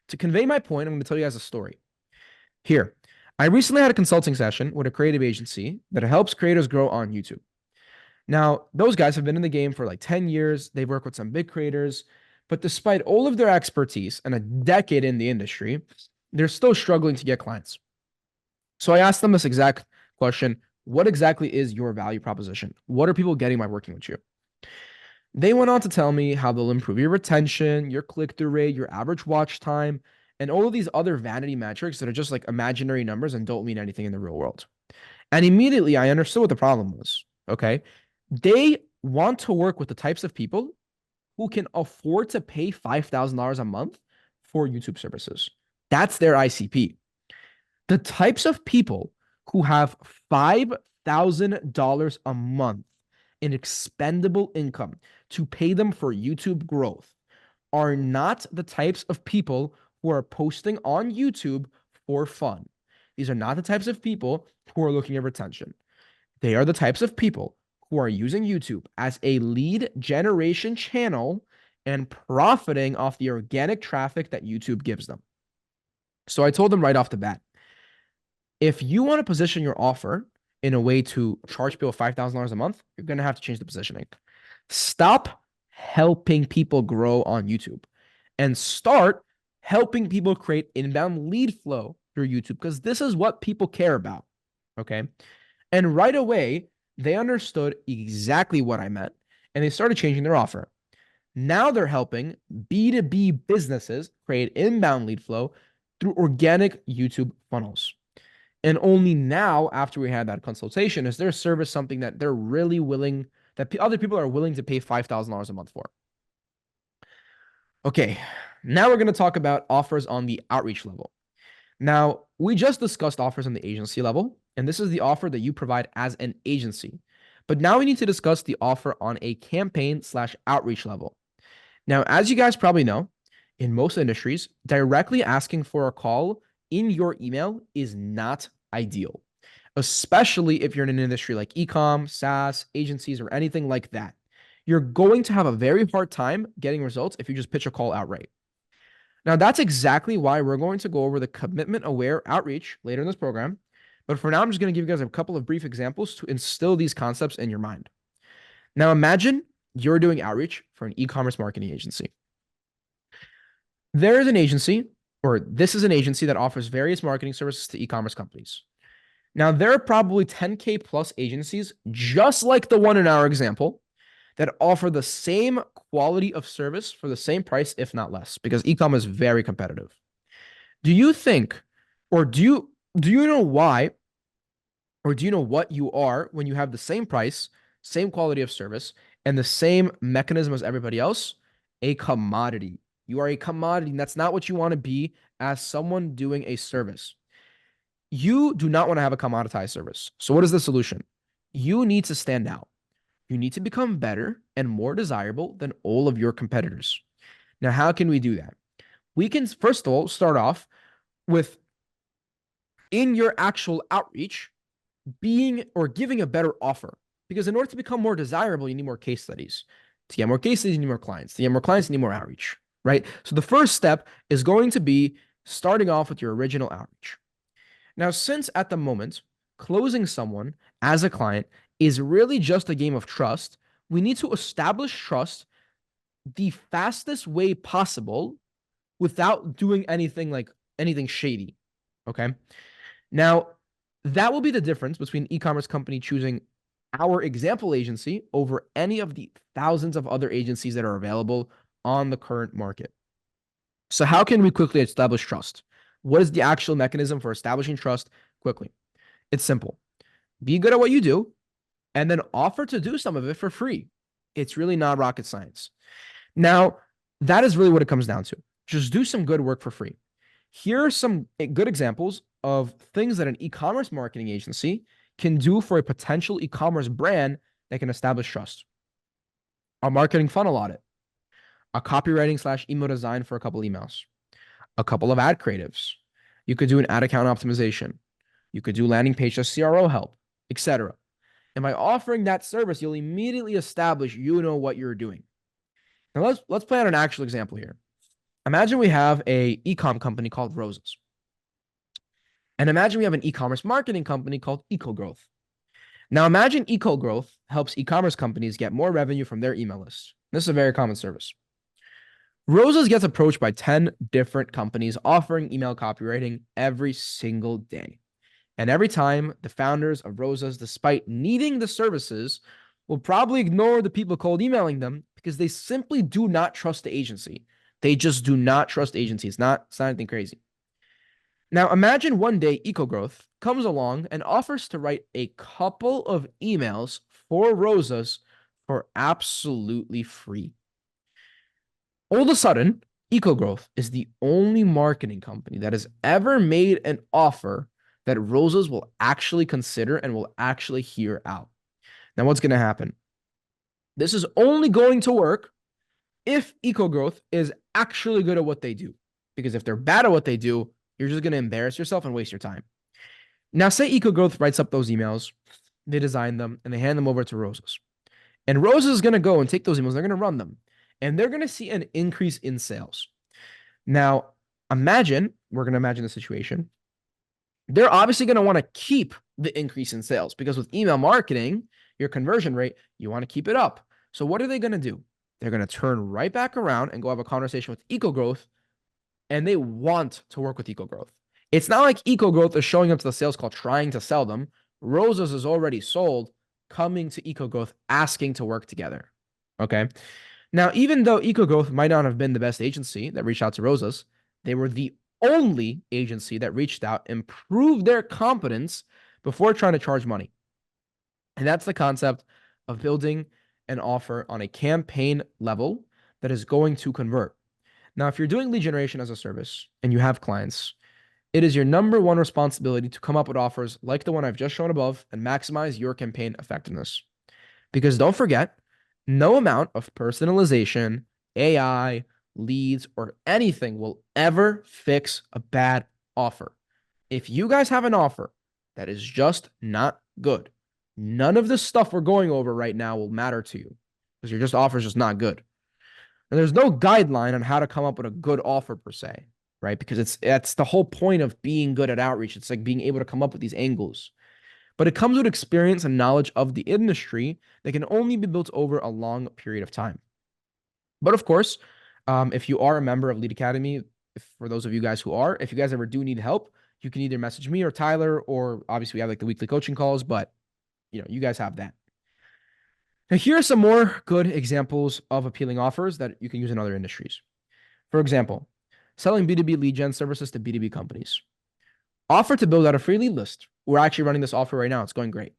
To convey my point, I'm going to tell you guys a story. Here, I recently had a consulting session with a creative agency that helps creators grow on YouTube. Now, those guys have been in the game for like 10 years. They've worked with some big creators, but despite all of their expertise and a decade in the industry, they're still struggling to get clients. So I asked them this exact question. What exactly is your value proposition? What are people getting by working with you? They went on to tell me how they'll improve your retention, your click-through rate, your average watch time, and all of these other vanity metrics that are just like imaginary numbers and don't mean anything in the real world. And immediately I understood what the problem was. Okay. They want to work with the types of people who can afford to pay $5,000 a month for YouTube services. That's their ICP. The types of people who have $5,000 a month in expendable income to pay them for YouTube growth are not the types of people who are posting on YouTube for fun. These are not the types of people who are looking at retention. They are the types of people who are using YouTube as a lead generation channel and profiting off the organic traffic that YouTube gives them. So I told them right off the bat, if you want to position your offer in a way to charge people $5,000 a month, you're going to have to change the positioning. Stop helping people grow on YouTube and start helping people create inbound lead flow through YouTube, because this is what people care about. Okay. And right away, they understood exactly what I meant and they started changing their offer. Now they're helping B2B businesses create inbound lead flow through organic YouTube funnels. And only now, after we had that consultation, is their service something that they're really willing, that other people are willing to pay $5,000 a month for. Okay, now we're going to talk about offers on the outreach level. Now, we just discussed offers on the agency level, and this is the offer that you provide as an agency. But now we need to discuss the offer on a campaign/outreach level. Now, as you guys probably know, in most industries, directly asking for a call in your email is not ideal, especially if you're in an industry like e-com, SaaS, agencies, or anything like that. You're going to have a very hard time getting results if you just pitch a call outright. Now, that's exactly why we're going to go over the commitment-aware outreach later in this program. But for now, I'm just going to give you guys a couple of brief examples to instill these concepts in your mind. Now, imagine you're doing outreach for an e-commerce marketing agency. There is an agency, or this is an agency that offers various marketing services to e-commerce companies. Now, there are probably 10K plus agencies, just like the one in our example, that offer the same quality of service for the same price, if not less, because e-com is very competitive. Do you think, or do you know why, or do you know what you are when you have the same price, same quality of service, and the same mechanism as everybody else? A commodity. You are a commodity, and that's not what you want to be as someone doing a service. You do not want to have a commoditized service. So what is the solution? You need to stand out. You need to become better and more desirable than all of your competitors. Now, how can we do that? We can, first of all, start off with, in your actual outreach, being or giving a better offer. Because in order to become more desirable, you need more case studies. To get more case studies, you need more clients. To get more clients, you need more outreach, right? So the first step is going to be starting off with your original outreach. Now, since at the moment, closing someone as a client is really just a game of trust, we need to establish trust the fastest way possible without doing anything shady. Okay. Now, that will be the difference between an e-commerce company choosing our example agency over any of the thousands of other agencies that are available on the current market. So how can we quickly establish trust? What is the actual mechanism for establishing trust quickly? It's simple. Be good at what you do and then offer to do some of it for free. It's really not rocket science. Now, that is really what it comes down to. Just do some good work for free. Here are some good examples of things that an e-commerce marketing agency can do for a potential e-commerce brand that can establish trust. A marketing funnel audit, a copywriting/email design for a couple emails, a couple of ad creatives. You could do an ad account optimization. You could do landing page CRO help, etc. And by offering that service, you'll immediately establish you know what you're doing. Now let's play out an actual example here. Imagine we have a e-com company called Roses. And imagine we have an e-commerce marketing company called EcoGrowth. Now imagine EcoGrowth helps e-commerce companies get more revenue from their email lists. This is a very common service. Roses gets approached by 10 different companies offering email copywriting every single day. And every time, the founders of Roses, despite needing the services, will probably ignore the people cold emailing them because they simply do not trust the agency. They just do not trust agencies. It's not anything crazy. Now, imagine one day EcoGrowth comes along and offers to write a couple of emails for Roses for absolutely free. All of a sudden, EcoGrowth is the only marketing company that has ever made an offer that Roses will actually consider and will actually hear out. Now, what's going to happen? This is only going to work if EcoGrowth is actually good at what they do. Because if they're bad at what they do, you're just going to embarrass yourself and waste your time. Now, say EcoGrowth writes up those emails, they design them, and they hand them over to Roses. And Roses is going to go and take those emails, they're going to run them, and they're going to see an increase in sales. Now, we're going to imagine the situation. They're obviously going to want to keep the increase in sales because with email marketing, your conversion rate, you want to keep it up. So what are they going to do? They're going to turn right back around and go have a conversation with EcoGrowth, and they want to work with EcoGrowth. It's not like EcoGrowth is showing up to the sales call trying to sell them. Roses is already sold, coming to EcoGrowth, asking to work together. Okay. Now, even though EcoGrowth might not have been the best agency that reached out to Roses, they were the only agency that reached out and proved their competence before trying to charge money. And that's the concept of building an offer on a campaign level that is going to convert. Now, if you're doing lead generation as a service and you have clients, it is your number one responsibility to come up with offers like the one I've just shown above and maximize your campaign effectiveness. Because don't forget, no amount of personalization, AI, leads, or anything will ever fix a bad offer. If you guys have an offer that is just not good, none of the stuff we're going over right now will matter to you because your just offer is just not good. And there's no guideline on how to come up with a good offer per se, right? Because that's the whole point of being good at outreach. It's like being able to come up with these angles. But it comes with experience and knowledge of the industry that can only be built over a long period of time. But of course, if you are a member of Lead Academy, for those of you guys who are, if you guys ever do need help, you can either message me or Tyler, or obviously we have like the weekly coaching calls, but you guys have that. Now, here are some more good examples of appealing offers that you can use in other industries. For example, selling B2B lead gen services to B2B companies. Offer to build out a free lead list. We're actually running this offer right now. It's going great.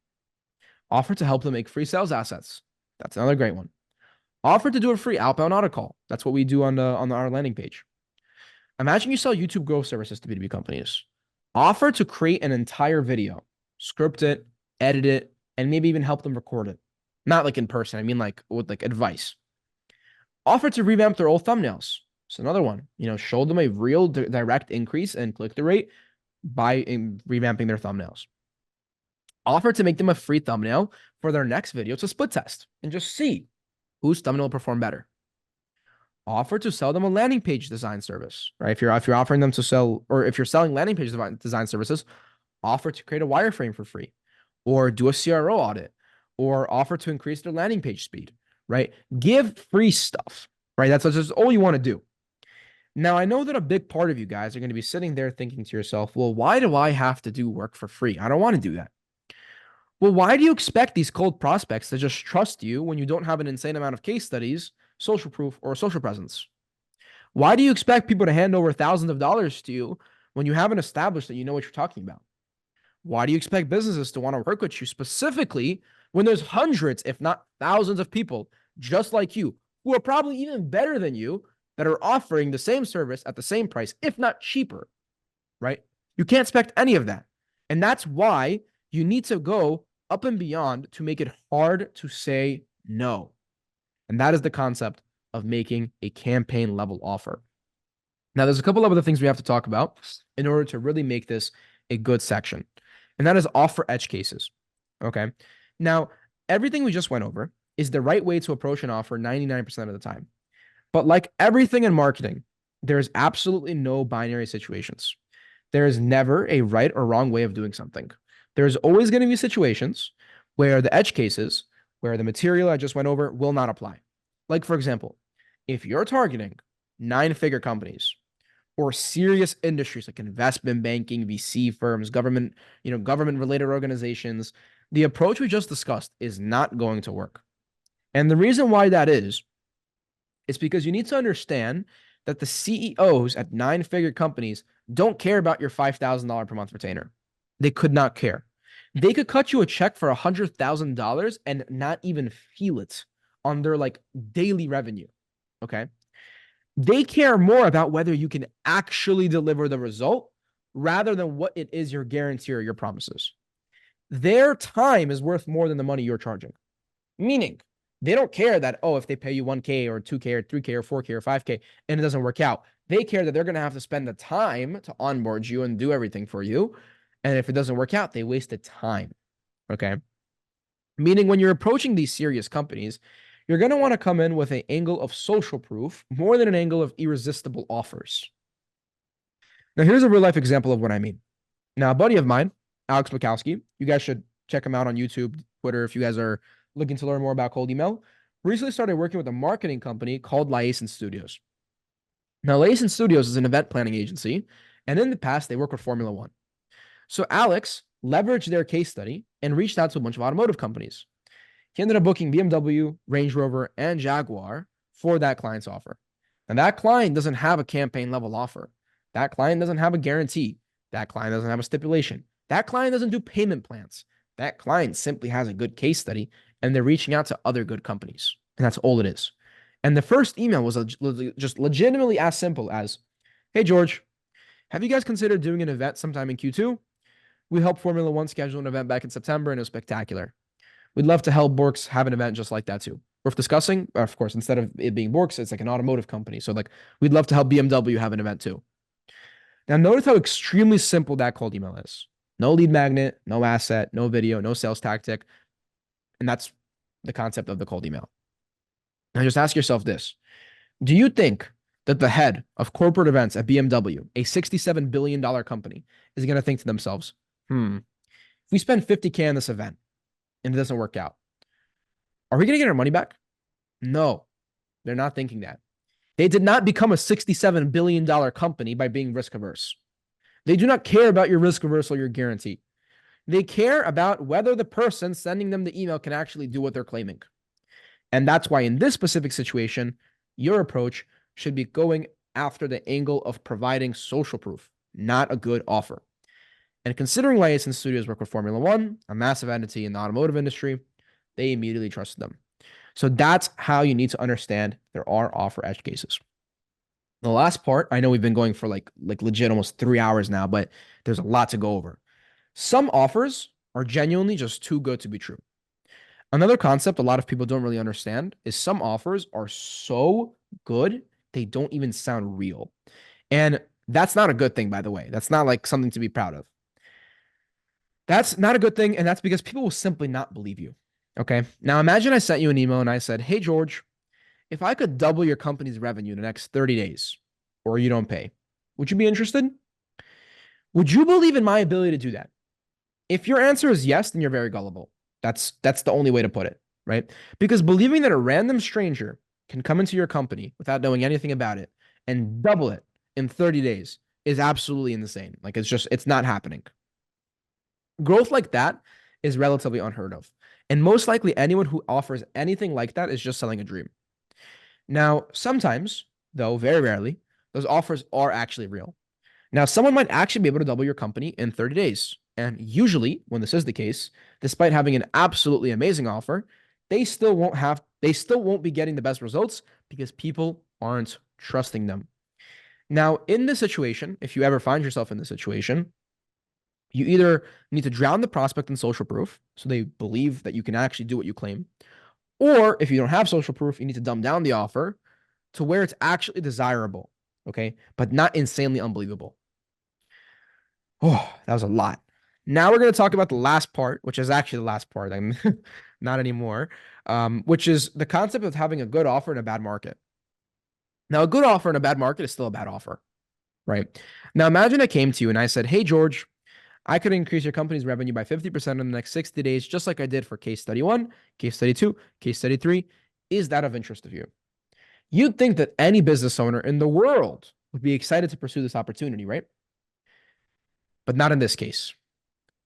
Offer to help them make free sales assets. That's another great one. Offer to do a free outbound audit call. That's what we do on our landing page. Imagine you sell YouTube growth services to B2B companies. Offer to create an entire video, script it, edit it, and maybe even help them record it. Not like in person. I mean like with like advice. Offer to revamp their old thumbnails. It's another one. Show them a real direct increase in click-through rate by revamping their thumbnails. Offer to make them a free thumbnail for their next video to split test and just see whose thumbnail will perform better. Offer to sell them a landing page design service, right? If you're offering them to sell, or if you're selling landing page design services, offer to create a wireframe for free, or do a CRO audit, or offer to increase their landing page speed, right? Give free stuff, right? That's just all you want to do. Now, I know that a big part of you guys are going to be sitting there thinking to yourself, well, why do I have to do work for free? I don't want to do that. Well, why do you expect these cold prospects to just trust you when you don't have an insane amount of case studies, social proof, or social presence? Why do you expect people to hand over thousands of dollars to you when you haven't established that you know what you're talking about? Why do you expect businesses to want to work with you specifically when there's hundreds, if not thousands of people just like you who are probably even better than you that are offering the same service at the same price, if not cheaper, right? You can't expect any of that. And that's why you need to go up and beyond to make it hard to say no. And that is the concept of making a campaign level offer. Now, there's a couple of other things we have to talk about in order to really make this a good section. And that is offer edge cases. Okay. Now, everything we just went over is the right way to approach an offer 99% of the time. But like everything in marketing, there's absolutely no binary situations. There is never a right or wrong way of doing something. There's always going to be situations where the edge cases, where the material I just went over will not apply. Like, for example, if you're targeting 9-figure companies or serious industries like investment banking, VC firms, government-related organizations, the approach we just discussed is not going to work. And the reason why that is because you need to understand that the CEOs at 9-figure companies don't care about your $5,000 per month retainer. They could not care. They could cut you a check for $100,000 and not even feel it on their daily revenue. Okay. They care more about whether you can actually deliver the result rather than what it is your guarantee or your promises. Their time is worth more than the money you're charging. Meaning, they don't care that, if they pay you 1K or 2K or 3K or 4K or 5K and it doesn't work out. They care that they're going to have to spend the time to onboard you and do everything for you. And if it doesn't work out, they wasted time. Okay. Meaning when you're approaching these serious companies, you're going to want to come in with an angle of social proof more than an angle of irresistible offers. Now, here's a real life example of what I mean. Now, a buddy of mine, Alex Mikowski, you guys should check him out on YouTube, Twitter, if you guys are looking to learn more about cold email, recently started working with a marketing company called Liaison Studios. Now, Liaison Studios is an event planning agency, and in the past, they work with Formula One. So Alex leveraged their case study and reached out to a bunch of automotive companies. He ended up booking BMW, Range Rover, and Jaguar for that client's offer. And that client doesn't have a campaign level offer. That client doesn't have a guarantee. That client doesn't have a stipulation. That client doesn't do payment plans. That client simply has a good case study and they're reaching out to other good companies. And that's all it is. And the first email was just legitimately as simple as, hey, George, have you guys considered doing an event sometime in Q2? We helped Formula One schedule an event back in September and it was spectacular. We'd love to help Borks have an event just like that too. Worth discussing. Of course, instead of it being Borks, it's like an automotive company. So like we'd love to help BMW have an event too. Now notice how extremely simple that cold email is. No lead magnet, no asset, no video, no sales tactic. And that's the concept of the cold email. Now just ask yourself this. Do you think that the head of corporate events at BMW, a $67 billion company, is going to think to themselves, if we spend 50K on this event and it doesn't work out, are we going to get our money back? No, they're not thinking that. They did not become a $67 billion company by being risk averse. They do not care about your risk averse or your guarantee. They care about whether the person sending them the email can actually do what they're claiming. And that's why in this specific situation, your approach should be going after the angle of providing social proof, not a good offer. And considering Liaison Studios work with Formula One, a massive entity in the automotive industry, they immediately trusted them. So that's how you need to understand there are offer edge cases. The last part, I know we've been going for like legit almost 3 hours now, but there's a lot to go over. Some offers are genuinely just too good to be true. Another concept a lot of people don't really understand is some offers are so good, they don't even sound real. And that's not a good thing, by the way. That's not like something to be proud of. That's not a good thing. And that's because people will simply not believe you. Okay. Now imagine I sent you an email and I said, hey, George, if I could double your company's revenue in the next 30 days or you don't pay, would you be interested? Would you believe in my ability to do that? If your answer is yes, then you're very gullible. That's the only way to put it, right? Because believing that a random stranger can come into your company without knowing anything about it and double it in 30 days is absolutely insane. Like it's not happening. Growth like that is relatively unheard of. And most likely anyone who offers anything like that is just selling a dream. Now, sometimes, though, very rarely, those offers are actually real. Now, someone might actually be able to double your company in 30 days. And usually, when this is the case, despite having an absolutely amazing offer, they still won't be getting the best results because people aren't trusting them. Now, in this situation, if you ever find yourself in this situation, you either need to drown the prospect in social proof so they believe that you can actually do what you claim, or if you don't have social proof, you need to dumb down the offer to where it's actually desirable, okay, but not insanely unbelievable. Oh, that was a lot. Now we're going to talk about the last part, which is actually the last part. I'm not anymore, which is the concept of having a good offer in a bad market. Now, a good offer in a bad market is still a bad offer, right? Now, imagine I came to you and I said, hey, George, I could increase your company's revenue by 50% in the next 60 days, just like I did for case study 1, case study 2, case study 3. Is that of interest of you? You'd think that any business owner in the world would be excited to pursue this opportunity, right? But not in this case.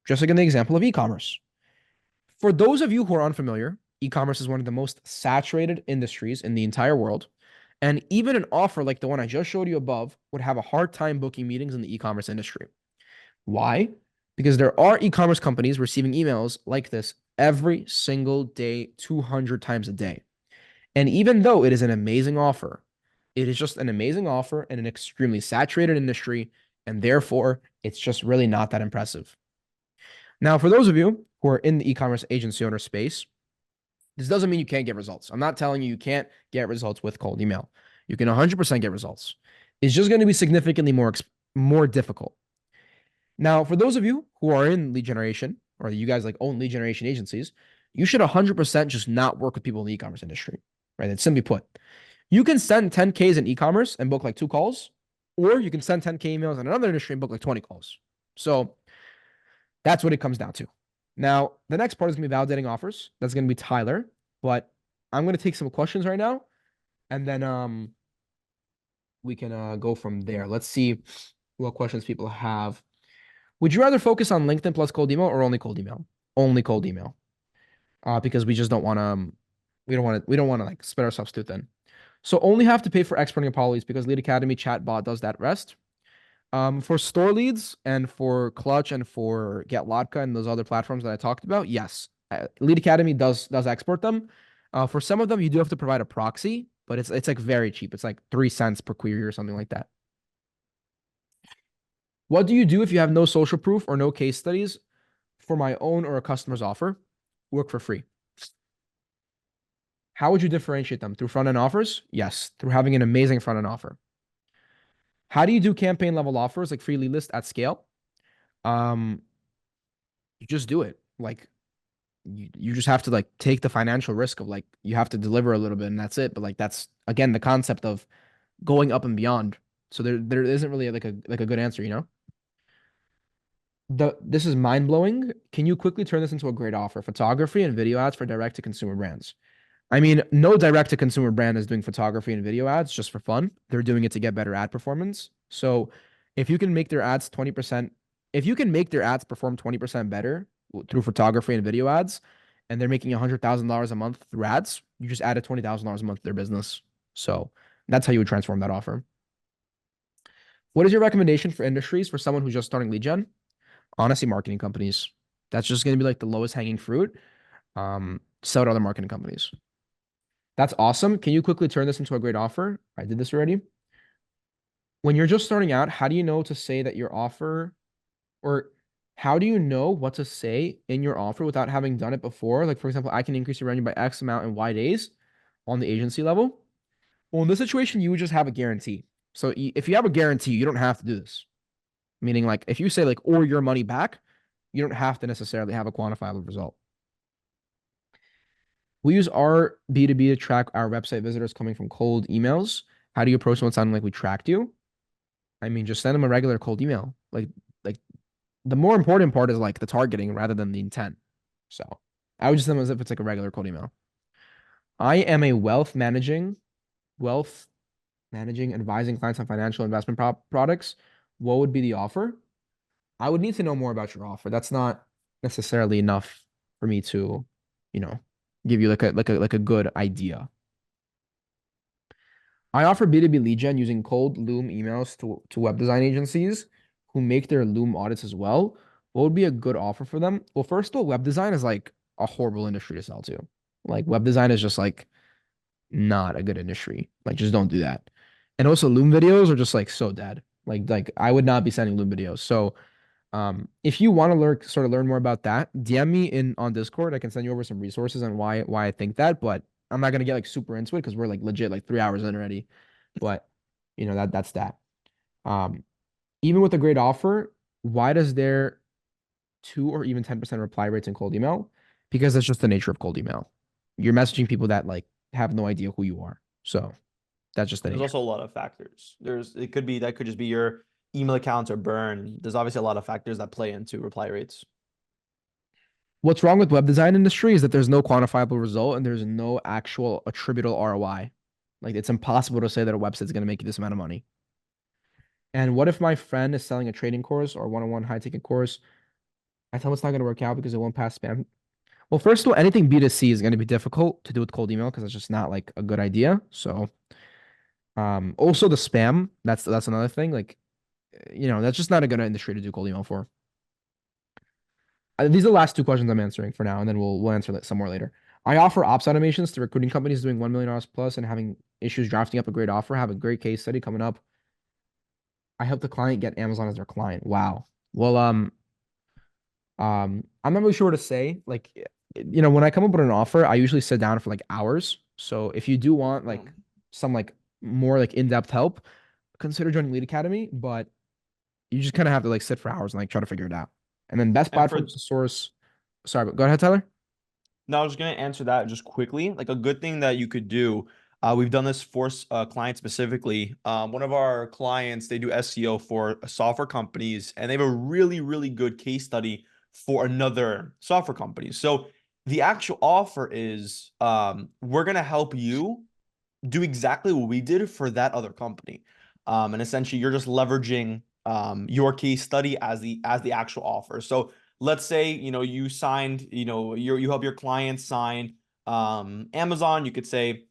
Just like in the example of e-commerce. For those of you who are unfamiliar, e-commerce is one of the most saturated industries in the entire world. And even an offer like the one I just showed you above would have a hard time booking meetings in the e-commerce industry. Why? Because there are e-commerce companies receiving emails like this every single day, 200 times a day. And even though it is an amazing offer, it is just an amazing offer in an extremely saturated industry. And therefore, it's just really not that impressive. Now, for those of you who are in the e-commerce agency owner space, this doesn't mean you can't get results. I'm not telling you can't get results with cold email. You can 100% get results. It's just going to be significantly more difficult. Now, for those of you who are in lead generation, or you guys like own lead generation agencies, you should 100% just not work with people in the e-commerce industry, right? That's simply put. You can send 10Ks in e-commerce and book like 2 calls, or you can send 10K emails in another industry and book like 20 calls. So that's what it comes down to. Now, the next part is going to be validating offers. That's going to be Tyler, but I'm going to take some questions right now, and then we can go from there. Let's see what questions people have. Would you rather focus on LinkedIn plus cold email or only cold email? Only cold email. Because we just don't want to, we don't want to like spread ourselves too thin. So only have to pay for exporting your policies because Lead Academy chatbot does that rest. For store leads and for Clutch and for Get Latka and those other platforms that I talked about, yes. Lead Academy does export them. For some of them, you do have to provide a proxy, but it's like very cheap. It's like 3 cents per query or something like that. What do you do if you have no social proof or no case studies for my own or a customer's offer? Work for free. How would you differentiate them? Through front end offers? Yes, through having an amazing front end offer. How do you do campaign level offers like free lead list at scale? Um, you just do it. Like you just have to like take the financial risk of like you have to deliver a little bit and that's it. But like that's again the concept of going up and beyond. So there isn't really like a good answer, you know? This is mind blowing. Can you quickly turn this into a great offer? Photography and video ads for direct to consumer brands. I mean, no direct to consumer brand is doing photography and video ads just for fun. They're doing it to get better ad performance. So if you can make their ads 20%, if you can make their ads perform 20% better through photography and video ads, and they're making $100,000 a month through ads, you just added $20,000 a month to their business. So that's how you would transform that offer. What is your recommendation for industries for someone who's just starting lead gen? Honestly, marketing companies. That's just going to be like the lowest hanging fruit. Sell to other marketing companies. That's awesome. Can you quickly turn this into a great offer? I did this already. When you're just starting out, how do you know to say that your offer, or how do you know what to say in your offer without having done it before? Like, for example, I can increase your revenue by X amount in Y days on the agency level. Well, in this situation, you would just have a guarantee. So if you have a guarantee, you don't have to do this. Meaning, like, if you say, like, or your money back, you don't have to necessarily have a quantifiable result. We use our B2B to track our website visitors coming from cold emails. How do you approach someone sounding like we tracked you? I mean, just send them a regular cold email. Like the more important part is like the targeting rather than the intent. So I would just send them as if it's like a regular cold email. I am a wealth managing, advising clients on financial investment products. What would be the offer? I would need to know more about your offer. That's not necessarily enough for me to, you know, give you like a good idea. I offer B2B lead gen using cold Loom emails to web design agencies who make their Loom audits as well. What would be a good offer for them? Well, first of all, web design is like a horrible industry to sell to. Like web design is just like not a good industry. Like just don't do that. And also Loom videos are just like so dead. Like I would not be sending Loom videos. So if you want to learn more about that, DM me in on Discord. I can send you over some resources on why I think that, but I'm not gonna get like super into it because we're like legit like 3 hours in already. But you know that's that. Um, even with a great offer, why does there 2 or even 10% reply rates in cold email? Because that's just the nature of cold email. You're messaging people that like have no idea who you are. So that's just the There's nature. also a lot of factors. It could be that could just be your email accounts are burned. There's obviously a lot of factors that play into reply rates. What's wrong with web design industry is that there's no quantifiable result and there's no actual attributable ROI. Like it's impossible to say that a website is going to make you this amount of money. And what if my friend is selling a trading course or one-on-one high ticket course? I tell him it's not going to work out because it won't pass spam. Well, first of all, anything B2C is going to be difficult to do with cold email because it's just not like a good idea. So, also the spam, that's another thing. Like, that's just not a good industry to do cold email for. These are the last two questions I'm answering for now, and then we'll answer that some more later. I offer ops automations to recruiting companies doing $1 million plus and having issues drafting up a great offer. Have a great case study coming up. I help the client get Amazon as their client. Wow. Well, I'm not really sure what to say. Like, when I come up with an offer, I usually sit down for like hours. So if you do want like some like more like in-depth help, consider joining Lead Academy. But you just kind of have to like sit for hours and like try to figure it out. And then best And for platforms to source. Sorry, but go ahead, Tyler. No, I was going to answer that just quickly. Like a good thing that you could do. We've done this for clients specifically. One of our clients, they do SEO for software companies, and they have a really, really good case study for another software company. So the actual offer is we're going to help you do exactly what we did for that other company. And essentially you're just leveraging your case study as the actual offer. So let's say, you signed, you help your client sign Amazon, you could say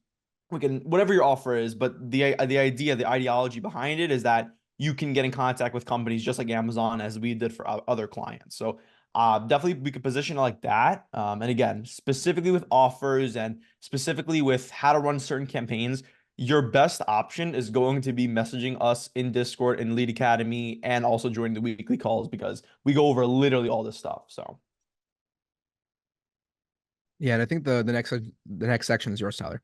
we can whatever your offer is, but the idea, the ideology behind it is that you can get in contact with companies just like Amazon as we did for other clients. So definitely we could position it like that. And again, specifically with offers and specifically with how to run certain campaigns, your best option is going to be messaging us in Discord and Lead Academy and also joining the weekly calls because we go over literally all this stuff. So Yeah, and I think the next section is yours, Tyler.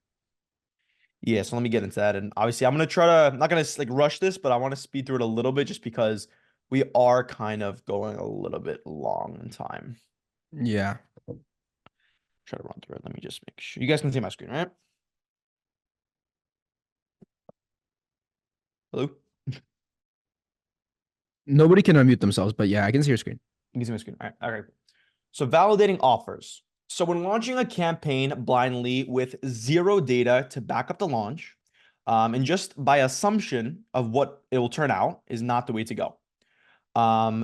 yeah, so let me get into that. And obviously I'm I'm not gonna like rush this, but I want to speed through it a little bit just because we are kind of going a little bit long in time. Yeah. Try to run through it. Let me just make sure you guys can see my screen, right? Hello? Nobody can unmute themselves, but yeah, I can see your screen. You can see my screen. All right. Okay. So validating offers. So when launching a campaign blindly with zero data to back up the launch, and just by assumption of what it will turn out is not the way to go.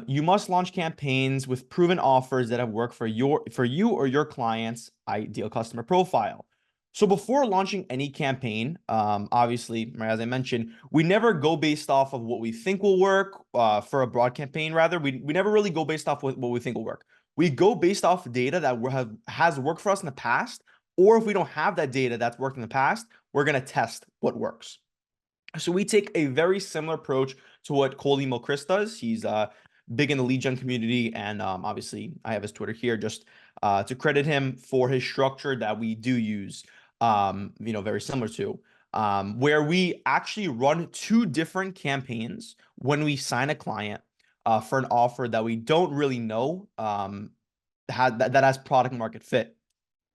You must launch campaigns with proven offers that have worked for you or your client's ideal customer profile. So before launching any campaign, obviously, as I mentioned, we never go based off of what we think will work for a broad campaign. Rather, we never really go based off what we think will work. We go based off data that has worked for us in the past, or if we don't have that data that's worked in the past, we're gonna test what works. So we take a very similar approach to what Coley Chris does. He's big in the lead gen community, and obviously I have his Twitter here just to credit him for his structure that we do use. Very similar to where we actually run two different campaigns when we sign a client for an offer that we don't really know that has product market fit,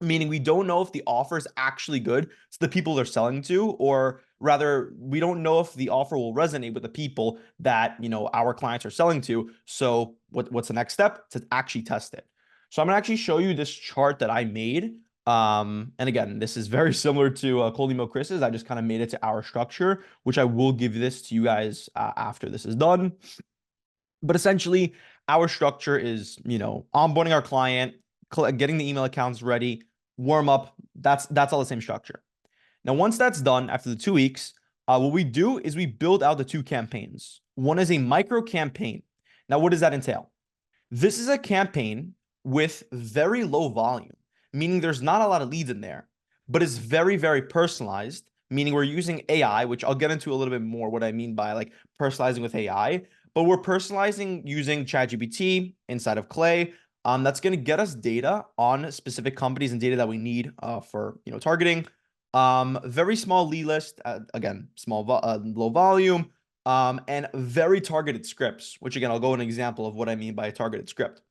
meaning we don't know if the offer is actually good to the people they're selling to, or rather we don't know if the offer will resonate with the people that our clients are selling to. So what's the next step? To actually test it. So I'm gonna actually show you this chart that I made. And again, this is very similar to Coley Chris's. I just kind of made it to our structure, which I will give this to you guys after this is done. But essentially, our structure is, onboarding our client, getting the email accounts ready, warm up. That's all the same structure. Now, once that's done, after the 2 weeks, what we do is we build out the two campaigns. One is a micro campaign. Now, what does that entail? This is a campaign with very low volume, meaning there's not a lot of leads in there, but it's very, very personalized, meaning we're using AI, which I'll get into a little bit more what I mean by like personalizing with AI, but we're personalizing using ChatGPT inside of Clay. That's going to get us data on specific companies and data that we need for targeting. Very small lead list, again, low volume, and very targeted scripts, which again, I'll go an example of what I mean by a targeted script.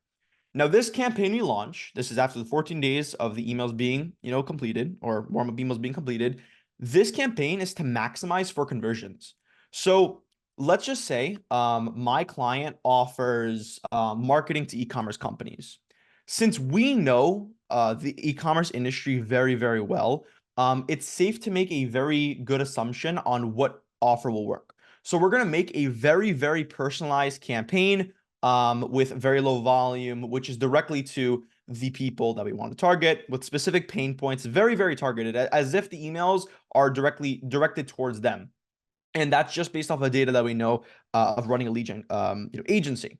Now, this campaign we launch, this is after the 14 days of the emails being, completed, or warm-up emails being completed. This campaign is to maximize for conversions. So let's just say my client offers marketing to e-commerce companies. Since we know the e-commerce industry very, very well, it's safe to make a very good assumption on what offer will work. So we're going to make a very, very personalized campaign with very low volume, which is directly to the people that we want to target with specific pain points, very, very targeted, as if the emails are directly directed towards them. And that's just based off of data that we know of running a lead gen agency.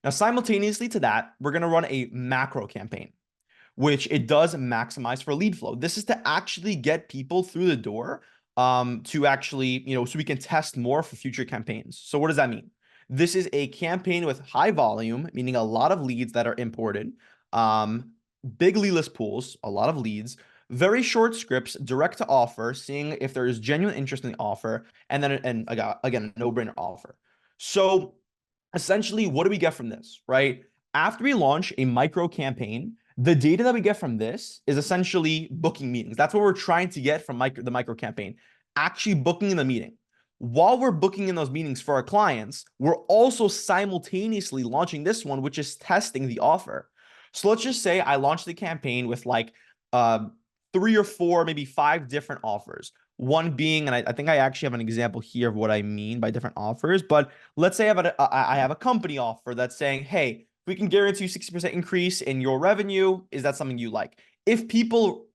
Now, simultaneously to that, we're going to run a macro campaign, which it does maximize for lead flow. This is to actually get people through the door to actually, so we can test more for future campaigns. So what does that mean? This is a campaign with high volume, meaning a lot of leads that are imported, big lead list pools, a lot of leads, very short scripts, direct to offer, seeing if there is genuine interest in the offer, and then again, a no-brainer offer. So essentially, what do we get from this, right? After we launch a micro campaign, the data that we get from this is essentially booking meetings. That's what we're trying to get from the micro campaign, actually booking in the meeting. While we're booking in those meetings for our clients, we're also simultaneously launching this one, which is testing the offer. So let's just say I launched the campaign with like 3 or 4, maybe 5 different offers. One being, and I think I actually have an example here of what I mean by different offers, but let's say I have a company offer that's saying, hey, we can guarantee you 60% increase in your revenue. Is that something you like? If people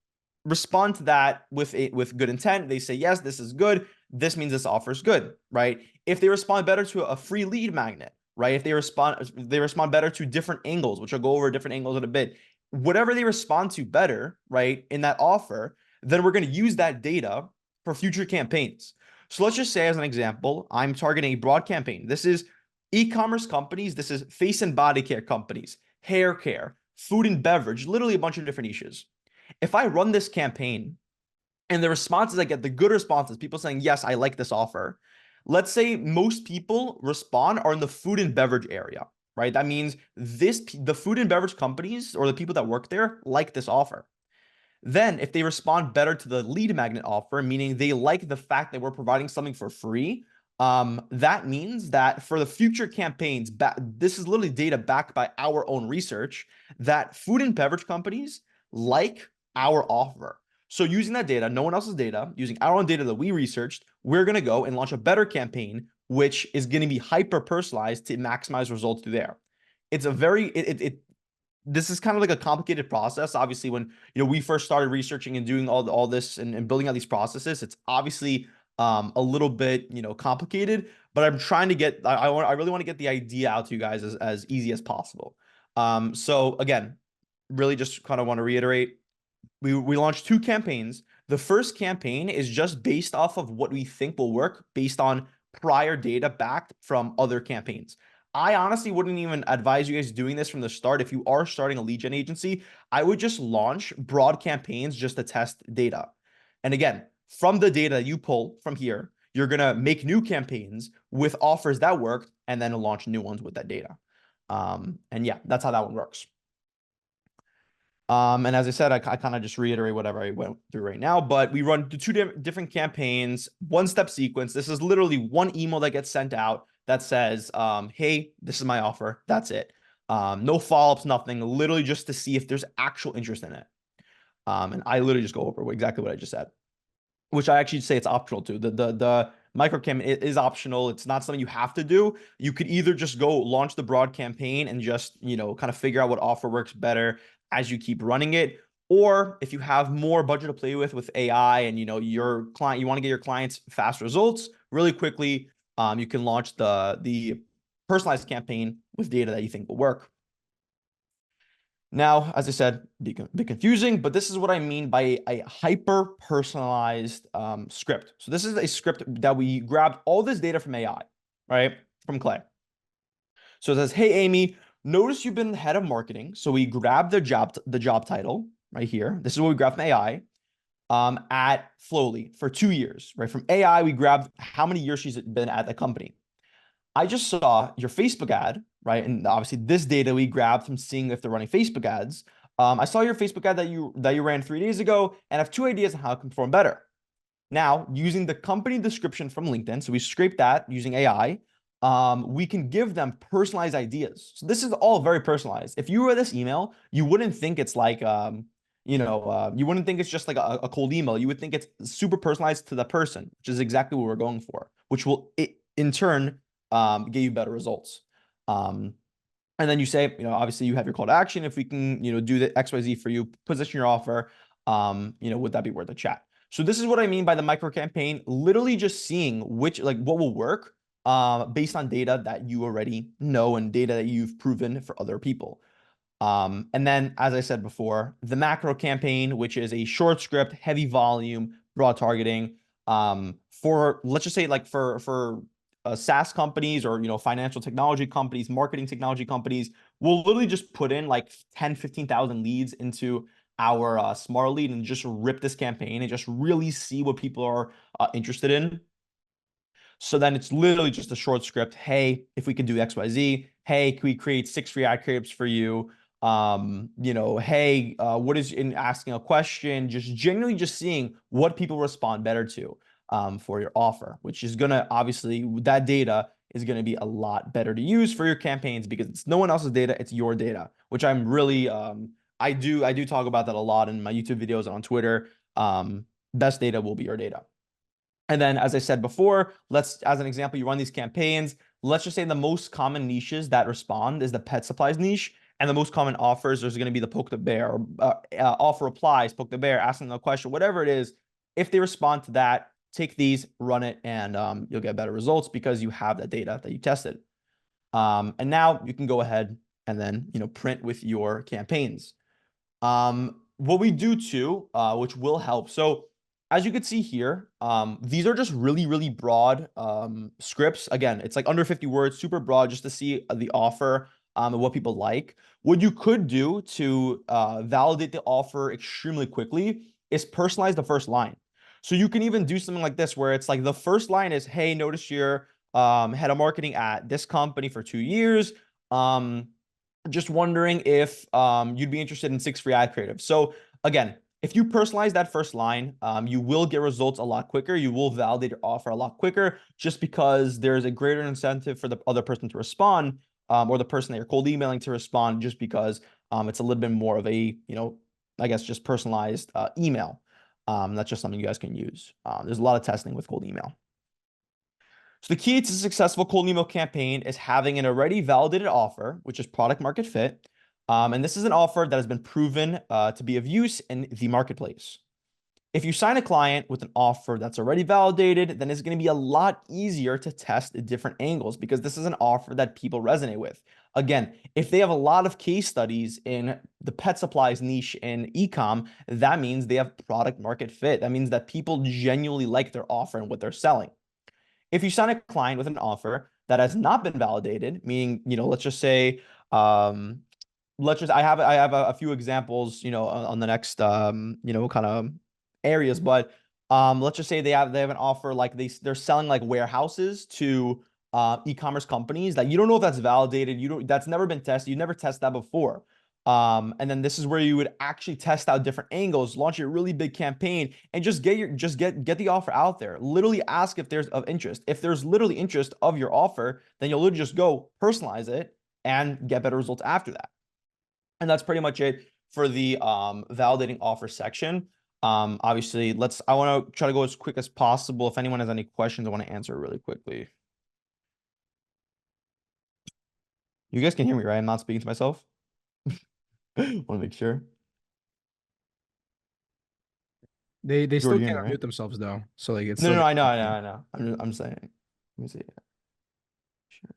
respond to that with good intent, they say, yes, this is good, this means this offer is good, right? If they respond better to a free lead magnet, right? If they respond better to different angles, which I'll go over different angles in a bit, whatever they respond to better, right, in that offer, then we're going to use that data for future campaigns. So let's just say, as an example, I'm targeting a broad campaign. This is e-commerce companies. This is face and body care companies, hair care, food and beverage, literally a bunch of different niches. If I run this campaign and the responses I get, the good responses, people saying, yes, I like this offer. Let's say most people respond are in the food and beverage area, right? That means the food and beverage companies or the people that work there like this offer. Then if they respond better to the lead magnet offer, meaning they like the fact that we're providing something for free, that means that for the future campaigns, this is literally data backed by our own research, that food and beverage companies like our offer. So using that data, no one else's data, using our own data that we researched, we're going to go and launch a better campaign, which is going to be hyper personalized to maximize results through there. It's a very, this is kind of like a complicated process. Obviously, when we first started researching and doing all this and building out these processes, it's obviously a little bit complicated. But I'm trying to get I really want to get the idea out to you guys as easy as possible. So again, really just kind of want to reiterate, we launched 2 campaigns. The first campaign is just based off of what we think will work based on prior data backed from other campaigns. I honestly wouldn't even advise you guys doing this from the start. If you are starting a lead gen agency, I would just launch broad campaigns just to test data. And again, from the data you pull from here, you're going to make new campaigns with offers that worked and then launch new ones with that data. And yeah, that's how that one works. And as I said, I kind of just reiterate whatever I went through right now, but we run 2 different campaigns, 1-step sequence. This is literally one email that gets sent out that says, hey, this is my offer. That's it. No follow-ups, nothing, literally just to see if there's actual interest in it. And I literally just go over exactly what I just said, which I actually say it's optional too. The micro campaign is optional. It's not something you have to do. You could either just go launch the broad campaign and just, kind of figure out what offer works better as you keep running it. Or if you have more budget to play with AI and, your client, you want to get your clients fast results really quickly, you can launch the personalized campaign with data that you think will work. Now, as I said, be confusing, but this is what I mean by a hyper-personalized script. So this is a script that we grabbed all this data from AI, right? From Clay. So it says, hey, Amy, notice you've been head of marketing. So we grabbed the job title right here. This is what we grabbed from AI at Flowly for 2 years, right? From AI, we grabbed how many years she's been at the company. I just saw your Facebook ad, right? And obviously this data we grabbed from seeing if they're running Facebook ads. I saw your Facebook ad that you ran 3 days ago, and I have 2 ideas on how it can perform better. Now, using the company description from LinkedIn, so we scraped that using AI, we can give them personalized ideas. So this is all very personalized. If you read this email, you wouldn't think it's like, you wouldn't think it's just like a cold email. You would think it's super personalized to the person, which is exactly what we're going for, which will in turn get you better results. And then you say, obviously you have your call to action. If we can, do the XYZ for you, position your offer, would that be worth a chat? So this is what I mean by the micro campaign, literally just seeing what will work based on data that you already know and data that you've proven for other people. And then, as I said before, the macro campaign, which is a short script, heavy volume, broad targeting, for, let's just say, like for SaaS companies or, financial technology companies, marketing technology companies, we'll literally just put in like 10, 15,000 leads into our Smart Lead and just rip this campaign and just really see what people are interested in. So then it's literally just a short script. Hey, if we can do XYZ, hey, can we create 6 free ad creatives for you? Hey, what is in asking a question, just genuinely just seeing what people respond better to for your offer, which is gonna, obviously, that data is gonna be a lot better to use for your campaigns because it's no one else's data, it's your data, which I'm really, I do talk about that a lot in my YouTube videos and on Twitter. Best data will be your data. And then, as I said before, as an example, you run these campaigns. Let's just say the most common niches that respond is the pet supplies niche. And the most common offers, there's going to be the poke the bear, or offer replies, poke the bear, asking the question, whatever it is. If they respond to that, take these, run it, and you'll get better results because you have that data that you tested. And now you can go ahead and then, print with your campaigns. What we do too, which will help. So as you can see here, these are just really, really broad scripts. Again, it's like under 50 words, super broad, just to see the offer and what people like. What you could do to validate the offer extremely quickly is personalize the first line. So you can even do something like this, where it's like the first line is, hey, notice you're head of marketing at this company for 2 years. Just wondering if you'd be interested in 6 free ad creatives. So again, if you personalize that first line, you will get results a lot quicker. You will validate your offer a lot quicker, just because there's a greater incentive for the other person to respond, or the person that you're cold emailing to respond, just because it's a little bit more of a, I guess, just personalized email. That's just something you guys can use. There's a lot of testing with cold email. So the key to a successful cold email campaign is having an already validated offer, which is product market fit. And this is an offer that has been proven to be of use in the marketplace. If you sign a client with an offer that's already validated, then it's going to be a lot easier to test different angles, because this is an offer that people resonate with. Again, if they have a lot of case studies in the pet supplies niche in e-com, that means they have product market fit. That means that people genuinely like their offer and what they're selling. If you sign a client with an offer that has not been validated, meaning, let's just say, I have a few examples, on the next, kind of areas, but let's just say they have an offer, like they're selling like warehouses to e-commerce companies that you don't know if that's validated. That's never been tested. You never tested that before. And then this is where you would actually test out different angles, launch a really big campaign, and just get the offer out there. Literally ask if there's of interest. If there's literally interest of your offer, then you'll literally just go personalize it and get better results after that. And that's pretty much it for the validating offer section. Obviously, I want to try to go as quick as possible. If anyone has any questions, I want to answer really quickly. You guys can hear me, right? I'm not speaking to myself. Want to make sure. They still Jordan, can't right? unmute themselves though. So like it's No, still no, I know, gonna I know, I know. I'm saying. Let me see. Sure.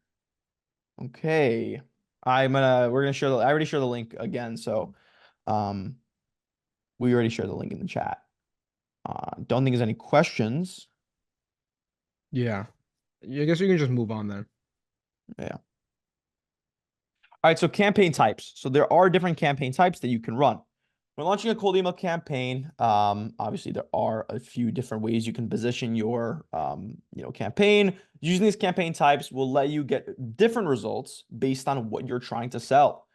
Okay. We're gonna share I already shared the link again, so um we already shared the link in the chat. Don't think there's any questions. Yeah. I guess you can just move on then. Yeah. All right, so campaign types. So there are different campaign types that you can run. When launching a cold email campaign, obviously there are a few different ways you can position your, campaign. Using these campaign types will let you get different results based on what you're trying to sell.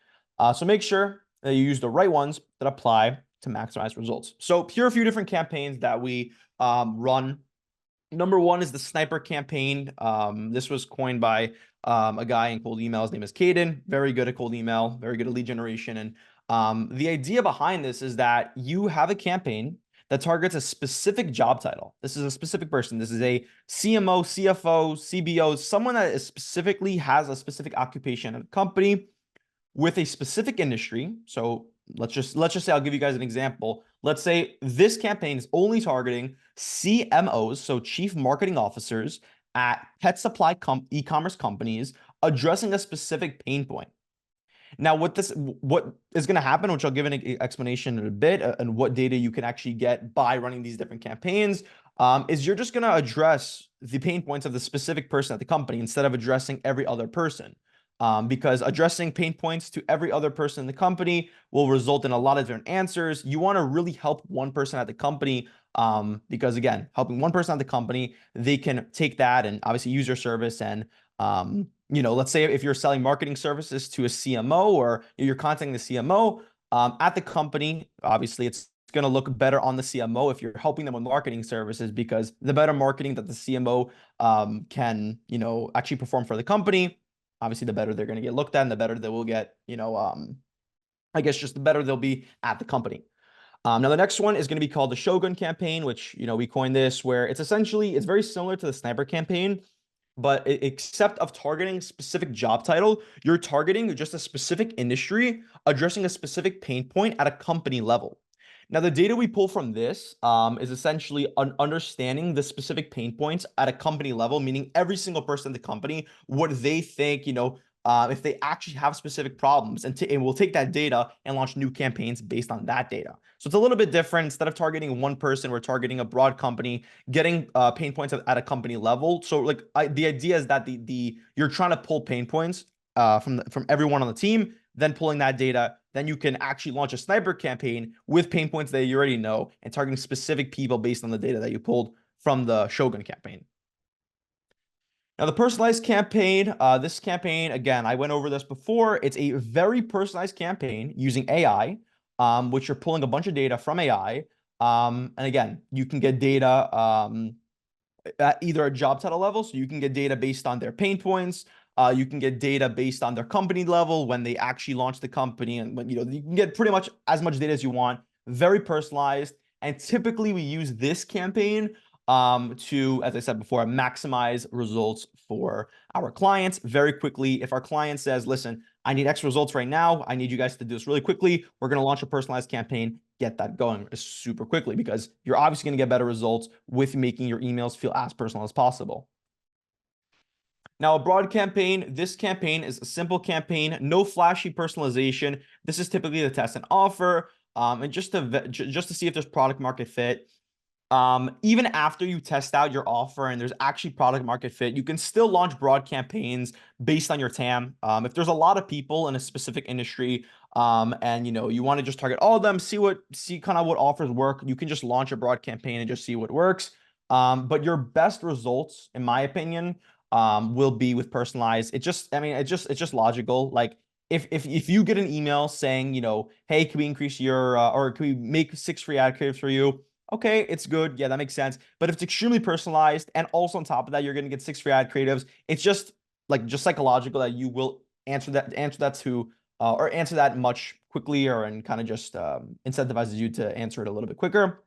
So make sure that you use the right ones that apply to maximize results. So here are a few different campaigns that we run. Number one is the sniper campaign. This was coined by a guy in cold email. His name is Caden. Very good at cold email, very good at lead generation. And the idea behind this is that you have a campaign that targets a specific job title. This is a specific person. This is a CMO, CFO, CBO, someone that specifically has a specific occupation at a company with a specific industry. So let's just say, I'll give you guys an example. Let's say this campaign is only targeting CMOs, so chief marketing officers at pet supply e-commerce companies, addressing a specific pain point. Now, what is going to happen, which I'll give an explanation in a bit, and what data you can actually get by running these different campaigns, is you're just going to address the pain points of the specific person at the company instead of addressing every other person. Because addressing pain points to every other person in the company will result in a lot of different answers. You want to really help one person at the company, because again, helping one person at the company, they can take that and obviously use your service. And let's say if you're selling marketing services to a CMO, or you're contacting the CMO at the company, obviously it's going to look better on the CMO if you're helping them with marketing services, because the better marketing that the CMO can actually perform for the company, obviously the better they're going to get looked at, and the better they will get, I guess just the better they'll be at the company. Now the next one is going to be called the Shogun campaign, which, we coined this, where it's very similar to the sniper campaign, but except of targeting specific job title, you're targeting just a specific industry, addressing a specific pain point at a company level. Now, the data we pull from this is essentially understanding the specific pain points at a company level, meaning every single person in the company, what they think, if they actually have specific problems, and we'll take that data and launch new campaigns based on that data. So it's a little bit different. Instead of targeting one person, we're targeting a broad company, getting pain points at a company level. So like the idea is that you're trying to pull pain points from everyone on the team, then pulling that data, then you can actually launch a sniper campaign with pain points that you already know and targeting specific people based on the data that you pulled from the Shogun campaign. Now, the personalized campaign, this campaign, again, I went over this before. It's a very personalized campaign using AI, which you're pulling a bunch of data from AI. And again, you can get data at either a job title level, so you can get data based on their pain points. You can get data based on their company level when they actually launch the company, and when you can get pretty much as much data as you want. Very personalized, and typically we use this campaign to, as I said before, maximize results for our clients very quickly. If our client says, listen, I need X results right now, I need you guys to do this really quickly, we're going to launch a personalized campaign, get that going super quickly, because you're obviously going to get better results with making your emails feel as personal as possible. Now, a broad campaign, this campaign is a simple campaign, no flashy personalization. This is typically the test and offer, and just to see if there's product market fit. Even after you test out your offer and there's actually product market fit, you can still launch broad campaigns based on your TAM. If there's a lot of people in a specific industry, and you want to just target all of them, see kind of what offers work, you can just launch a broad campaign and just see what works. But your best results, in my opinion, will be with personalized. It's just logical. Like if you get an email saying, hey, can we increase your or can we make 6 free ad creatives for you? Okay, it's good. Yeah, that makes sense. But if it's extremely personalized, and also on top of that, you're going to get 6 free ad creatives, it's just psychological that you will answer that to or answer that much quickly, and kind of just incentivizes you to answer it a little bit quicker.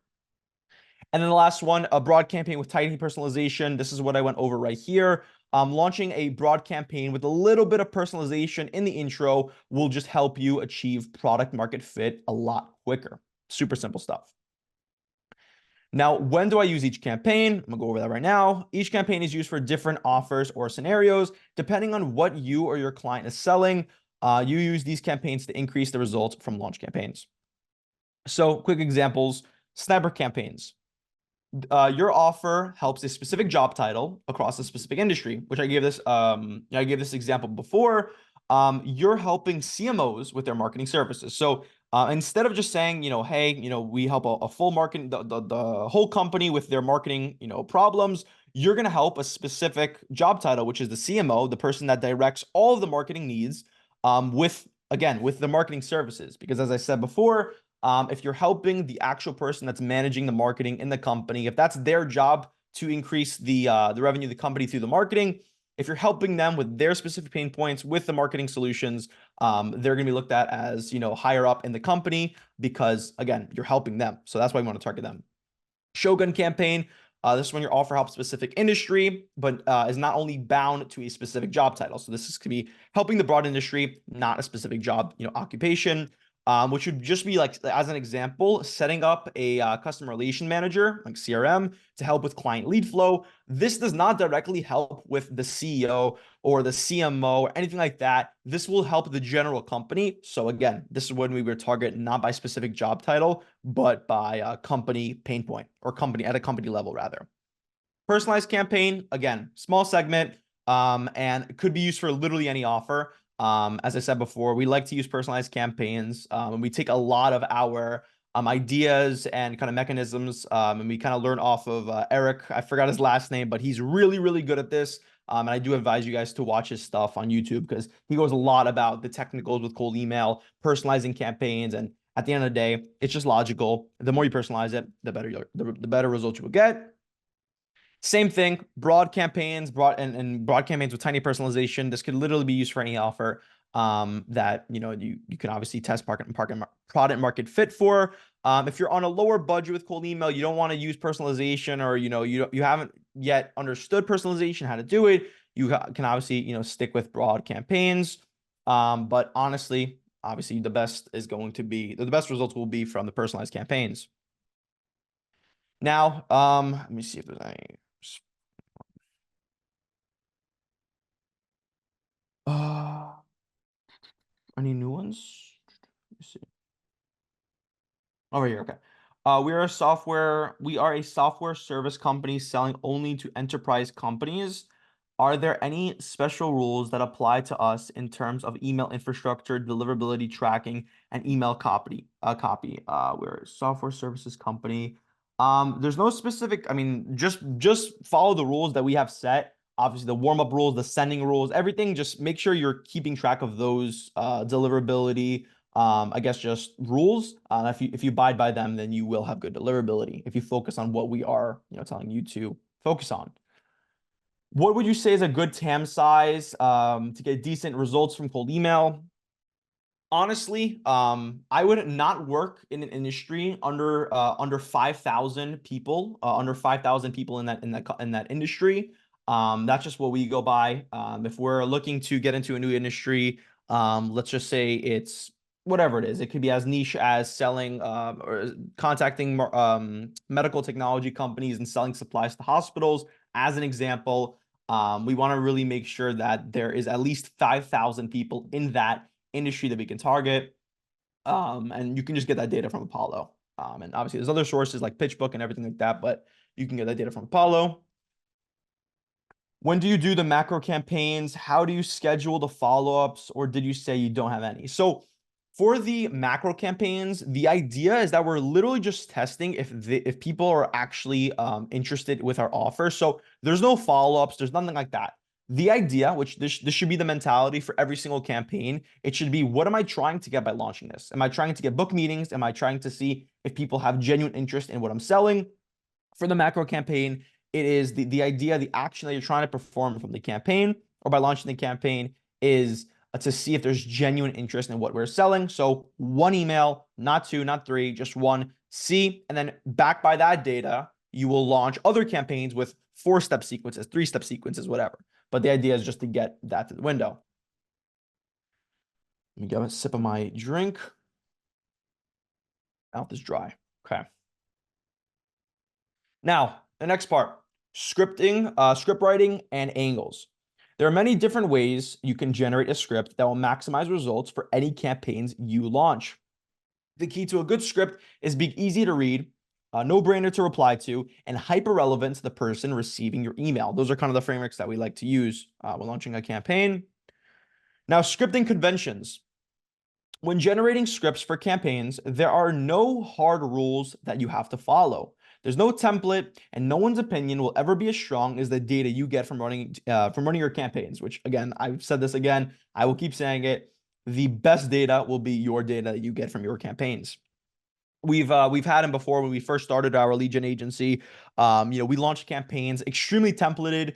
And then the last one, a broad campaign with tiny personalization. This is what I went over right here. Launching a broad campaign with a little bit of personalization in the intro will just help you achieve product market fit a lot quicker. Super simple stuff. Now, when do I use each campaign? I'm gonna go over that right now. Each campaign is used for different offers or scenarios. Depending on what you or your client is selling, you use these campaigns to increase the results from launch campaigns. So quick examples, sniper campaigns. Your offer helps a specific job title across a specific industry, which I gave this example before. You're helping CMOs with their marketing services. So instead of just saying, hey, we help a full marketing, the whole company with their marketing, problems, you're going to help a specific job title, which is the CMO, the person that directs all of the marketing needs, with the marketing services. Because as I said before, if you're helping the actual person that's managing the marketing in the company, if that's their job to increase the revenue of the company through the marketing, if you're helping them with their specific pain points with the marketing solutions, they're going to be looked at as higher up in the company, because again, you're helping them. So that's why we want to target them. Shogun campaign. This is when your offer helps specific industry, but is not only bound to a specific job title. So this could be helping the broad industry, not a specific job, occupation. Which would just be like, as an example, setting up a customer relation manager, like CRM, to help with client lead flow. This does not directly help with the CEO or the CMO or anything like that. This will help the general company. So again, this is when we would target not by specific job title, but by a company pain point, or at a company level rather. Personalized campaign, again, small segment, and could be used for literally any offer. As I said before, we like to use personalized campaigns, and we take a lot of our ideas and kind of mechanisms, and we kind of learn off of Eric. I forgot his last name, but he's really, really good at this. And I do advise you guys to watch his stuff on YouTube, because he goes a lot about the technicals with cold email, personalizing campaigns, and at the end of the day, it's just logical. The more you personalize it, the better results you will get. Same thing, broad campaigns, broad campaigns with tiny personalization. This could literally be used for any offer that you can obviously test product market fit for. If you're on a lower budget with cold email, you don't want to use personalization, or you haven't yet understood personalization, how to do it, you can obviously stick with broad campaigns. But honestly, obviously the best is going to be, the best results will be from the personalized campaigns. Now, let me see if there's any new ones. Let me see. Over here, okay. We are a software service company selling only to enterprise companies. Are there any special rules that apply to us in terms of email infrastructure, deliverability tracking, and email copy? We're a software services company. There's no specific, I mean, just follow the rules that we have set. Obviously, the warm-up rules, the sending rules, everything, just make sure you're keeping track of those deliverability, I guess just rules. If you abide by them, then you will have good deliverability. If you focus on what we are, telling you to focus on. What would you say is a good TAM size to get decent results from cold email? Honestly, I would not work in an industry under 5,000 people, under 5,000 people in that industry. That's just what we go by. If we're looking to get into a new industry, let's just say it's whatever it is. It could be as niche as selling or contacting medical technology companies and selling supplies to hospitals. As an example, we want to really make sure that there is at least 5,000 people in that industry that we can target. And you can just get that data from Apollo. And obviously there's other sources like PitchBook and everything like that, but you can get that data from Apollo. When do you do the macro campaigns? How do you schedule the follow-ups? Or did you say you don't have any? So for the macro campaigns, the idea is that we're literally just testing if people are actually interested with our offer. So there's no follow-ups. There's nothing like that. The idea, which this should be the mentality for every single campaign, it should be, what am I trying to get by launching this? Am I trying to get book meetings? Am I trying to see if people have genuine interest in what I'm selling? For the macro campaign, it is the idea, the action that you're trying to perform from the campaign or by launching the campaign is to see if there's genuine interest in what we're selling. So one email, not two, not three, just one. See, and then backed by that data, you will launch other campaigns with 4-step sequences, 3-step sequences, whatever. But the idea is just to get that to the window. Let me get a sip of my drink. Mouth is dry. Okay. Now, the next part, scripting, script writing, and angles. There are many different ways you can generate a script that will maximize results for any campaigns you launch. The key to a good script is being easy to read, no-brainer to reply to, and hyper-relevant to the person receiving your email. Those are kind of the frameworks that we like to use when launching a campaign. Now, scripting conventions. When generating scripts for campaigns, there are no hard rules that you have to follow. There's no template, and no one's opinion will ever be as strong as the data you get from running your campaigns, which, again, I've said this again, I will keep saying it. The best data will be your data that you get from your campaigns. We've had them before when we first started our lead gen agency. We launched campaigns extremely templated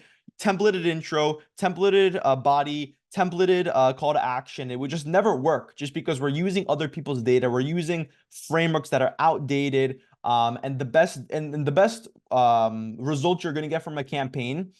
intro, templated body, templated call to action. It would just never work just because we're using other people's data. We're using frameworks that are outdated. And the best result you're going to get from a campaign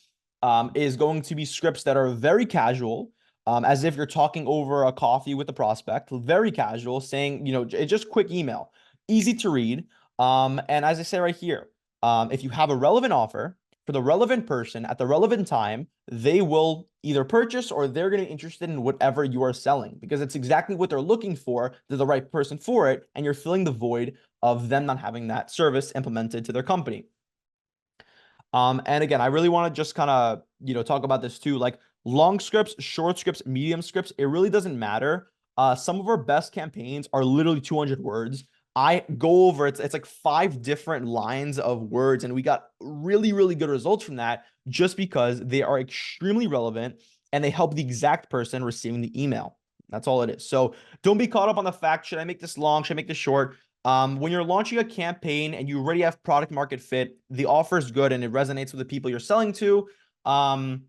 is going to be scripts that are very casual, as if you're talking over a coffee with a prospect, very casual, saying, it's just quick email, easy to read. And as I say right here, if you have a relevant offer for the relevant person at the relevant time, they will either purchase or they're going to be interested in whatever you are selling because it's exactly what they're looking for. They're the right person for it, and you're filling the void of them not having that service implemented to their company. And again, I really want to just kind of, talk about this too, like long scripts, short scripts, medium scripts. It really doesn't matter. Some of our best campaigns are literally 200 words. I go over, it's like 5 different lines of words, and we got really, really good results from that just because they are extremely relevant and they help the exact person receiving the email. That's all it is. So don't be caught up on the fact, should I make this long? Should I make this short? When you're launching a campaign and you already have product market fit, the offer is good and it resonates with the people you're selling to. Don't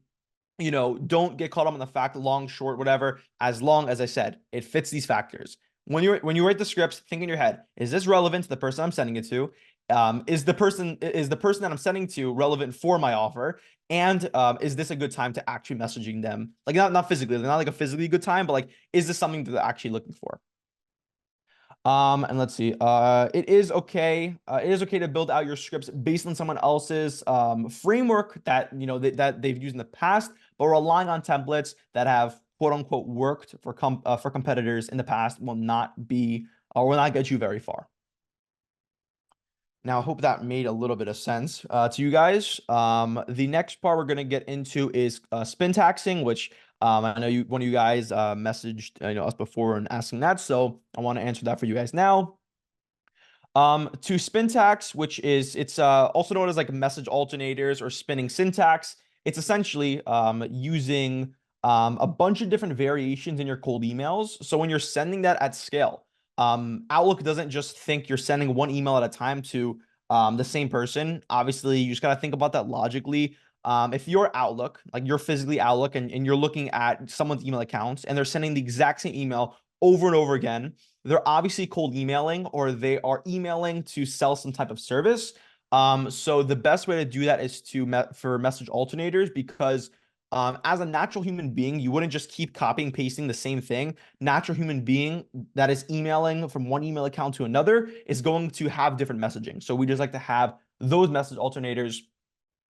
get caught up on the fact, long, short, whatever, as long as I said, it fits these factors. When you write the scripts, think in your head, is this relevant to the person I'm sending it to? Is the person that I'm sending to relevant for my offer? And is this a good time to actually messaging them? Like not physically, not like a physically good time, but like, is this something that they're actually looking for? And let's see. It is okay. It is okay to build out your scripts based on someone else's framework that that they've used in the past, but relying on templates that have quote unquote worked for competitors in the past will not be or will not get you very far. Now, I hope that made a little bit of sense to you guys. The next part we're going to get into is spin taxing, which I know one of you guys messaged us before and asking that, so I want to answer that for you guys now. To spin tax, which is it's also known as like message alternators or spinning syntax. It's essentially using a bunch of different variations in your cold emails. So when you're sending that at scale, Outlook doesn't just think you're sending one email at a time to the same person. Obviously, you just got to think about that logically. If you're Outlook, like you're physically Outlook and you're looking at someone's email accounts and they're sending the exact same email over and over again, they're obviously cold emailing or they are emailing to sell some type of service. So the best way to do that is for message alternators, because as a natural human being, you wouldn't just keep copying pasting the same thing. Natural human being that is emailing from one email account to another is going to have different messaging. So we just like to have those message alternators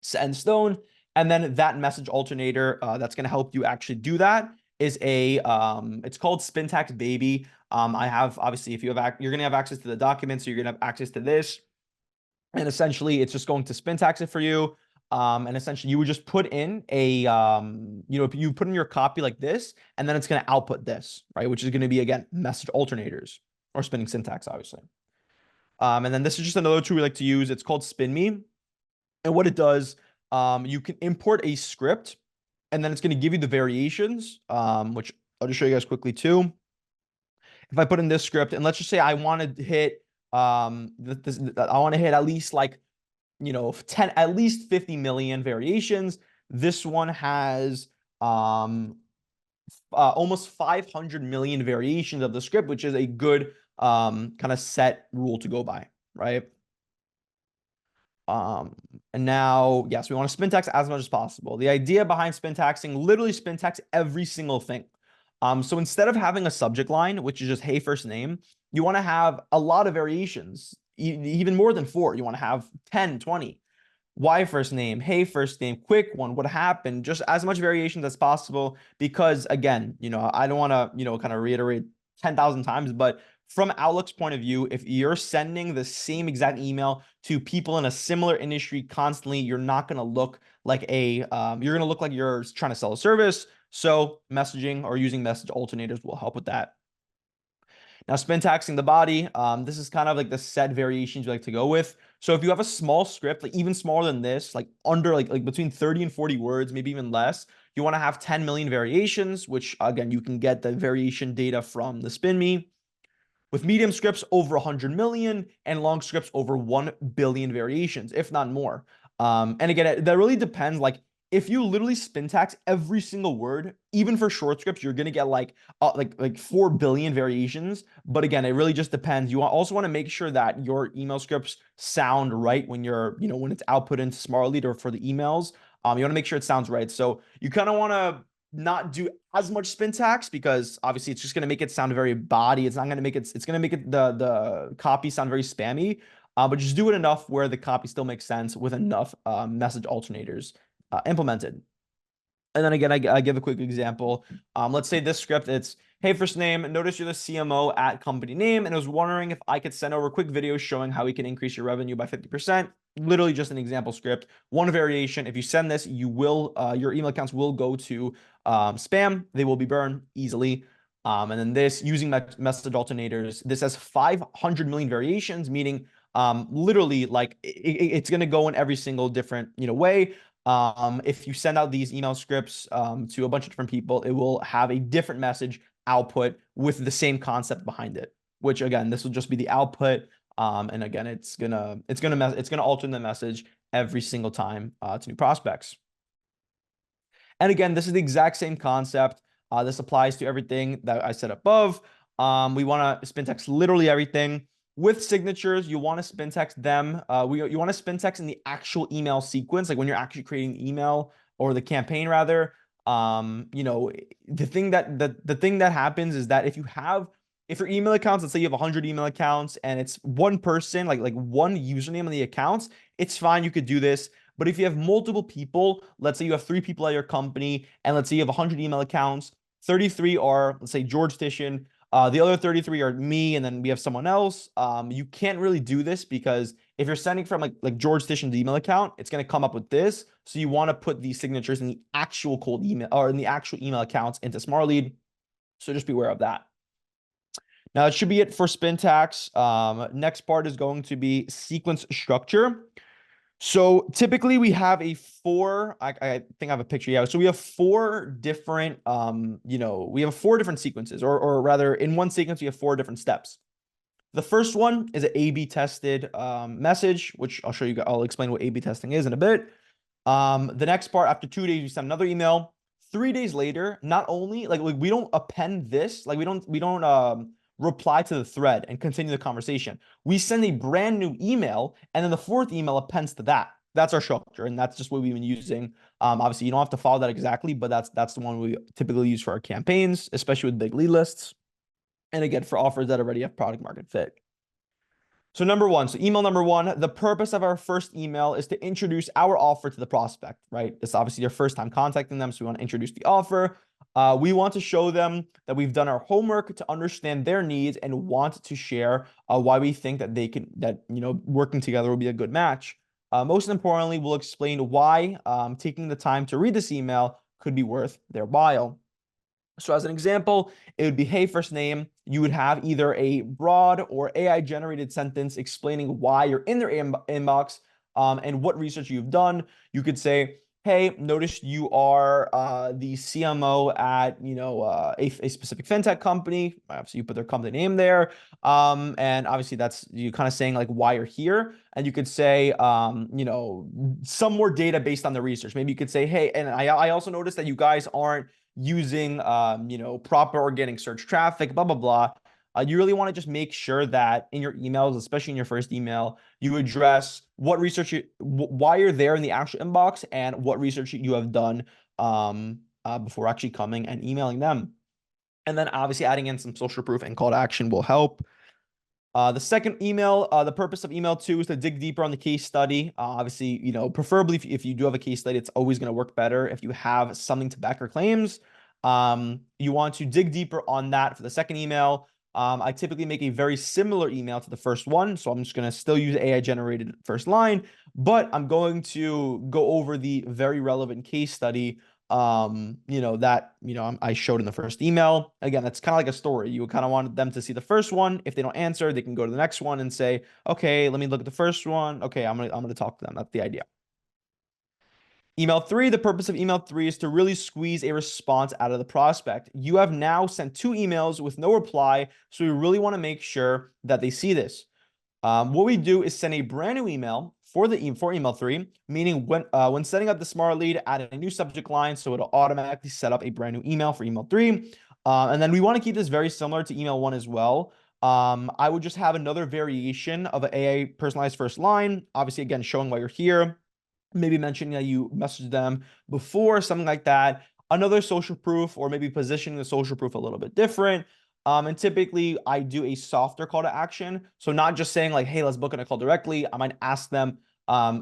set in stone. And then that message alternator that's going to help you actually do that is it's called Spintax Baby. I have, obviously, if you have, you're going to have access to the documents, so you're going to have access to this. And essentially, it's just going to Spintax it for you. And essentially, you would just put in you put in your copy like this, and then it's going to output this, right? Which is going to be, again, message alternators or spinning syntax, obviously. And then this is just another tool we like to use. It's called SpinMe. And what it does, you can import a script, and then it's going to give you the variations, which I'll just show you guys quickly too. If I put in this script, and let's just say I want to hit, I want to hit at least like, 10, at least 50 million variations. This one has almost 500 million variations of the script, which is a good kind of set rule to go by, right? And now, yes, we want to spin tax as much as possible. The idea behind spin taxing, literally spin tax every single thing. So instead of having a subject line, which is just, hey, first name, you want to have a lot of variations, even more than 4. You want to have 10, 20. Why first name, hey, first name, quick one, what happened, just as much variations as possible. Because again, I don't want to, kind of reiterate 10,000 times, but from Outlook's point of view, if you're sending the same exact email to people in a similar industry constantly, you're not going to look like you're going to look like you're trying to sell a service. So messaging or using message alternators will help with that. Now, spin taxing the body, this is kind of like the set variations you like to go with. So if you have a small script, like even smaller than this, like under like between 30 and 40 words, maybe even less, you want to have 10 million variations, which again, you can get the variation data from the SpinMe. With medium scripts, over 100 million, and long scripts, over 1 billion variations, if not more. And again, that really depends. Like, if you literally spin tax every single word, even for short scripts, you're gonna get like 4 billion variations. But again, it really just depends. You also want to make sure that your email scripts sound right when you're, when it's output into Smartlead or for the emails. You want to make sure it sounds right. So you kind of want to not do as much spin tax, because obviously it's just going to make it sound very body. It's not going to make it's going to make it the copy sound very spammy. But just do it enough where the copy still makes sense with enough message alternators implemented. And then again, I give a quick example. Let's say this script, it's, hey, first name, notice you're the CMO at company name, and I was wondering if I could send over a quick video showing how we can increase your revenue by 50%. Literally just an example script, one variation. If you send this, you will, your email accounts will go to spam. They will be burned easily. And then this, using message alternators, this has 500 million variations, meaning literally like it's going to go in every single different, way. If you send out these email scripts to a bunch of different people, it will have a different message output with the same concept behind it, which again, this will just be the output. And again, it's gonna alter the message every single time to new prospects. And again, this is the exact same concept. This applies to everything that I said above. We want to spin text literally everything. With signatures, you want to spin text them. You want to spin text in the actual email sequence, like when you're actually creating the email or the campaign rather. The thing that happens is that if if your email accounts, let's say you have 100 email accounts and it's one person, like one username on the accounts, it's fine. You could do this. But if you have multiple people, let's say you have 3 people at your company, and let's say you have 100 email accounts, 33 are, let's say, George Titian. The other 33 are me, and then we have someone else. You can't really do this because if you're sending from like George Titian's email account, it's going to come up with this. So you want to put these signatures in the actual cold email or in the actual email accounts into Smart Lead. So just be aware of that. Now, it should be it for spin tax. Next part is going to be sequence structure. So typically we have a I think I have a picture. Yeah. So we have 4 different, we have 4 different sequences, or rather in one sequence, we have 4 different steps. The first one is an A/B tested message, which I'll show you. I'll explain what A/B testing is in a bit. The next part, after 2 days, we send another email. 3 days later, not only like we don't append this, like we don't reply to the thread and continue the conversation. We send a brand new email, and then the 4th email appends to that. That's our structure, and that's just what we've been using. Obviously, you don't have to follow that exactly, but that's the one we typically use for our campaigns, especially with big lead lists, and again for offers that already have product market fit. So email number 1, the purpose of our first email is to introduce our offer to the prospect, right? It's obviously their first time contacting them, so we want to introduce the offer. We want to show them that we've done our homework to understand their needs and want to share why we think that working together will be a good match. Most importantly, we'll explain why taking the time to read this email could be worth their while. So as an example, it would be, hey, first name. You would have either a broad or AI generated sentence explaining why you're in their inbox and what research you've done. You could say, hey, noticed you are the CMO at a specific fintech company. Obviously, you put their company name there, and obviously that's you kind of saying like why you're here. And you could say some more data based on the research. Maybe you could say, hey, and I also noticed that you guys aren't using proper organic search traffic, blah blah blah. You really want to just make sure that in your emails, especially in your first email, you address what research why you're there in the actual inbox and what research you have done before actually coming and emailing them. And then obviously adding in some social proof and call to action will help. The second email, the purpose of email 2 is to dig deeper on the case study. Obviously, preferably if you do have a case study, it's always going to work better if you have something to back your claims. You want to dig deeper on that for the second email. I typically make a very similar email to the first one, so I'm just going to still use AI generated first line, but I'm going to go over the very relevant case study I showed in the first email. Again, that's kind of like a story. You kind of want them to see the first one. If they don't answer, they can go to the next one and say, okay, let me look at the first one. Okay, I'm gonna talk to them. That's the idea. Email 3, the purpose of email 3 is to really squeeze a response out of the prospect. You have now sent 2 emails with no reply, so we really want to make sure that they see this. What we do is send a brand new email for email 3, meaning when setting up the smart lead, add a new subject line so it'll automatically set up a brand new email for email 3. And then we want to keep this very similar to email 1 as well. I would just have another variation of an AI personalized first line, obviously again showing why you're here, maybe mentioning that you messaged them before, something like that. Another social proof, or maybe positioning the social proof a little bit different. And typically I do a softer call to action. So not just saying like, hey, let's book in a call directly. I might ask them,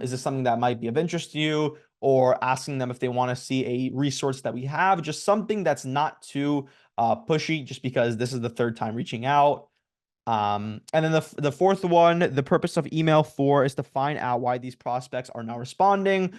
is this something that might be of interest to you? Or asking them if they want to see a resource that we have, just something that's not too pushy, just because this is the 3rd time reaching out. And then the 4th one, the purpose of email 4 is to find out why these prospects are not responding.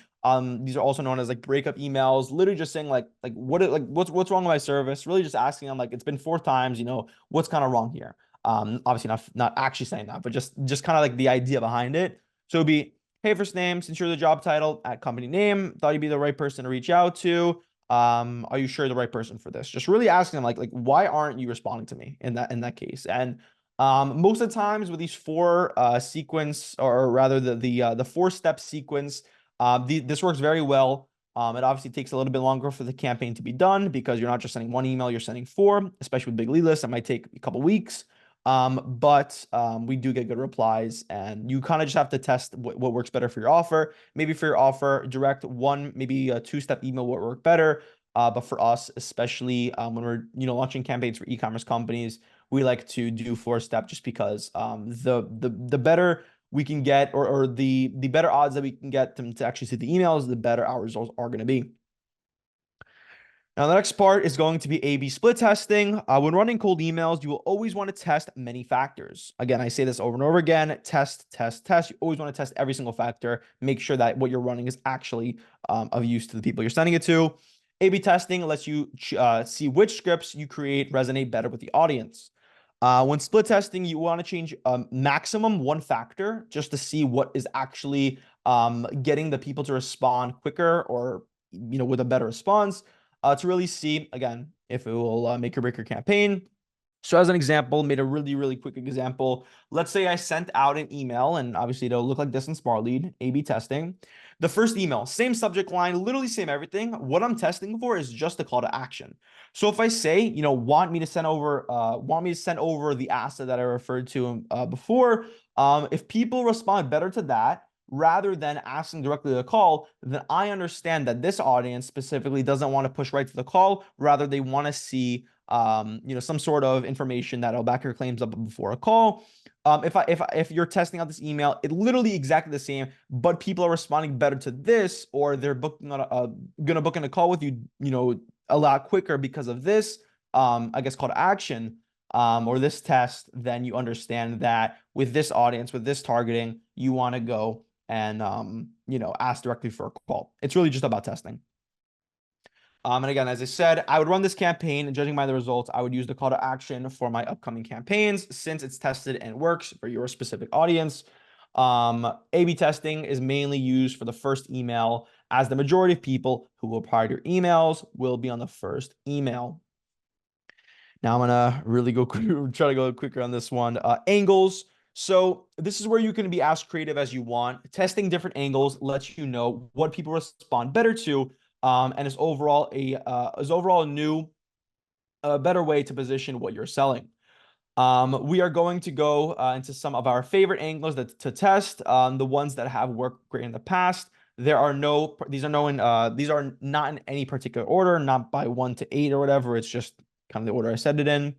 These are also known as like breakup emails, literally just saying what's wrong with my service, really just asking them like, it's been 4 times, what's kind of wrong here. Obviously not actually saying that, but just kind of like the idea behind it. So it'd be, hey, first name, since you're the job title at company name, thought you'd be the right person to reach out to. Are you sure the right person for this? Just really asking them like why aren't you responding to me in that case? And most of the times with these 4 sequence, or rather the 4-step sequence, this works very well. It obviously takes a little bit longer for the campaign to be done because you're not just sending 1 email, you're sending 4, especially with big lead lists. That might take a couple weeks. But we do get good replies, and you kind of just have to test what works better for your offer. Maybe for your offer, direct 1, maybe a 2-step email would work better. But for us, especially when we're launching campaigns for e-commerce companies, we like to do 4-step just because the better we can get, or the better odds that we can get them to actually see the emails, the better our results are going to be. Now, the next part is going to be A/B split testing. When running cold emails, you will always want to test many factors. Again, I say this over and over again, test, test, test. You always want to test every single factor. Make sure that what you're running is actually of use to the people you're sending it to. A/B testing lets you see which scripts you create resonate better with the audience. When split testing, you want to change maximum one factor just to see what is actually getting the people to respond quicker, or with a better response, to really see, again, if it will make or break your campaign. So as an example, made a really, really quick example. Let's say I sent out an email, and obviously it'll look like this in Smart Lead, A/B testing. The first email, same subject line, literally same everything. What I'm testing for is just a call to action. So if I say, want me to send over the asset that I referred to before, if people respond better to that, rather than asking directly to the call, then I understand that this audience specifically doesn't want to push right to the call. Rather, they want to see some sort of information that'll back your claims up before a call. If you're testing out this email, it literally exactly the same, but people are responding better to this, or they're gonna book in a call with you, a lot quicker because of this, I guess, call to action, or this test, then you understand that with this audience, with this targeting, you want to go and ask directly for a call. It's really just about testing. And again, as I said, I would run this campaign, and judging by the results, I would use the call to action for my upcoming campaigns since it's tested and works for your specific audience. A/B testing is mainly used for the first email, as the majority of people who will apply to your emails will be on the first email. Now I'm gonna really try to go quicker on this one. Angles. So this is where you can be as creative as you want. Testing different angles lets you know what people respond better to, and is overall a new, better way to position what you're selling. We are going to go into some of our favorite angles to test, the ones that have worked great in the past. These are not in any particular order, not by 1 to 8 or whatever. It's just kind of the order I said it in.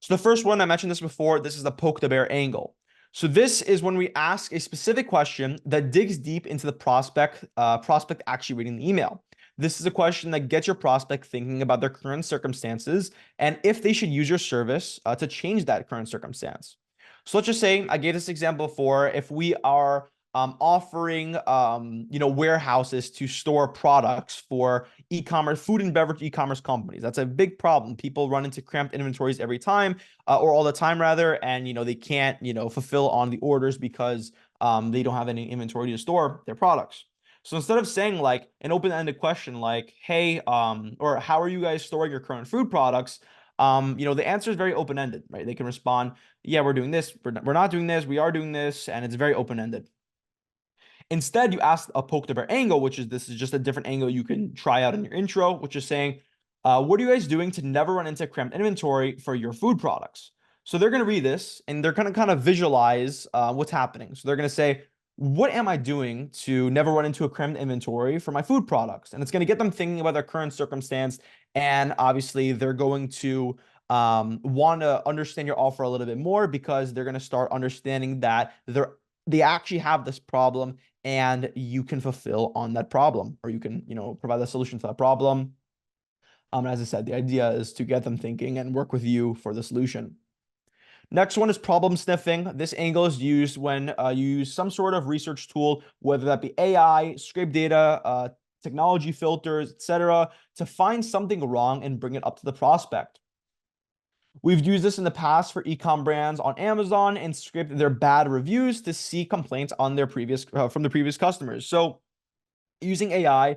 So the first one, I mentioned this before, this is the poke the bear angle. So this is when we ask a specific question that digs deep into the prospect actually reading the email. This is a question that gets your prospect thinking about their current circumstances and if they should use your service to change that current circumstance. So let's just say, I gave this example before, if we are offering warehouses to store products for e-commerce, food and beverage e-commerce companies. That's a big problem. People run into cramped inventories every time, or all the time rather, and they can't fulfill on the orders because they don't have any inventory to store their products. So instead of saying like an open-ended question like, hey, or how are you guys storing your current food products? The answer is very open-ended, right? They can respond, yeah, we're doing this, we're not doing this, we are doing this, and it's very open-ended. Instead, you ask a poke the bear angle, this is just a different angle you can try out in your intro, which is saying, what are you guys doing to never run into cramped inventory for your food products? So they're going to read this and they're going to kind of visualize what's happening. So they're going to say, what am I doing to never run into a cramped inventory for my food products? And it's going to get them thinking about their current circumstance. And obviously, they're going to want to understand your offer a little bit more, because they're going to start understanding that they actually have this problem and you can fulfill on that problem, or you can, provide the solution to that problem. And as I said, the idea is to get them thinking and work with you for the solution. Next one is problem sniffing. This angle is used when you use some sort of research tool, whether that be AI, scrape data, technology filters, etc., to find something wrong and bring it up to the prospect. We've used this in the past for e-com brands on Amazon and scraped their bad reviews to see complaints on their from the previous customers. So using AI,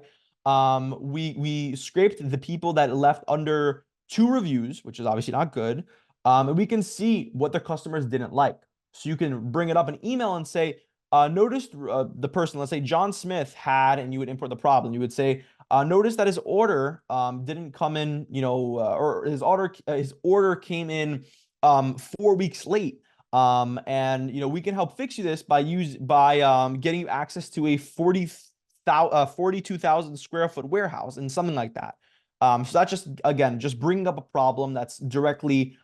we scraped the people that left under 2 reviews, which is obviously not good. And we can see what the customers didn't like. So you can bring it up in email and say, noticed the person, let's say John Smith had, and you would import the problem. You would say, noticed that his order didn't come in, or his order came in 4 weeks late. And we can help fix you this by getting you access to a 42,000 square foot warehouse and something like that. So that's just, again, just bringing up a problem that's directly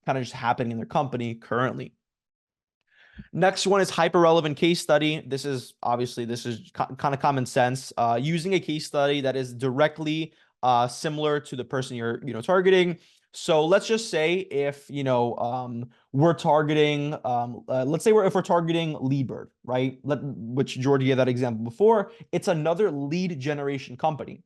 kind of just happening in their company currently. Next one is hyper relevant case study. This is obviously kind of common sense. Using a case study that is directly similar to the person you're targeting. So let's just say if we're targeting let's say if we're targeting Leadbird, right? Which George gave that example before. It's another lead generation company.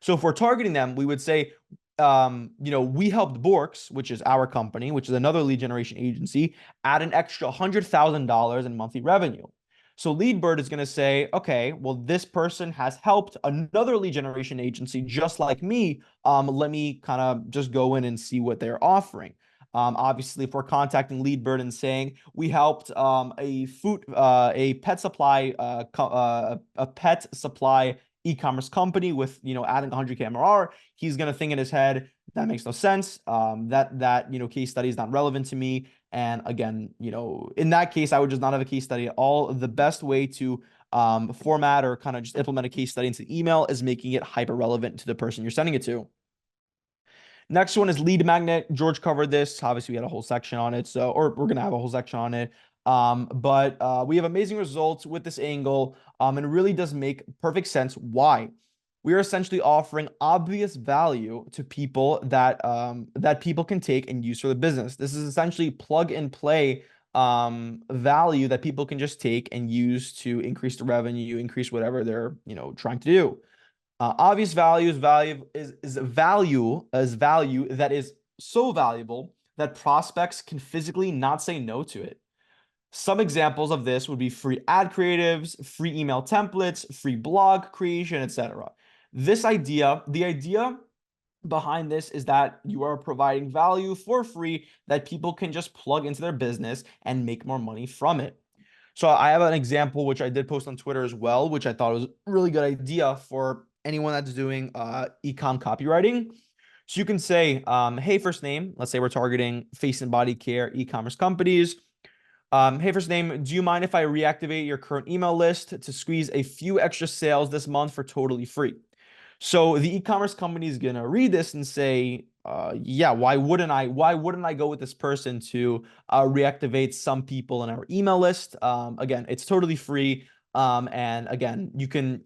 So if we're targeting them, we would say we helped Borks, which is our company, which is another lead generation agency, add an extra $100,000 in monthly revenue. So Leadbird is going to say, okay, well, this person has helped another lead generation agency just like me. Let me kind of just go in and see what they're offering. Obviously, if we're contacting Leadbird and saying we helped a pet supply e-commerce company with adding 100K MRR, he's gonna think in his head that makes no sense. That case study is not relevant to me. And again, in that case, I would just not have a case study at all. The best way to format or kind of just implement a case study into email is making it hyper relevant to the person you're sending it to. Next one is lead magnet. George covered this. Obviously, we had a whole section on it. Or we're going to have a whole section on it. But we have amazing results with this angle. And it really does make perfect sense. Why? We are essentially offering obvious value to people that people can take and use for the business. This is essentially plug and play value that people can just take and use to increase the revenue, increase whatever they're trying to do. Obvious value is value that is so valuable that prospects can physically not say no to it. Some examples of this would be free ad creatives, free email templates, free blog creation, etc. The idea behind this is that you are providing value for free that people can just plug into their business and make more money from it. So I have an example, which I did post on Twitter as well, which I thought was a really good idea for anyone that's doing e-com copywriting. So you can say, hey, first name, let's say we're targeting face and body care e-commerce companies. Hey, first name, do you mind if I reactivate your current email list to squeeze a few extra sales this month for totally free? So the e-commerce company is going to read this and say, yeah, why wouldn't I go with this person to reactivate some people in our email list? Again, it's totally free. And again, you can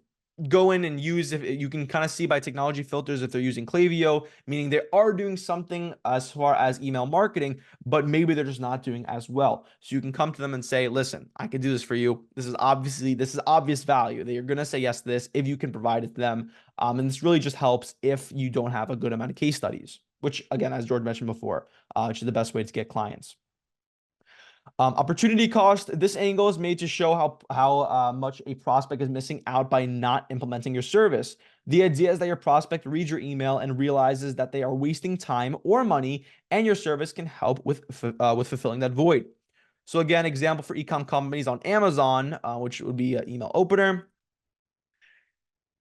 go in and use, if you can kind of see by technology filters if they're using Klaviyo, meaning they are doing something as far as email marketing, but maybe they're just not doing as well. So you can come to them and say, listen, I can do this for you. This is obvious value. They're going to say yes to this if you can provide it to them. And this really just helps if you don't have a good amount of case studies, which again, as George mentioned before, which is the best way to get clients. Opportunity cost. This angle is made to show how much a prospect is missing out by not implementing your service. The idea is that your prospect reads your email and realizes that they are wasting time or money, and your service can help with fulfilling that void. So again, example for e-com companies on Amazon, which would be an email opener.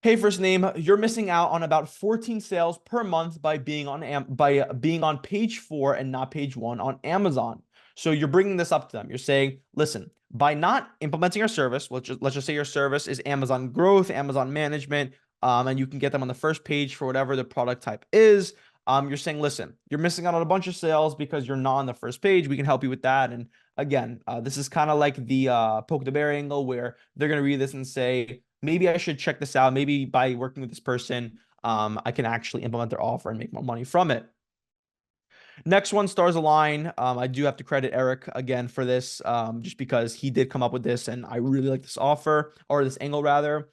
Hey, first name, you're missing out on about 14 sales per month by being on page 4 and not page 1 on Amazon. So you're bringing this up to them. You're saying, listen, by not implementing our service, let's just say your service is Amazon growth, Amazon management, and you can get them on the first page for whatever the product type is. You're saying, listen, you're missing out on a bunch of sales because you're not on the first page. We can help you with that. And again, this is kind of like the poke the bear angle, where they're going to read this and say, maybe I should check this out. Maybe by working with this person, I can actually implement their offer and make more money from it. Next one, stars align. I do have to credit Eric again for this, just because he did come up with this, and I really like this offer, or this angle rather.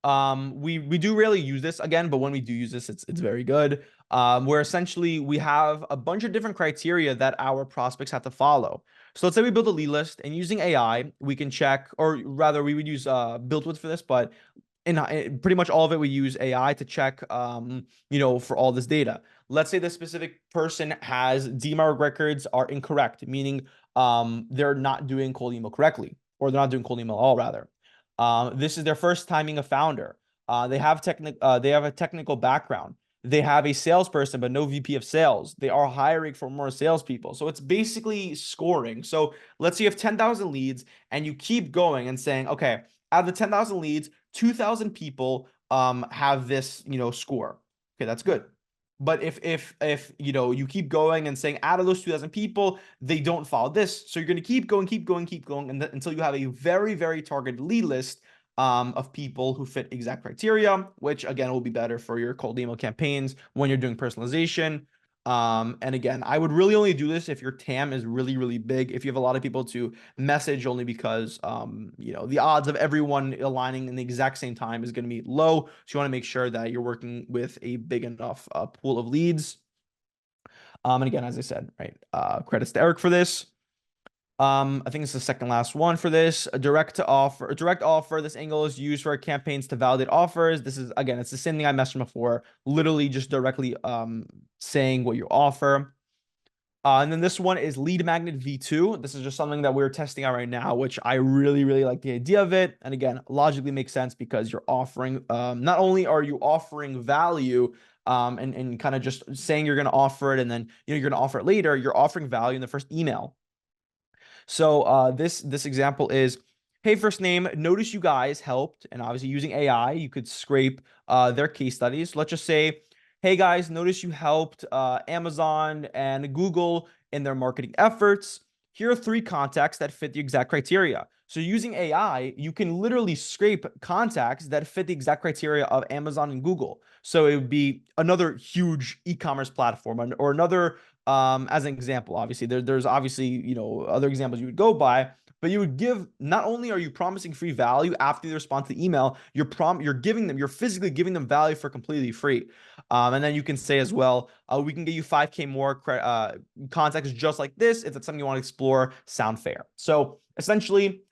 We do rarely use this again, but when we do use this, it's very good. Where essentially we have a bunch of different criteria that our prospects have to follow. So let's say we build a lead list, and using AI, we can check, or rather we would use BuiltWith for this, but in pretty much all of it, we use AI to check, for all this data. Let's say the specific person has DMARC records are incorrect, meaning they're not doing cold email correctly, or they're not doing cold email at all, rather. This is their first time being a founder. They have a technical background. They have a salesperson, but no VP of sales. They are hiring for more salespeople. So it's basically scoring. So let's say you have 10,000 leads, and you keep going and saying, okay, out of the 10,000 leads, 2,000 people have this, score. Okay, that's good. But if you keep going and saying out of those 2,000 people, they don't follow this, so you're going to keep going, and until you have a very, very targeted lead list of people who fit exact criteria, which again will be better for your cold email campaigns when you're doing personalization. And again, I would really only do this if your TAM is really, really big. If you have a lot of people to message, only because the odds of everyone aligning in the exact same time is going to be low. So you want to make sure that you're working with a big enough pool of leads. And again, as I said, right, credits to Eric for this. I think it's the second last one for this. A direct offer. This angle is used for campaigns to validate offers. This is, again, it's the same thing I mentioned before. Literally just directly saying what you offer. And then this one is lead magnet V2. This is just something that we're testing out right now, which I really, really like the idea of it. And again, logically makes sense because you're offering, not only are you offering value, and kind of just saying you're going to offer it and then you're going to offer it later, you're offering value in the first email. So this example is, hey, first name, notice you guys helped, and obviously using AI, you could scrape their case studies. Let's just say, hey guys, notice you helped Amazon and Google in their marketing efforts. Here are 3 contacts that fit the exact criteria. So using AI, you can literally scrape contacts that fit the exact criteria of Amazon and Google. So it would be another huge e-commerce platform, or another, as an example. Obviously there's obviously other examples you would go by, but you would give, not only are you promising free value after they respond to the email, you're physically giving them value for completely free. And then you can say as well, we can get you 5K more contacts just like this if that's something you want to explore. Sound fair? So essentially,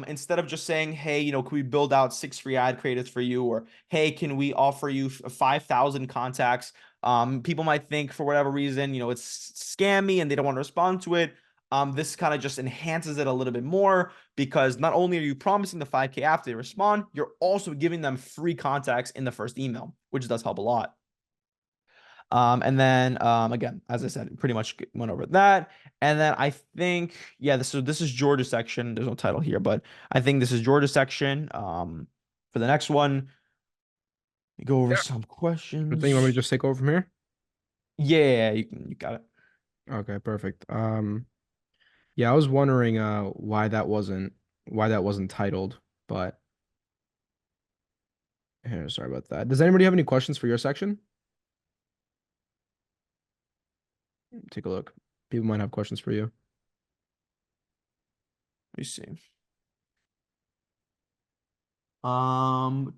instead of just saying, hey, can we build out 6 free ad creatives for you, or hey, can we offer you 5,000 contacts? People might think for whatever reason, it's scammy and they don't want to respond to it. This kind of just enhances it a little bit more, because not only are you promising the 5K after they respond, you're also giving them free contacts in the first email, which does help a lot. And then again, as I said, pretty much went over that. And then I think, yeah, this is Georgia's section. There's no title here, but I think this is Georgia's section. For the next one, we go over Yeah. some Good thing. You want me to questions. just take over from here? Yeah, you got it. Okay, perfect. Yeah, I was wondering why that wasn't titled, but here, sorry about that. Does anybody have any questions for your section? Take a look. People might have questions for you. Let me see. Um,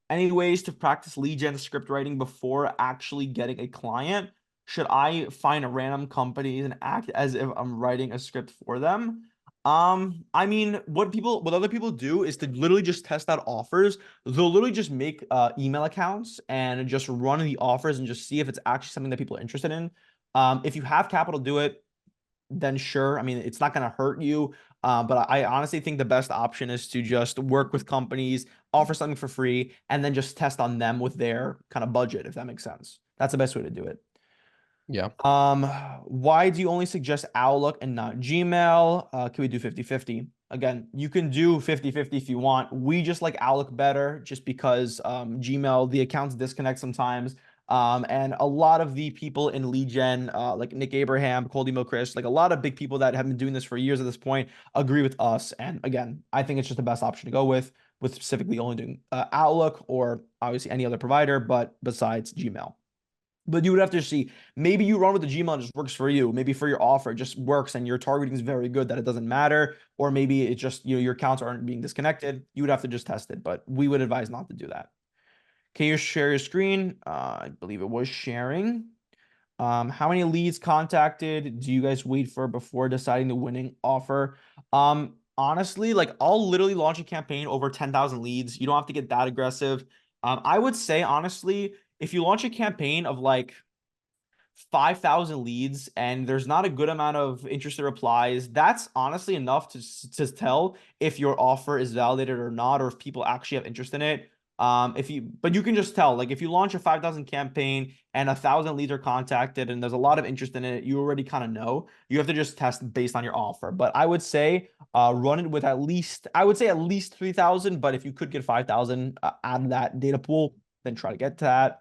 any ways to practice lead gen script writing before actually getting a client? Should I find a random company and act as if I'm writing a script for them? I mean, what other people do is to literally just test out offers. They'll literally just make email accounts and just run the offers and just see if it's actually something that people are interested in. If you have capital to do it, then sure. I mean, it's not going to hurt you. But I honestly think the best option is to just work with companies, offer something for free, and then just test on them with their kind of budget, if that makes sense. That's the best way to do it. Yeah. Why do you only suggest Outlook and not Gmail? Can we do 50-50? Again, you can do 50-50 if you want. We just like Outlook better just because Gmail, the accounts disconnect sometimes. And a lot of the people in lead gen, like Nick Abraham, Cold Email Chris, like a lot of big people that have been doing this for years at this point, agree with us. And again, I think it's just the best option to go with specifically only doing Outlook, or obviously any other provider, but besides Gmail. But you would have to see, maybe you run with the Gmail and it just works for you. Maybe for your offer, it just works and your targeting is very good that it doesn't matter. Or maybe it just, your accounts aren't being disconnected. You would have to just test it, but we would advise not to do that. Can you share your screen? I believe it was sharing. How many leads contacted do you guys wait for before deciding the winning offer? Honestly, like I'll literally launch a campaign over 10,000 leads. You don't have to get that aggressive. I would say honestly, if you launch a campaign of like 5,000 leads and there's not a good amount of interested replies, that's honestly enough to tell if your offer is validated or not, or if people actually have interest in it. But you can just tell, like if you launch a 5,000 campaign and 1,000 leads are contacted and there's a lot of interest in it, you already kind of know. You have to just test based on your offer. But I would say run it with at least 3,000. But if you could get 5,000 out of that data pool, then try to get to that.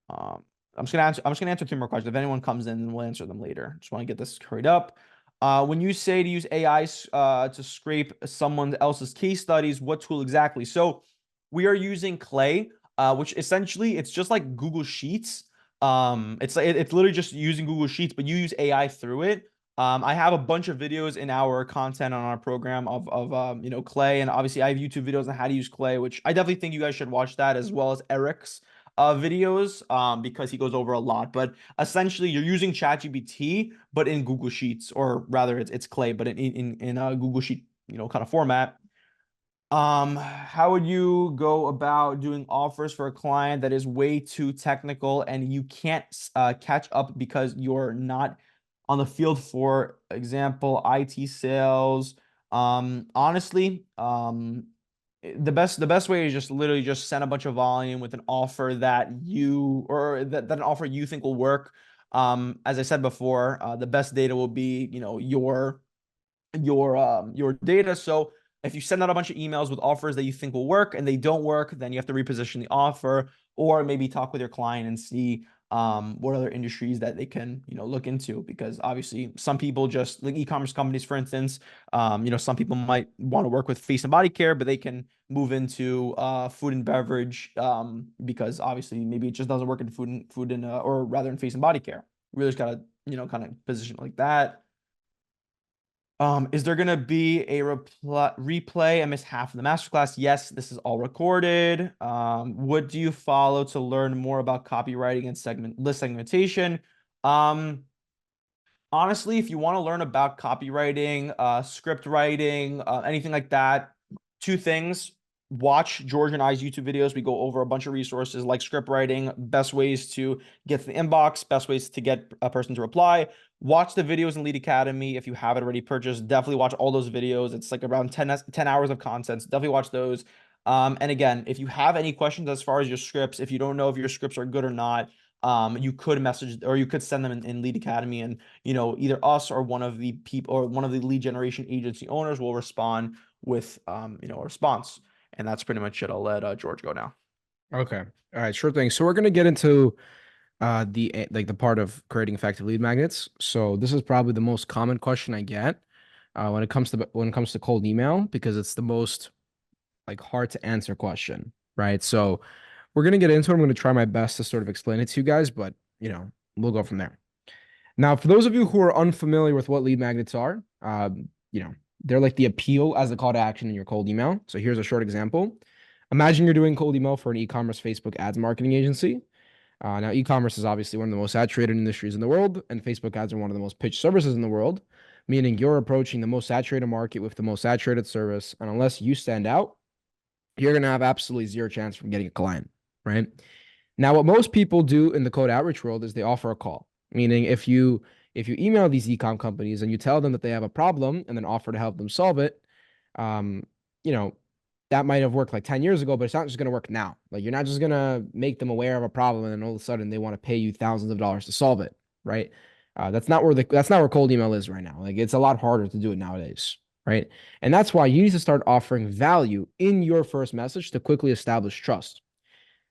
I'm just gonna answer two more questions. If anyone comes in, we'll answer them later. Just want to get this hurried up. When you say to use AI to scrape someone else's case studies, what tool exactly? So we are using Clay, which essentially it's just like Google Sheets. It's literally just using Google Sheets, but you use AI through it. I have a bunch of videos in our content on our program of Clay, and obviously I have YouTube videos on how to use Clay, which I definitely think you guys should watch that, as well as Eric's videos, because he goes over a lot. But essentially you're using ChatGPT but in Google Sheets, or rather it's Clay but in a Google Sheet kind of format. How would you go about doing offers for a client that is way too technical and you can't catch up because you're not on the field? For example, IT sales. Honestly, the best way is just literally just send a bunch of volume with an offer that an offer you think will work. As I said before, the best data will be, your data. So if you send out a bunch of emails with offers that you think will work and they don't work, then you have to reposition the offer, or maybe talk with your client and see what other industries that they can look into, because obviously some people, just like e-commerce companies for instance, some people might want to work with face and body care, but they can move into food and beverage, because obviously maybe it just doesn't work in food and or rather in face and body care. Really just gotta kind of position it like that. Is there gonna be a replay? I missed half of the masterclass. Yes, this is all recorded. What do you follow to learn more about copywriting and list segmentation? Um, Honestly, if you want to learn about copywriting, script writing, anything like that, two things. Watch George and I's YouTube videos. We go over a bunch of resources like script writing, best ways to get to the inbox, best ways to get a person to reply. Watch the videos in Lead Academy if you haven't already purchased. Definitely watch all those videos. It's like around 10 hours of content. So definitely watch those. And again, if you have any questions as far as your scripts, if you don't know if your scripts are good or not, you could message, or you could send them in Lead Academy, and either us or one of the people, or one of the lead generation agency owners will respond with a response. And that's pretty much it. I'll let George go now. Okay. All right, sure thing. So we're gonna get into the part of creating effective lead magnets. So this is probably the most common question I get when it comes to cold email, because it's the most like hard to answer question, right? So we're gonna get into it. I'm gonna try my best to sort of explain it to you guys, but we'll go from there. Now, for those of you who are unfamiliar with what lead magnets are, they're like the appeal as the call to action in your cold email. So here's a short example. Imagine you're doing cold email for an e-commerce Facebook ads marketing agency. Now, e-commerce is obviously one of the most saturated industries in the world, and Facebook ads are one of the most pitched services in the world, meaning you're approaching the most saturated market with the most saturated service. And unless you stand out, you're going to have absolutely zero chance from getting a client, right? Now, what most people do in the cold outreach world is they offer a call, meaning if you email these e-com companies and you tell them that they have a problem and then offer to help them solve it, um, you know, that might have worked like 10 years ago, but it's not just going to work now. Like you're not just going to make them aware of a problem and then all of a sudden they want to pay you thousands of dollars to solve it, right? That's not where cold email is right now. Like it's a lot harder to do it nowadays, right? And that's why you need to start offering value in your first message to quickly establish trust.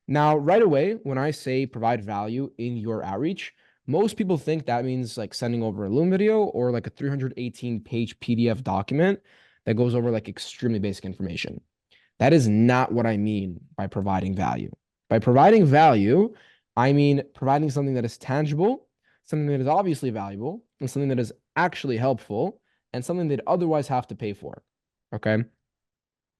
Now, right away, when I say provide value in your outreach, most people think that means like sending over a Loom video or like a 318-page PDF document that goes over like extremely basic information. That is not what I mean by providing value. By providing value, I mean providing something that is tangible, something that is obviously valuable, and something that is actually helpful, and something they'd otherwise have to pay for. Okay.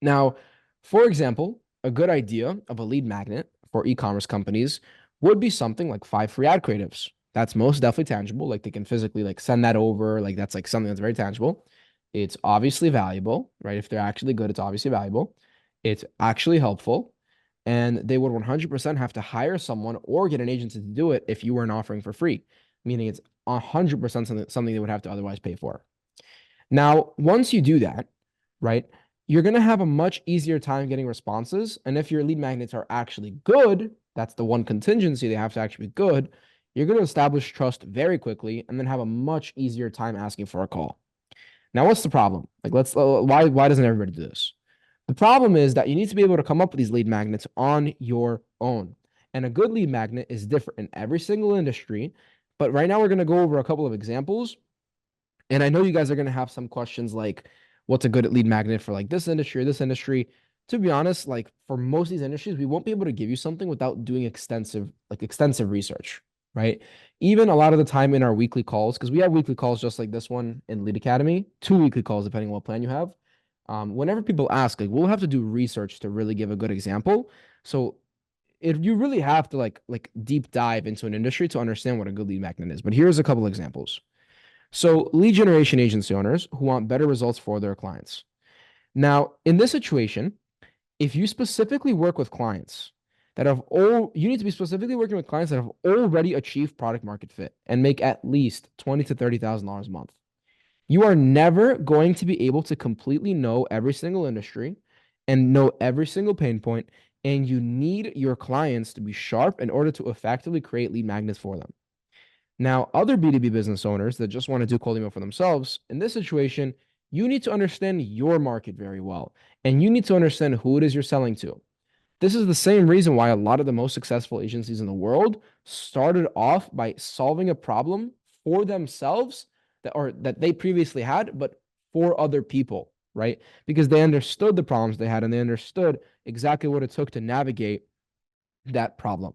Now, for example, a good idea of a lead magnet for e-commerce companies would be something like 5 free ad creatives. That's most definitely tangible. Like they can physically like send that over. Like that's like something that's very tangible. It's obviously valuable, right? If they're actually good, it's obviously valuable. It's actually helpful. And they would 100% have to hire someone or get an agency to do it if you weren't offering for free, meaning it's 100% something they would have to otherwise pay for. Now, once you do that, right, you're going to have a much easier time getting responses. And if your lead magnets are actually good, that's the one contingency, they have to actually be good. You're going to establish trust very quickly and then have a much easier time asking for a call. Now, what's the problem? Like, why doesn't everybody do this? The problem is that you need to be able to come up with these lead magnets on your own. And a good lead magnet is different in every single industry. But right now, we're going to go over a couple of examples. And I know you guys are going to have some questions like, what's a good lead magnet for like this industry or this industry? To be honest, like for most of these industries, we won't be able to give you something without doing extensive research, right? Even a lot of the time in our weekly calls, because we have weekly calls just like this one in Lead Academy, 2 weekly calls, depending on what plan you have. Whenever people ask, like we'll have to do research to really give a good example. So if you really have to like deep dive into an industry to understand what a good lead magnet is. But here's a couple examples. So lead generation agency owners who want better results for their clients. Now, in this situation, if you specifically work with clients that have you need to be specifically working with clients that have already achieved product market fit and make at least $20,000 to $30,000 a month. You are never going to be able to completely know every single industry and know every single pain point, and you need your clients to be sharp in order to effectively create lead magnets for them. Now, other B2B business owners that just want to do cold email for themselves, in this situation, you need to understand your market very well, and you need to understand who it is you're selling to. This is the same reason why a lot of the most successful agencies in the world started off by solving a problem for themselves that they previously had, but for other people, right? Because they understood the problems they had and they understood exactly what it took to navigate that problem.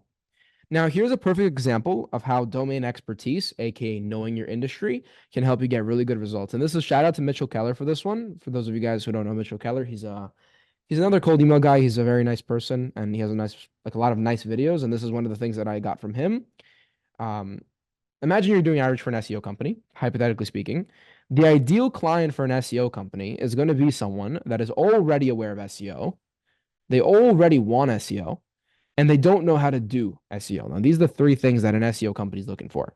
Now, here's a perfect example of how domain expertise, aka knowing your industry, can help you get really good results. And this is shout out to Mitchell Keller for this one. For those of you guys who don't know Mitchell Keller, he's another cold email guy. He's a very nice person, and he has a lot of nice videos. And this is one of the things that I got from him. Imagine you're doing outreach for an SEO company, hypothetically speaking. The ideal client for an SEO company is going to be someone that is already aware of SEO. They already want SEO, and they don't know how to do SEO. Now, these are the 3 things that an SEO company is looking for.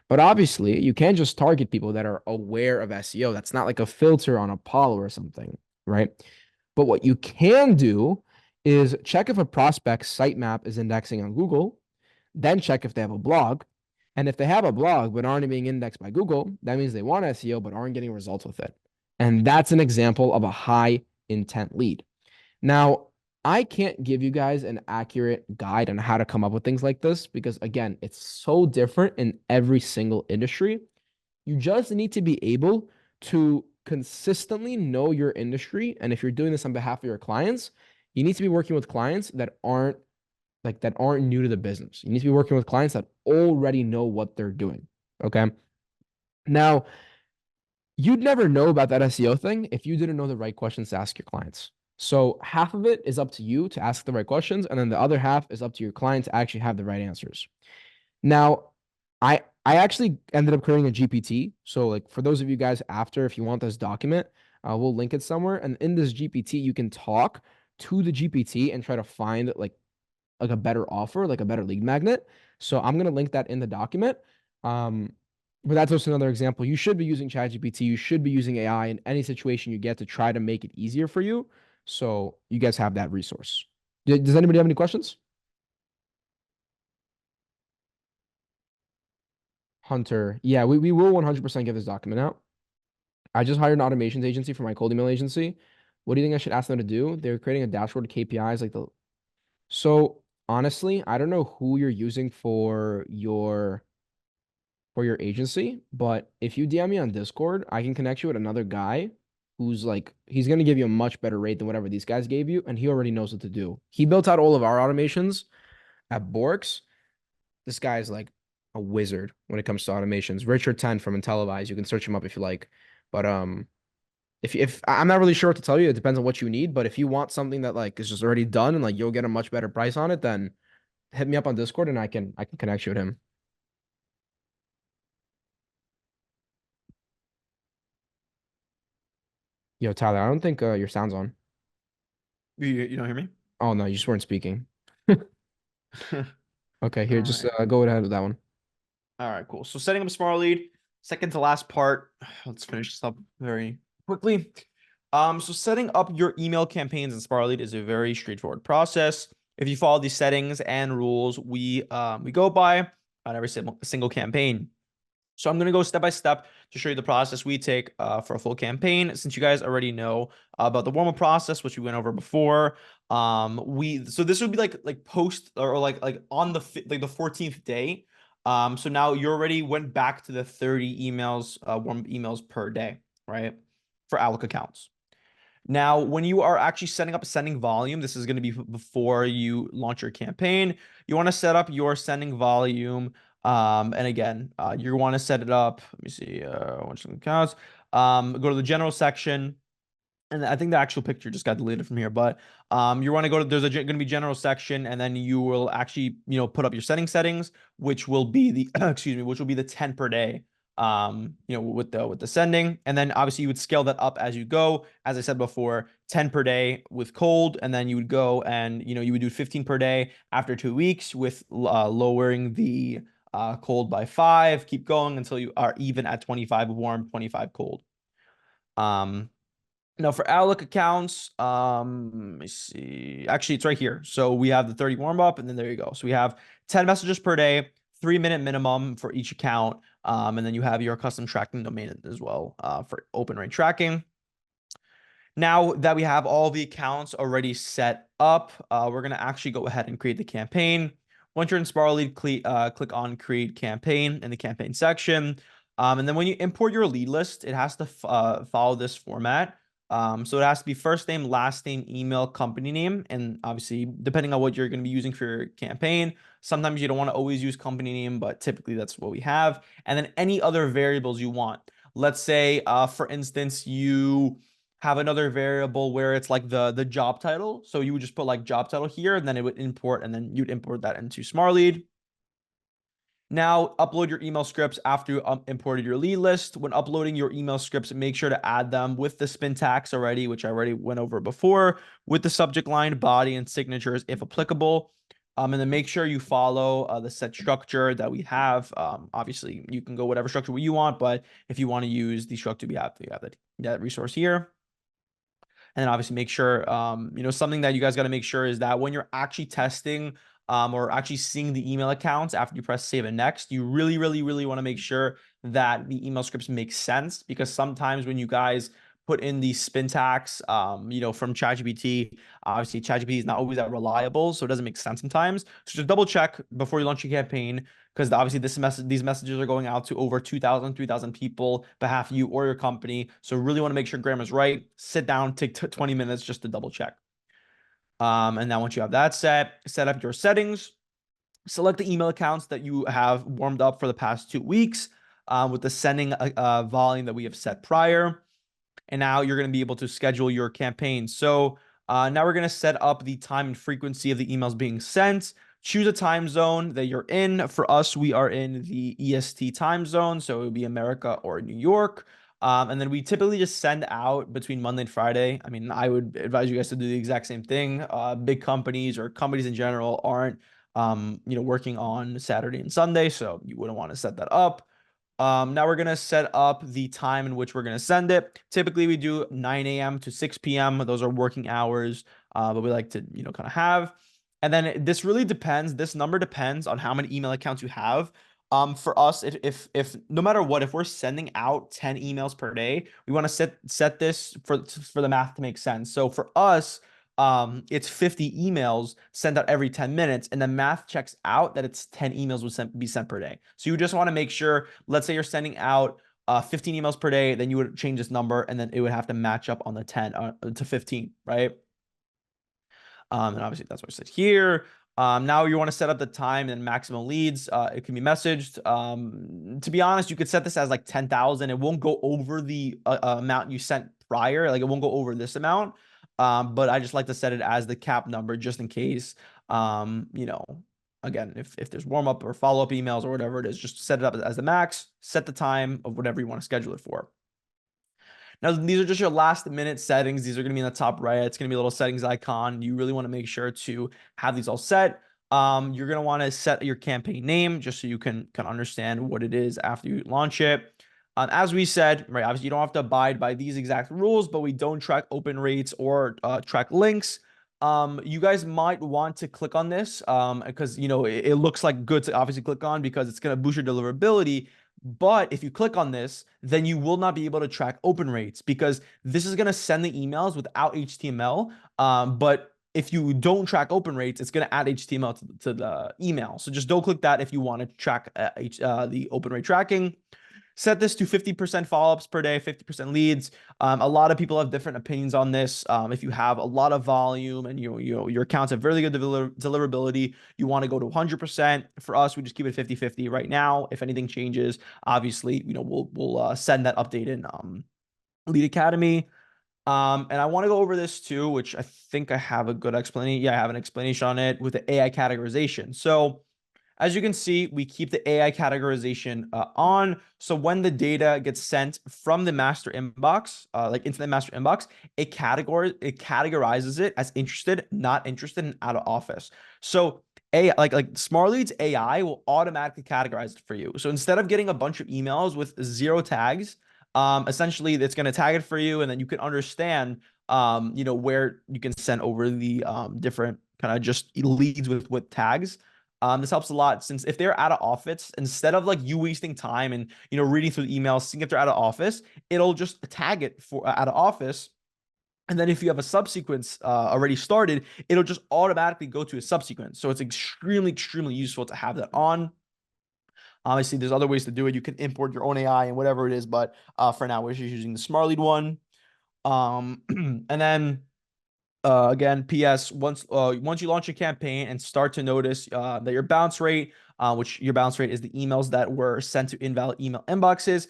But obviously, you can't just target people that are aware of SEO. That's not like a filter on Apollo or something, right? But what you can do is check if a prospect's sitemap is indexing on Google, then check if they have a blog. And if they have a blog but aren't being indexed by Google, that means they want SEO but aren't getting results with it. And that's an example of a high intent lead. Now, I can't give you guys an accurate guide on how to come up with things like this because, again, it's so different in every single industry. You just need to be able to consistently know your industry. And if you're doing this on behalf of your clients, you need to be working with clients that aren't new to the business. You need to be working with clients that already know what they're doing. Okay. Now, you'd never know about that SEO thing if you didn't know the right questions to ask your clients. So half of it is up to you to ask the right questions, and then the other half is up to your client to actually have the right answers. Now, I actually ended up creating a GPT. So like for those of you guys after, if you want this document, we'll link it somewhere. And in this GPT, you can talk to the GPT and try to find like a better offer, like a better lead magnet. So I'm gonna link that in the document. But that's also another example. You should be using ChatGPT. You should be using AI in any situation you get to try to make it easier for you. So you guys have that resource. Does anybody have any questions? Hunter. Yeah, we will 100% give this document out. I just hired an automations agency for my cold email agency. What do you think I should ask them to do? They're creating a dashboard of KPIs like the. So honestly, I don't know who you're using for your agency, but if you DM me on Discord, I can connect you with another guy who's like, he's going to give you a much better rate than whatever these guys gave you, and he already knows what to do. He built out all of our automations at Borks. This guy's like a wizard when it comes to automations. Richard 10 from Intellivize. You can search him up if you like. But if I'm not really sure what to tell you, it depends on what you need. But if you want something that like is just already done and like you'll get a much better price on it, then hit me up on Discord and I can connect you with him. Yo, Tyler, I don't think your sound's on. You don't hear me? Oh no, you just weren't speaking. Okay, here, All just right. go ahead with that one. All right, cool. So setting up a smart lead, second to last part. Let's finish this up very quickly. So setting up your email campaigns in Smart Lead is a very straightforward process. If you follow these settings and rules we go by on every single campaign, So I'm going to go step by step to show you the process we take for a full campaign. Since you guys already know about the warm-up process, which we went over before, so this would be like post or like on the like the 14th day. So now you already went back to the 30 emails, warm-up emails per day, right? For Outlook accounts. Now, when you are actually setting up a sending volume, this is going to be before you launch your campaign. You want to set up your sending volume. And again, you want to set it up. Let me see. One second counts. Go to the general section. And I think the actual picture just got deleted from here, but you want to go to, there's going to be general section, and then you will actually, put up your settings, which will be the, excuse me, which will be the 10 per day, with the sending. And then obviously you would scale that up as you go. As I said before, 10 per day with cold, and then you would go and, you would do 15 per day after 2 weeks with lowering the cold by 5, keep going until you are even at 25 warm, 25 cold. Now for Outlook accounts, let me see. Actually, it's right here. So we have the 30 warm up, and then there you go. So we have 10 messages per day, 3-minute minimum for each account. And then you have your custom tracking domain as well for open rate tracking. Now that we have all the accounts already set up, we're going to actually go ahead and create the campaign. Once you're in Smartly, click on create campaign in the campaign section. And then when you import your lead list, it has to follow this format. So it has to be first name, last name, email, company name. And obviously, depending on what you're going to be using for your campaign, sometimes you don't want to always use company name, but typically that's what we have. And then any other variables you want. Let's say, for instance, you have another variable where it's like the job title. So you would just put like job title here, and then it would import, and then you'd import that into Smartlead. Now, upload your email scripts after you imported your lead list. When uploading your email scripts, make sure to add them with the spin tags already, which I already went over before, with the subject line, body, and signatures if applicable. And then make sure you follow the set structure that we have. Obviously, you can go whatever structure you want, but if you want to use the structure we have that resource here. And then obviously make sure, something that you guys got to make sure is that when you're actually testing or actually seeing the email accounts after you press save and next, you really, really, really want to make sure that the email scripts make sense, because sometimes when you guys put in the spin tags, from ChatGPT, obviously ChatGPT is not always that reliable, so it doesn't make sense sometimes. So just double check before you launch your campaign, because obviously these messages are going out to over 2,000, 3,000 people behalf of you or your company. So really want to make sure grammar's right. Sit down, take 20 minutes just to double check. And now once you have that set up your settings, select the email accounts that you have warmed up for the past 2 weeks with the sending volume that we have set prior. And now you're going to be able to schedule your campaign. So now we're going to set up the time and frequency of the emails being sent. Choose a time zone that you're in. For us, we are in the EST time zone, so it would be America or New York. And then we typically just send out between Monday and Friday. I mean, I would advise you guys to do the exact same thing. Big companies or companies in general aren't, working on Saturday and Sunday, so you wouldn't want to set that up. Now we're going to set up the time in which we're going to send it. Typically, we do 9 a.m. to 6 p.m. Those are working hours, but we like to, kind of have. And then this really depends. This number depends on how many email accounts you have. For us, if no matter what, if we're sending out 10 emails per day, we want to set this for the math to make sense. So for us, it's 50 emails sent out every 10 minutes, and the math checks out that it's 10 emails would be sent per day. So you just want to make sure, let's say you're sending out 15 emails per day, then you would change this number, and then it would have to match up on the 10 to 15, right? And obviously that's what I said here. Now you want to set up the time and maximum leads. It can be messaged. To be honest, you could set this as like 10,000. It won't go over the amount you sent prior. Like it won't go over this amount. But I just like to set it as the cap number just in case, again, if there's warm up or follow up emails or whatever it is, just set it up as the max, set the time of whatever you want to schedule it for. Now, these are just your last minute settings. These are going to be in the top right. It's going to be a little settings icon. You really want to make sure to have these all set. You're going to want to set your campaign name just so you can understand what it is after you launch it. As we said, right, obviously you don't have to abide by these exact rules, but we don't track open rates or track links. You guys might want to click on this because, it looks like good to obviously click on because it's going to boost your deliverability. But if you click on this, then you will not be able to track open rates because this is going to send the emails without HTML. But if you don't track open rates, it's going to add HTML to the email. So just don't click that if you want to track the open rate tracking. Set this to 50% follow-ups per day, 50% leads. A lot of people have different opinions on this. If you have a lot of volume and your accounts have really good deliverability, you want to go to 100%. For us, we just keep it 50-50 right now. If anything changes, obviously, we'll send that update in Lead Academy. And I want to go over this too, which I think I have a good explanation. Yeah, I have an explanation on it with the AI categorization. So as you can see, we keep the AI categorization on. So when the data gets sent from the master inbox, like into the master inbox, it categorizes it as interested, not interested, and out of office. So like Smart Leads AI will automatically categorize it for you. So instead of getting a bunch of emails with 0 tags, essentially it's going to tag it for you, and then you can understand where you can send over the different kind of just leads with tags. This helps a lot since if they're out of office, instead of like you wasting time and reading through the emails, seeing if they're out of office, it'll just tag it for out of office. And then if you have a subsequence already started, it'll just automatically go to a subsequence. So it's extremely, extremely useful to have that on. Obviously, there's other ways to do it. You can import your own AI and whatever it is, but for now, we're just using the Smart Lead one. And then again, PS, once you launch a campaign and start to notice that your bounce rate, which your bounce rate is the emails that were sent to invalid email inboxes,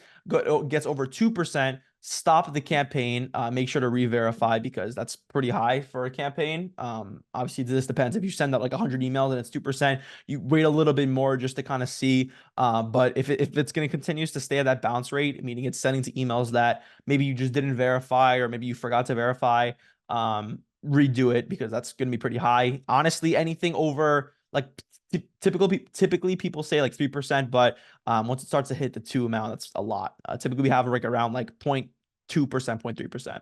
gets over 2%, stop the campaign. Make sure to re-verify because that's pretty high for a campaign. Obviously, this depends. If you send out like 100 emails and it's 2%, you wait a little bit more just to kind of see. But if it's going to continue to stay at that bounce rate, meaning it's sending to emails that maybe you just didn't verify or maybe you forgot to verify, redo it because that's going to be pretty high. Honestly, anything over like typically people say like 3%, but once it starts to hit the 2 amount, that's a lot. Typically we have like around like 0.2%, 0.3%.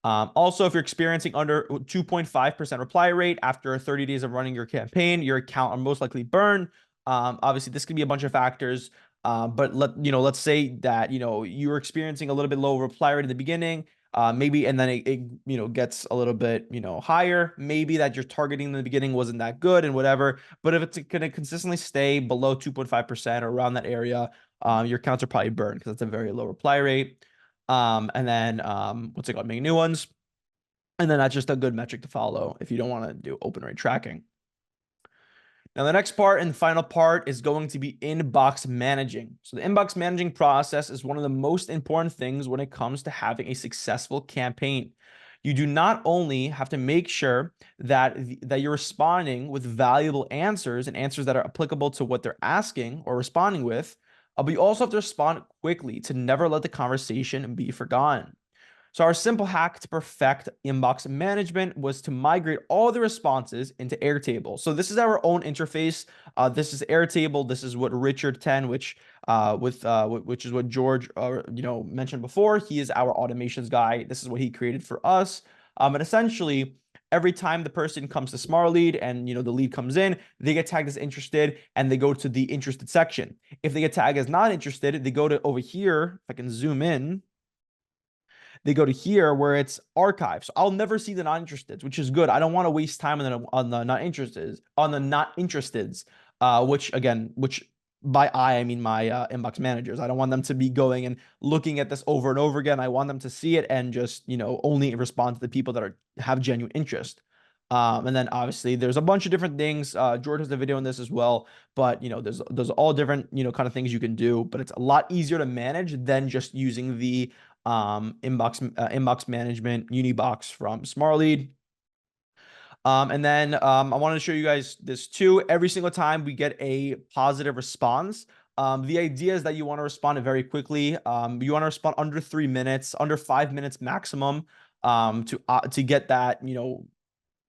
Also, if you're experiencing under 2.5% reply rate after 30 days of running your campaign, your account will most likely burn. Obviously, this can be a bunch of factors. But let's say that you're experiencing a little bit low reply rate in the beginning, maybe, and then it gets a little bit higher. Maybe that your targeting in the beginning wasn't that good and whatever. But if it's going to consistently stay below 2.5% or around that area, your accounts are probably burned because it's a very low reply rate. And then what's it called? Make new ones. And then that's just a good metric to follow if you don't want to do open rate tracking. Now, the next part and final part is going to be inbox managing. So the inbox managing process is one of the most important things when it comes to having a successful campaign. You do not only have to make sure that you're responding with valuable answers and answers that are applicable to what they're asking or responding with, but you also have to respond quickly to never let the conversation be forgotten. So our simple hack to perfect inbox management was to migrate all the responses into Airtable. So this is our own interface. This is Airtable. This is what Richard 10, which is what George mentioned before. He is our automations guy. This is what he created for us. And essentially, every time the person comes to Smart Lead and the lead comes in, they get tagged as interested and they go to the interested section. If they get tagged as not interested, they go to over here. If I can zoom in. They go to here where it's archive. So I'll never see the not interested, which is good. I don't want to waste time on the not interested, which by I mean my inbox managers. I don't want them to be going and looking at this over and over again. I want them to see it and just only respond to the people that have genuine interest. And then obviously there's a bunch of different things. George has a video on this as well, but there's all different kind of things you can do, but it's a lot easier to manage than just using the inbox management Unibox from Smart Lead. And then I wanted to show you guys this too. Every single time we get a positive response, the idea is that you want to respond very quickly. You want to respond under 3 minutes, under 5 minutes maximum, to get that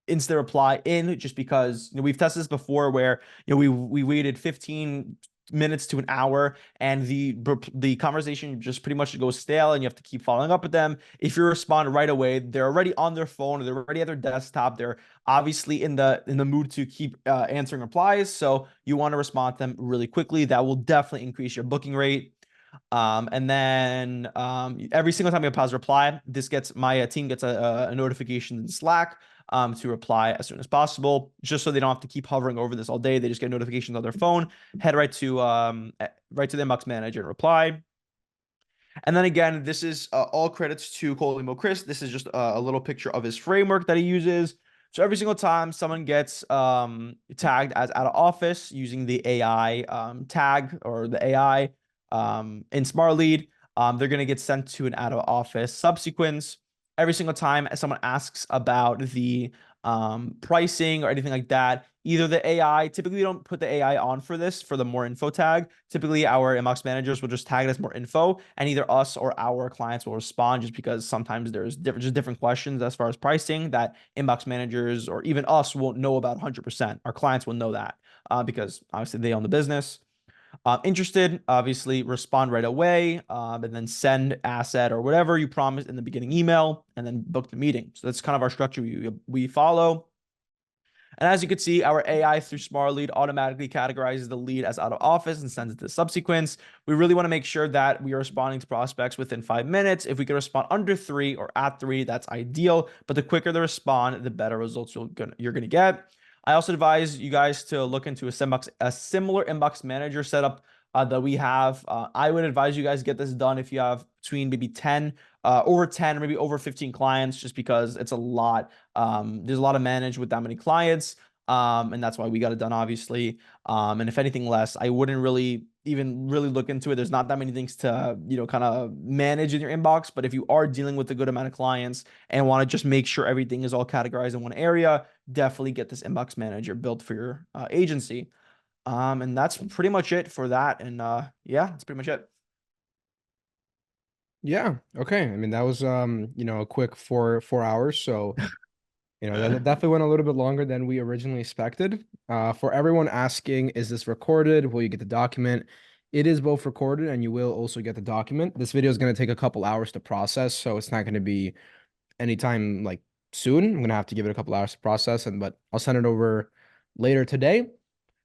instant reply in, just because we've tested this before where we waited 15 minutes to an hour, and the conversation just pretty much goes stale, and you have to keep following up with them. If you respond right away, they're already on their phone, or they're already at their desktop. They're obviously in the mood to keep answering replies, so you want to respond to them really quickly. That will definitely increase your booking rate. And then every single time you pause reply, this gets my team gets a notification in Slack to reply as soon as possible, just so they don't have to keep hovering over this all day. They just get notifications on their phone, head right to the inbox manager and reply. And then again, this is all credits to Colimo Chris. This is just a little picture of his framework that he uses. So every single time someone gets tagged as out of office using the AI tag or the AI in Smart Lead, they're going to get sent to an out of office subsequence. Every single time someone asks about the pricing or anything like that, either the AI, typically we don't put the AI on for this, for the more info tag. Typically our inbox managers will just tag it as more info, and either us or our clients will respond, just because sometimes there's different questions as far as pricing that inbox managers or even us won't know about 100%. Our clients will know that because obviously they own the business. Interested, obviously respond right away, and then send asset or whatever you promised in the beginning email, and then book the meeting. So that's kind of our structure we follow. And as you can see, our AI through Smart Lead automatically categorizes the lead as out of office and sends it to subsequence. We really want to make sure that we are responding to prospects within 5 minutes. If we can respond under 3 or at 3, that's ideal. But the quicker they respond, the better results you're going to get. I also advise you guys to look into a similar inbox manager setup that we have. I would advise you guys get this done if you have between maybe 10, over 10, maybe over 15 clients, just because it's a lot. There's a lot of manage with that many clients. And that's why we got it done, obviously. And if anything less, I wouldn't really even really look into it. There's not that many things to, kind of manage in your inbox. But if you are dealing with a good amount of clients and want to just make sure everything is all categorized in one area, definitely get this inbox manager built for your agency. And that's pretty much it for that. And yeah, that's pretty much it. Yeah. Okay. I mean, that was a quick four hours. So, that definitely went a little bit longer than we originally expected. For everyone asking, is this recorded? Will you get the document? It is both recorded and you will also get the document. This video is going to take a couple hours to process, so it's not going to be anytime like soon. I'm going to have to give it a couple hours to process, but I'll send it over later today.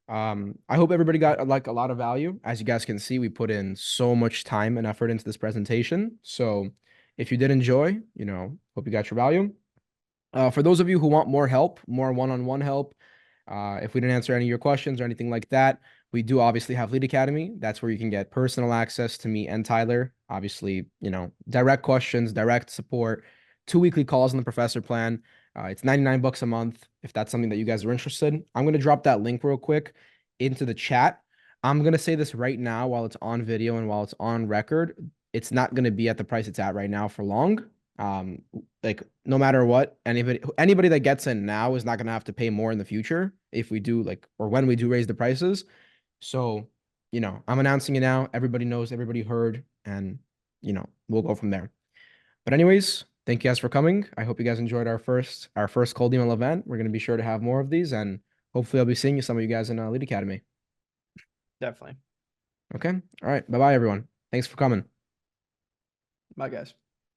I hope everybody got like a lot of value. As you guys can see, we put in so much time and effort into this presentation. So if you did enjoy, hope you got your value. For those of you who want more help, more one-on-one help, if we didn't answer any of your questions or anything like that, we do obviously have Lead Academy. That's where you can get personal access to me and Tyler. Obviously, direct questions, direct support, 2 weekly calls on the professor plan. It's 99 bucks a month if that's something that you guys are interested. I'm going to drop that link real quick into the chat. I'm going to say this right now while it's on video and while it's on record. It's not going to be at the price it's at right now for long. Like no matter what, anybody that gets in now is not going to have to pay more in the future if we do or when we do raise the prices. So, I'm announcing it now. Everybody knows, everybody heard, and we'll go from there. But anyways, thank you guys for coming. I hope you guys enjoyed our first cold email event. We're going to be sure to have more of these, and hopefully I'll be seeing some of you guys in Lead Academy. Definitely. Okay. All right. Bye-bye, everyone. Thanks for coming. Bye, guys.